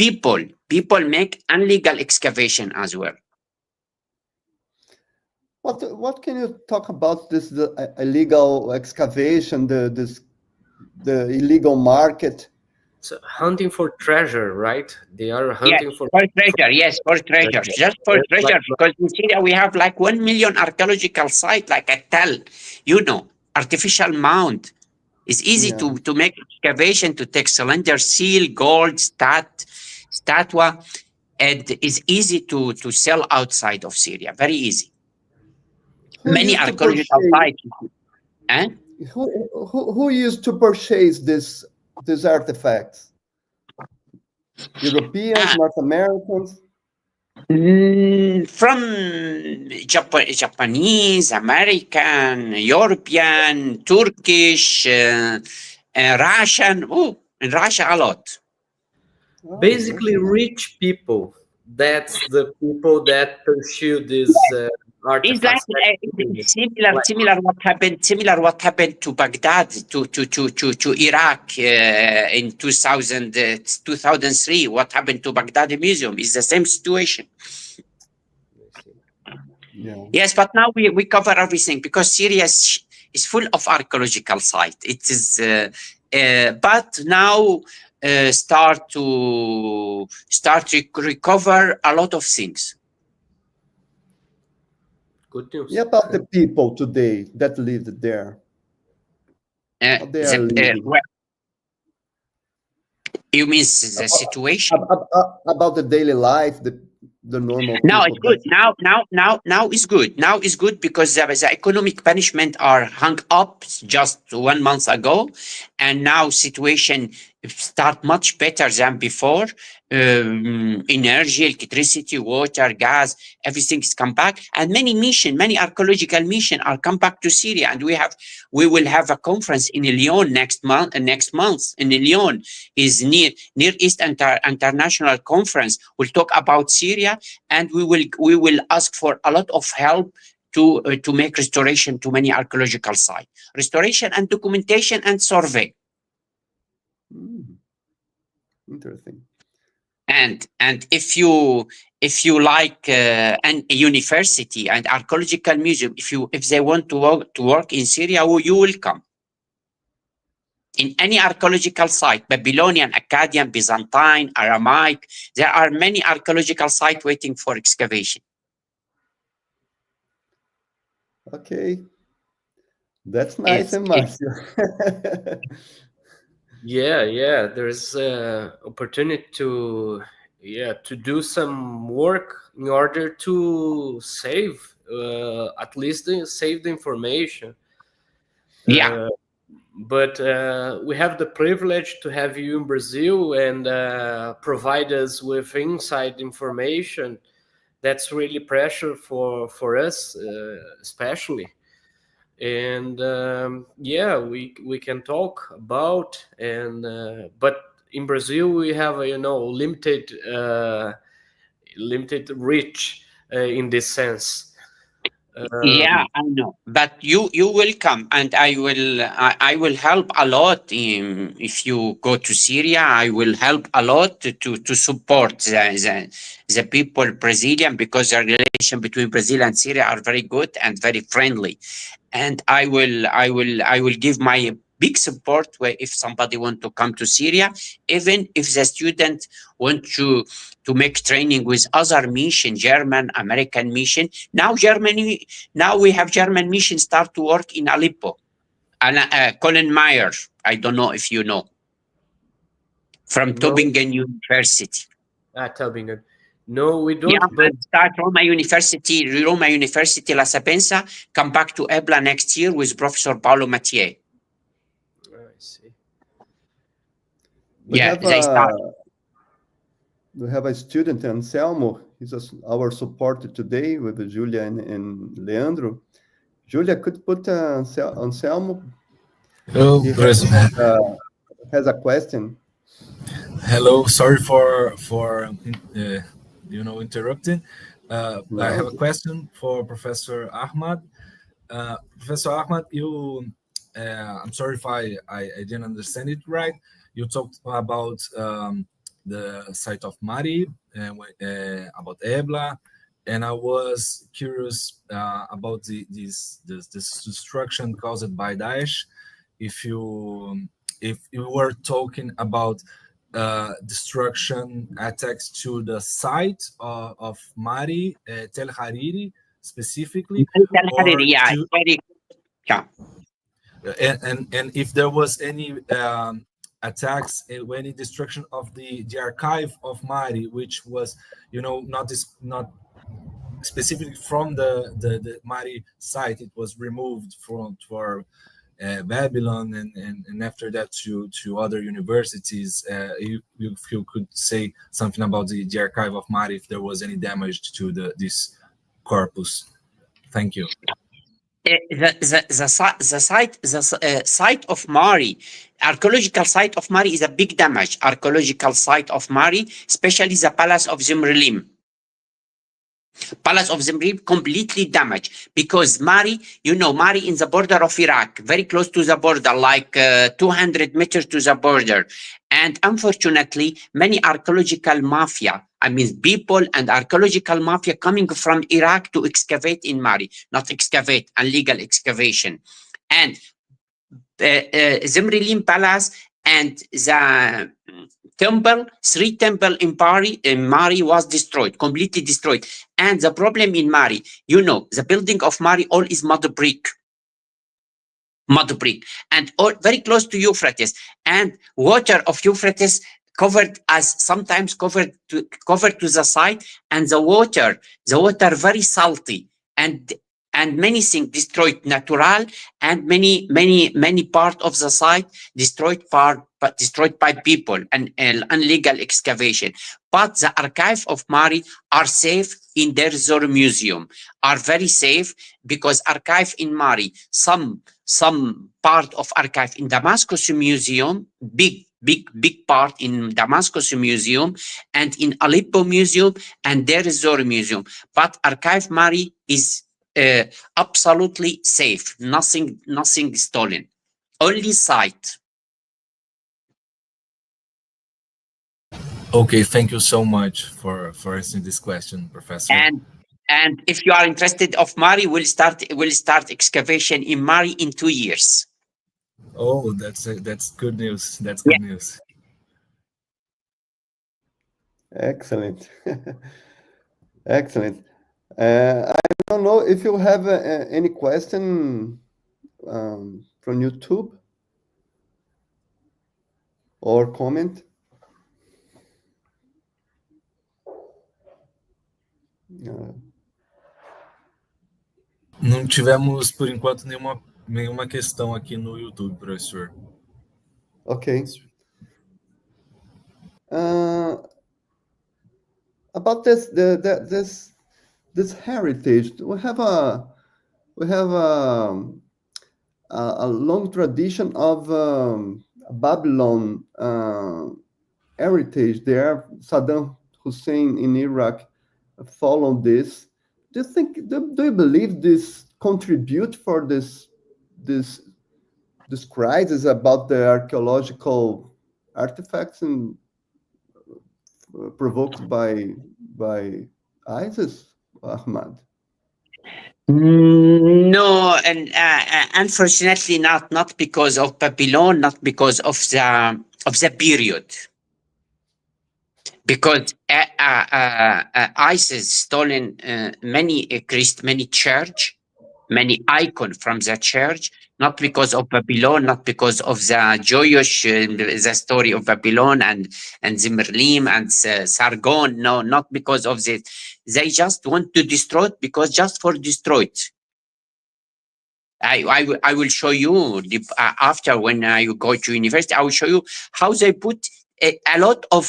people make illegal excavation as well. What can you talk about this illegal excavation, the illegal market? So hunting for treasure, right? They are hunting for treasure. Yes, for treasure. Just for treasure, because in Syria we have like 1 million archaeological sites, like a tell, artificial mound. It's easy to make excavation, to take cylinder, seal, gold, statue, and it's easy to sell outside of Syria. Very easy. Many archaeological sites. Who used to purchase these artifacts? Europeans, North Americans? From Japanese, American, European, Turkish, Russian. Oh, in Russia a lot. Basically, rich people. That's the people that pursue this artifacts. Similar what happened to Baghdad, to Iraq in 2003. What happened to Baghdad Museum is the same situation. Yes, but now we cover everything because Syria is full of archaeological sites. It is, but now start to recover a lot of things. Good news. Yeah, about the people today that lived there. You mean the situation? About the daily life, the normal. Now it's good. Now it's good. Now it's good because the economic punishment are hung up just 1 month ago, and now situation start much better than before. Energy, electricity, water, gas, everything is come back, and many archaeological missions are come back to Syria, and we will have a conference in Lyon next month. In Lyon is Near East International Conference. We'll talk about Syria, and we will ask for a lot of help to make restoration to many archaeological sites, restoration and documentation and survey. Interesting. And if you like a university and archaeological museum, if they want to work in Syria, you will come. In any archaeological site, Babylonian, Akkadian, Byzantine, Aramaic, there are many archaeological sites waiting for excavation. Okay, that's nice and Marcio. Yeah. There's opportunity to do some work in order to save, at least save the information. But we have the privilege to have you in Brazil and provide us with inside information. That's really pressure for us, especially. And we can talk about, and but in Brazil we have limited reach in this sense. I know, but you will come, and I will help a lot. If you go to Syria, I will help a lot to support the people Brazilian, because the relation between Brazil and Syria are very good and very friendly. And I will give my big support if somebody want to come to Syria, even if the student want to make training with other mission, German, American mission. Now we have German mission start to work in Aleppo. And Colin Meyer, I don't know if you know, from Tübingen University. Tübingen. No, we don't. Yeah, but start Roma University La Sapienza, come back to EBLA next year with Professor Paulo Mathieu. I see. We Yeah, have they start. We have a student, Anselmo. He's our supporter today with Julia and Leandro. Julia, could put Anselmo. Hello, He has a question. hello. Sorry for interrupting. I have a question for Professor Ahmed. Professor Ahmed, I'm sorry if I didn't understand it right. You talked about the site of Mari, about EBLA, and I was curious about this destruction caused by Daesh. If you were talking about destruction attacks to the site of Mari, Tel Hariri specifically, Tel Hariri, yeah, yeah. And if there was any attacks, any destruction of the archive of Mari, which was, not specifically from the Mari site, it was removed for Babylon and after that to other universities. If you could say something about the archive of Mari, if there was any damage to this corpus. Thank you. The site of Mari, archaeological site of Mari is a big damage. Archaeological site of Mari, especially the Palace of Zimrilim. Palace of Zimrilim completely damaged because Mari, Mari in the border of Iraq, very close to the border, like 200 meters to the border. And unfortunately, many archaeological mafia, people and archaeological mafia coming from Iraq to excavate in Mari, not excavate, illegal excavation. And Zimrilim Palace and the temple, 3 temples in Mari was destroyed, completely destroyed. And the problem in Mari, the building of Mari all is mud brick, and all very close to Euphrates, and water of Euphrates sometimes covered to the site, and the water very salty, and many things destroyed natural, and many part of the site destroyed by people and illegal excavation. But the archive of Mari are safe in their Zor Museum, are very safe, because archive in Mari, some part of archive in Damascus Museum, big part in Damascus Museum and in Aleppo Museum and there is Zor Museum. But archive Mari is absolutely safe, nothing stolen, only site. Okay, thank you so much for answering this question, Professor. And if you are interested of Mari, we'll start excavation in Mari in 2 years. Oh, that's good news. That's good news. Excellent. Excellent. I don't know if you have any question from YouTube or comment. Não tivemos, por enquanto, nenhuma questão aqui no YouTube, professor. Okay. About this heritage, we have a long tradition of Babylon heritage there. Saddam Hussein in Iraq followed this. Do you believe this contribute for this crisis about the archaeological artifacts and provoked by ISIS, Ahmad? No, and unfortunately not because of Babylon, not because of the period. Because ISIS stolen many church, many icons from the church, not because of Babylon, not because of the Jewish, the story of Babylon and Zimmerlim and Sargon. No, not because of this. They just want to destroy it because just for destroy it. I will show you after when you go to university. I will show you how they put a lot of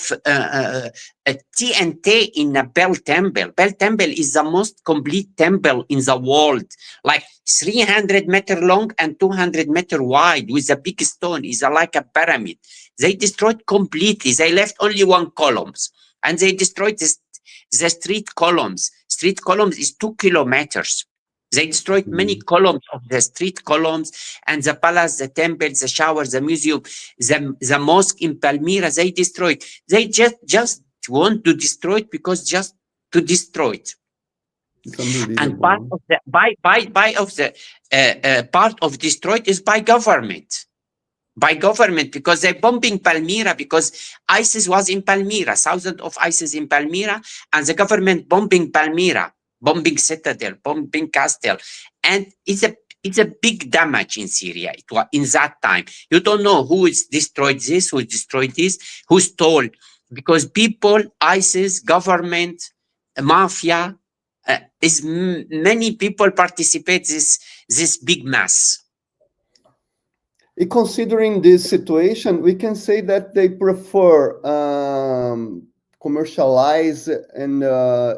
TNT in a Bell Temple. Bell Temple is the most complete temple in the world, like 300-meter long and 200-meter wide, with a big stone. Is like a pyramid. They destroyed completely. They left only one columns, and they destroyed the street columns. Street columns is 2 kilometers. They destroyed many columns of the street columns, and the palace, the temple, the shower, the museum, the mosque in Palmyra. They destroyed. They just want to destroy it because just to destroy it. And part of the part of destroyed is by government. By government, because they're bombing Palmyra, because ISIS was in Palmyra, thousands of ISIS in Palmyra, and the government bombing Palmyra, bombing citadel, bombing castle, and it's a big damage in Syria. It was in that time. You don't know who is destroyed this, who destroyed this, who stole, because people, ISIS, government, mafia, many people participate this big mass. Considering this situation, we can say that they prefer commercialize and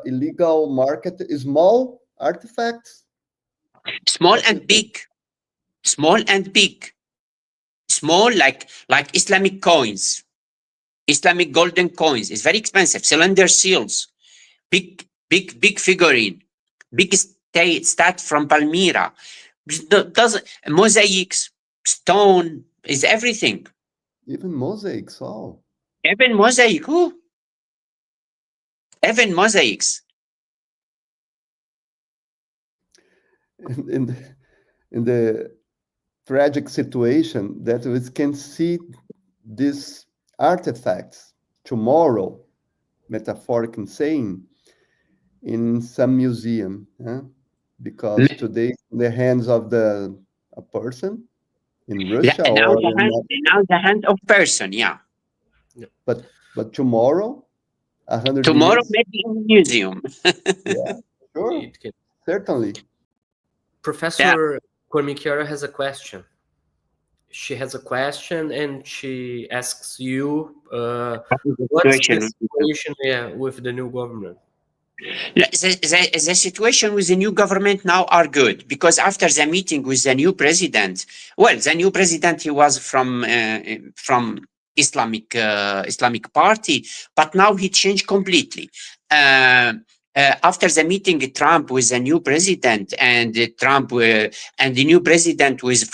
illegal market small artifacts. Small and big. Small and big. Small like Islamic coins, Islamic golden coins. It's very expensive. Cylinder seals, big figurine, big stat from Palmyra. Mosaics, stone, is everything. Even mosaics, oh. Even mosaic, who? Even mosaics. In the tragic situation that we can see these artifacts tomorrow, metaphorically saying, in some museum, because today in the hands of a person in Russia, now the hand of person, yeah. But tomorrow, 100 tomorrow years, maybe in a museum. Yeah, sure, certainly. Professor Cormichiara has a question. She has a question, and she asks you, what's the situation with the new government? The situation with the new government now are good, because after the meeting with the new president, well, the new president, he was from Islamic party, but now he changed completely. After the meeting, Trump with the new president, and Trump and the new president with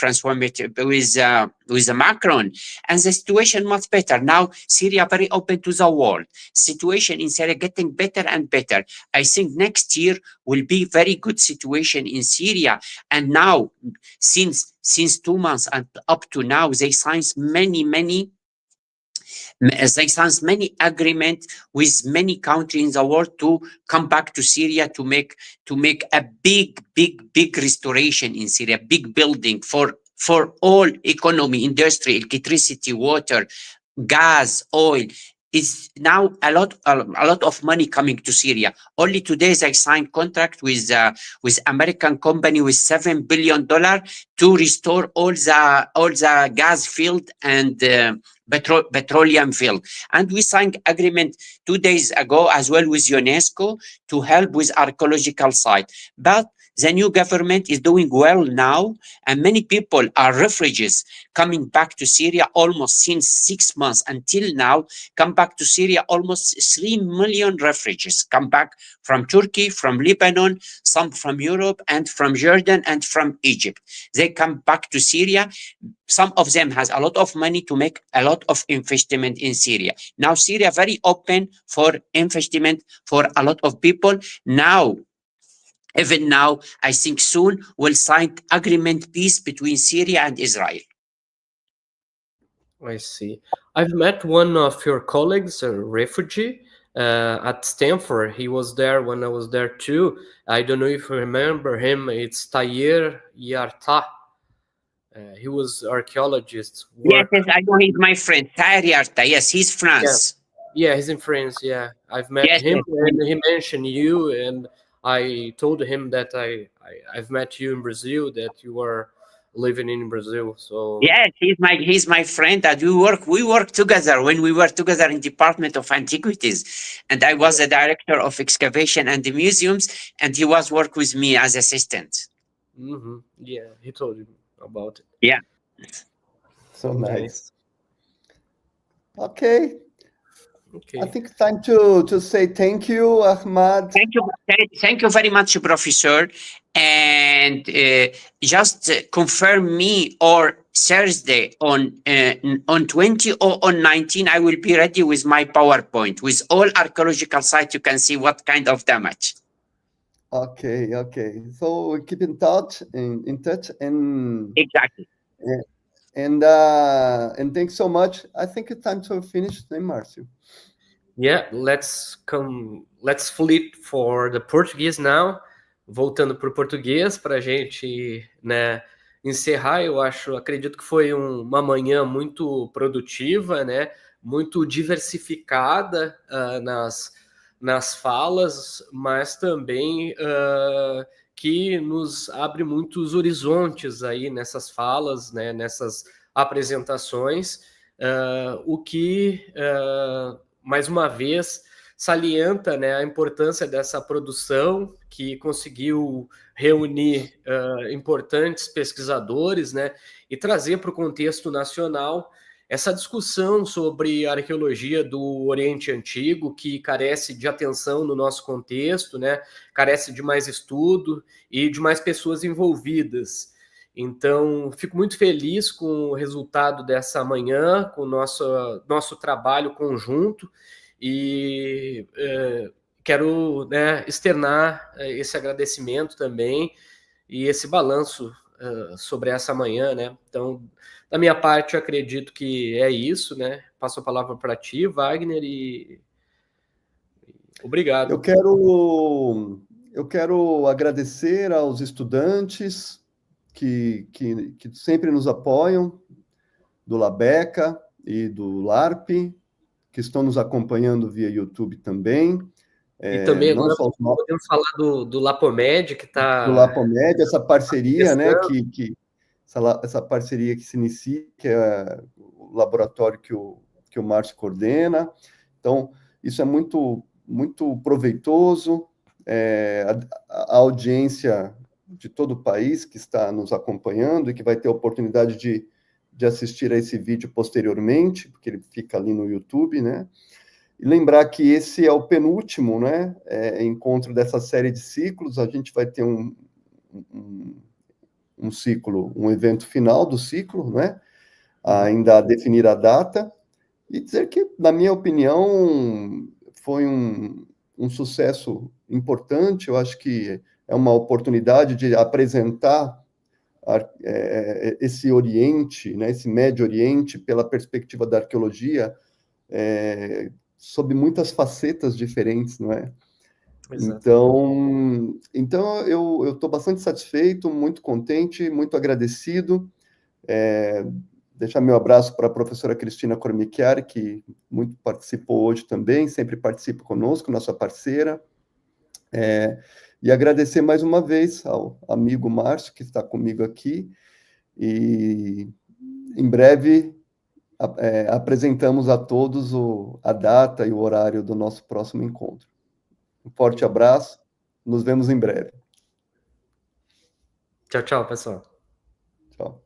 with Macron, and the situation much better. Now Syria very open to the world. Situation in Syria getting better and better. I think next year will be very good situation in Syria. And now since 2 months and up to now, they signed many agreements with many countries in the world to come back to Syria to make a big restoration in Syria, big building for all economy, industry, electricity, water, gas, oil. Is now a lot of money coming to Syria. Only today they signed contract with American company with $7 billion to restore all the gas field and petroleum field. And we signed agreement 2 days ago as well with UNESCO to help with archaeological site. But the new government is doing well now, and many people are refugees coming back to Syria almost since 6 months until now. Come back to Syria, almost 3 million refugees come back from Turkey, from Lebanon, some from Europe and from Jordan and from Egypt. They come back to Syria. Some of them has a lot of money to make a lot of investment in Syria. Now Syria very open for investment for a lot of people. Even now, I think soon we'll sign agreement peace between Syria and Israel. I see. I've met one of your colleagues, a refugee, at Stanford. He was there when I was there too. I don't know if you remember him. It's Tayer Yarta. He was archaeologist. Yes, I know he's my friend. Taher Yarta. Yes, he's France. Yeah, he's in France. Yeah, I've met him, and he mentioned you, and I told him that I've met you in Brazil, that you are living in Brazil. So yes, he's my friend, that we work together when we were together in Department of Antiquities, and I was the director of excavation and the museums, and he was work with me as assistant. Yeah, he told you about it. Yeah, so nice. Okay. I think it's time to say thank you, Ahmed. Thank you very much, Professor. And just confirm me, or Thursday on 20 or on 19, I will be ready with my PowerPoint with all archaeological sites. You can see what kind of damage. Okay. So we keep in touch, and exactly. And thanks so much. I think it's time to finish, né, Márcio? Yeah, let's flip for the Portuguese now. Voltando para o português, para a gente, né, encerrar, acredito que foi uma manhã muito produtiva, né, muito diversificada nas falas, mas também que nos abre muitos horizontes aí nessas falas, né, nessas apresentações, o que, mais uma vez, salienta, né, a importância dessa produção que conseguiu reunir importantes pesquisadores, né, e trazer para o contexto nacional essa discussão sobre a arqueologia do Oriente Antigo, que carece de atenção no nosso contexto, né, carece de mais estudo e de mais pessoas envolvidas. Então, fico muito feliz com o resultado dessa manhã, com o nosso trabalho conjunto, e quero, né, externar esse agradecimento também e esse balanço sobre essa manhã, né? Então, da minha parte, eu acredito que é isso, né? Passo a palavra para ti, Wagner, e obrigado. Eu quero agradecer aos estudantes que sempre nos apoiam, do Labeca e do LARP, que estão nos acompanhando via YouTube também. E também agora podemos falar do Lapomed, que está... Do Lapomed, essa parceria, né, essa parceria que se inicia, que é o laboratório que o Márcio coordena. Então, isso é muito, muito proveitoso. A audiência de todo o país que está nos acompanhando e que vai ter a oportunidade de assistir a esse vídeo posteriormente, porque ele fica ali no YouTube, né? E lembrar que esse é o penúltimo, né, encontro dessa série de ciclos. A gente vai ter um ciclo, um evento final do ciclo, né? Ainda a definir a data, e dizer que, na minha opinião, foi um sucesso importante. Eu acho que é uma oportunidade de apresentar esse Oriente, né, esse Médio Oriente, pela perspectiva da arqueologia, sob muitas facetas diferentes, não é? Exato. Então eu estou bastante satisfeito, muito contente, muito agradecido. Deixar meu abraço para a professora Cristina Cormichiari, que muito participou hoje também, sempre participa conosco, nossa parceira. E agradecer mais uma vez ao amigo Márcio, que está comigo aqui, e em breve apresentamos a todos a data e o horário do nosso próximo encontro. Um forte abraço, nos vemos em breve. Tchau, pessoal. Tchau.